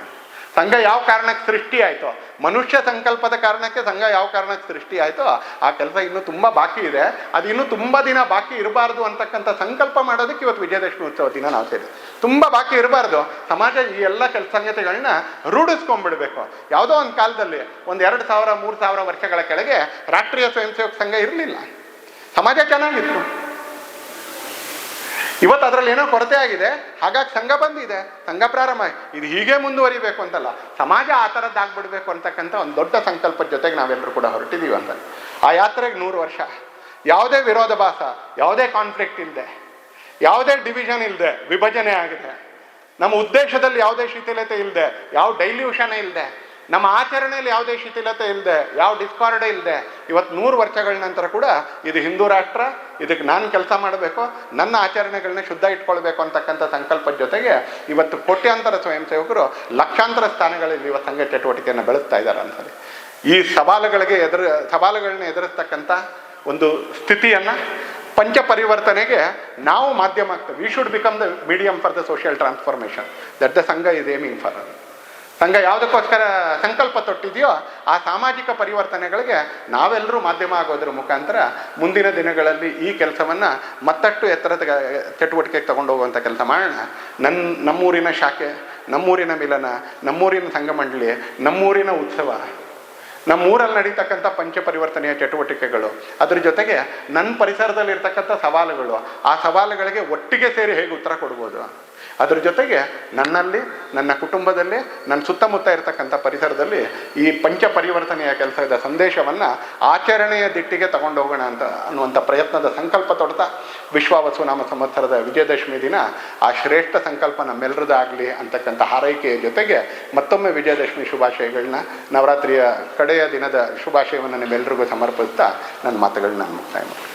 ಸಂಘ ಯಾವ ಕಾರಣಕ್ಕೆ ಸೃಷ್ಟಿ ಆಯಿತೋ, ಮನುಷ್ಯ ಸಂಕಲ್ಪದ ಕಾರಣಕ್ಕೆ ಸಂಘ ಯಾವ ಕಾರಣಕ್ಕೆ ಸೃಷ್ಟಿ ಆಯಿತೋ ಆ ಕೆಲಸ ಇನ್ನೂ ತುಂಬ ಬಾಕಿ ಇದೆ. ಅದು ಇನ್ನೂ ತುಂಬ ದಿನ ಬಾಕಿ ಇರಬಾರ್ದು ಅಂತಕ್ಕಂಥ ಸಂಕಲ್ಪ ಮಾಡೋದಕ್ಕೆ ಇವತ್ತು ವಿಜಯದಶಮಿ ಉತ್ಸವ ದಿನ ನಾವು ಸೇರಿ. ತುಂಬ ಬಾಕಿ ಇರಬಾರ್ದು. ಸಮಾಜ ಈ ಎಲ್ಲ ಸಂಗತಿಗಳನ್ನ ರೂಢಿಸ್ಕೊಂಡ್ಬಿಡ್ಬೇಕು. ಯಾವುದೋ ಒಂದು ಕಾಲದಲ್ಲಿ ಒಂದು 2000 3000 ವರ್ಷಗಳ ಕೆಳಗೆ ರಾಷ್ಟ್ರೀಯ ಸ್ವಯಂ ಸೇವಕ ಸಂಘ ಇರಲಿಲ್ಲ, ಸಮಾಜ ಚೆನ್ನಾಗಿತ್ತು. ಇವತ್ತು ಅದರಲ್ಲಿ ಏನೋ ಕೊರತೆ ಆಗಿದೆ, ಹಾಗಾಗಿ ಸಂಘ ಬಂದಿದೆ, ಸಂಘ ಪ್ರಾರಂಭ. ಇದು ಹೀಗೆ ಮುಂದುವರಿಬೇಕು ಅಂತಲ್ಲ, ಸಮಾಜ ಆ ಥರದ್ದಾಗ್ಬಿಡ್ಬೇಕು ಅಂತಕ್ಕಂಥ ಒಂದು ದೊಡ್ಡ ಸಂಕಲ್ಪದ ಜೊತೆಗೆ ನಾವೆಲ್ಲರೂ ಕೂಡ ಹೊರಟಿದ್ದೀವಿ ಅಂತ. ಆ ಯಾತ್ರೆಗೆ 100 ವರ್ಷ, ಯಾವುದೇ ವಿರೋಧಾಭಾಸ, ಯಾವುದೇ ಕಾನ್ಫ್ಲಿಕ್ಟ್ ಇಲ್ಲದೆ, ಯಾವುದೇ ಡಿವಿಷನ್ ಇಲ್ಲದೆ, ವಿಭಜನೆ ಆಗಿದೆ. ನಮ್ಮ ಉದ್ದೇಶದಲ್ಲಿ ಯಾವುದೇ ಶಿಥಿಲತೆ ಇಲ್ಲದೆ, ಯಾವ ಡೈಲ್ಯೂಷನ್ ಇಲ್ಲದೆ, ನಮ್ಮ ಆಚರಣೆಯಲ್ಲಿ ಯಾವುದೇ ಶಿಥಿಲತೆ ಇಲ್ಲದೆ, ಯಾವ ಡಿಸ್ಕಾರ್ಡೆ ಇಲ್ಲದೆ, ಇವತ್ತು 100 ವರ್ಷಗಳ ನಂತರ ಕೂಡ ಇದು ಹಿಂದೂ ರಾಷ್ಟ್ರ, ಇದಕ್ಕೆ ನಾನು ಕೆಲಸ ಮಾಡಬೇಕು, ನನ್ನ ಆಚರಣೆಗಳನ್ನ ಶುದ್ಧ ಇಟ್ಕೊಳ್ಬೇಕು ಅಂತಕ್ಕಂಥ ಸಂಕಲ್ಪದ ಜೊತೆಗೆ ಇವತ್ತು ಕೋಟ್ಯಾಂತರ ಸ್ವಯಂ ಸೇವಕರು ಲಕ್ಷಾಂತರ ಸ್ಥಾನಗಳಲ್ಲಿ ಇವತ್ತು ಸಂಘ ಚಟುವಟಿಕೆಯನ್ನು ಬೆಳೆಸ್ತಾ ಇದ್ದಾರೆ ಅನ್ಸಲಿ. ಈ ಸವಾಲುಗಳನ್ನ ಎದುರಿಸ್ತಕ್ಕಂಥ ಒಂದು ಸ್ಥಿತಿಯನ್ನು ಪಂಚಪರಿವರ್ತನೆಗೆ ನಾವು ಮಾಧ್ಯಮ ಆಗ್ತೇವೆ. We should become the medium for the social transformation that the Sangh is aiming for. ಸಂಘ ಯಾವುದಕ್ಕೋಸ್ಕರ ಸಂಕಲ್ಪ ತೊಟ್ಟಿದೆಯೋ ಆ ಸಾಮಾಜಿಕ ಪರಿವರ್ತನೆಗಳಿಗೆ ನಾವೆಲ್ಲರೂ ಮಾಧ್ಯಮ ಆಗೋದ್ರ ಮುಖಾಂತರ ಮುಂದಿನ ದಿನಗಳಲ್ಲಿ ಈ ಕೆಲಸವನ್ನು ಮತ್ತಷ್ಟು ಎತ್ತರದ ಚಟುವಟಿಕೆಗೆ ತಗೊಂಡು ಹೋಗುವಂಥ ಕೆಲಸ ಮಾಡೋಣ. ನಮ್ಮೂರಿನ ಶಾಖೆ, ನಮ್ಮೂರಿನ ಮಿಲನ, ನಮ್ಮೂರಿನ ಸಂಘ ಮಂಡಳಿ, ನಮ್ಮೂರಿನ ಉತ್ಸವ, ನಮ್ಮೂರಲ್ಲಿ ನಡೀತಕ್ಕಂಥ ಪಂಚಪರಿವರ್ತನೆಯ ಚಟುವಟಿಕೆಗಳು, ಅದ್ರ ಜೊತೆಗೆ ನನ್ನ ಪರಿಸರದಲ್ಲಿರ್ತಕ್ಕಂಥ ಸವಾಲುಗಳು, ಆ ಸವಾಲುಗಳಿಗೆ ಒಟ್ಟಿಗೆ ಸೇರಿ ಹೇಗೆ ಉತ್ತರ ಕೊಡ್ಬೋದು, ಅದ್ರ ಜೊತೆಗೆ ನನ್ನಲ್ಲಿ, ನನ್ನ ಕುಟುಂಬದಲ್ಲಿ, ನನ್ನ ಸುತ್ತಮುತ್ತ ಇರತಕ್ಕಂಥ ಪರಿಸರದಲ್ಲಿ ಈ ಪಂಚಪರಿವರ್ತನೆಯ ಕೆಲಸದ ಸಂದೇಶವನ್ನು ಆಚರಣೆಯ ದಿಟ್ಟಿಗೆ ತಗೊಂಡು ಹೋಗೋಣ ಅನ್ನುವಂಥ ಪ್ರಯತ್ನದ ಸಂಕಲ್ಪ ತೊಡ್ತಾ ವಿಶ್ವಾವಸುನಾಮ ಸಂವತ್ಸರದ ವಿಜಯದಶಮಿ ದಿನ ಆ ಶ್ರೇಷ್ಠ ಸಂಕಲ್ಪ ನಮ್ಮೆಲ್ಲರದಾಗಲಿ ಅಂತಕ್ಕಂಥ ಹಾರೈಕೆಯ ಜೊತೆಗೆ ಮತ್ತೊಮ್ಮೆ ವಿಜಯದಶಮಿ ಶುಭಾಶಯಗಳನ್ನ, ನವರಾತ್ರಿಯ ಕಡೆಯ ದಿನದ ಶುಭಾಶಯವನ್ನು ನಿಮ್ಮೆಲ್ಲರಿಗೂ ಸಮರ್ಪಿಸ್ತಾ ನನ್ನ ಮಾತುಗಳನ್ನ ಮುಕ್ತಾಯ ಮಾಡ್ತೀನಿ.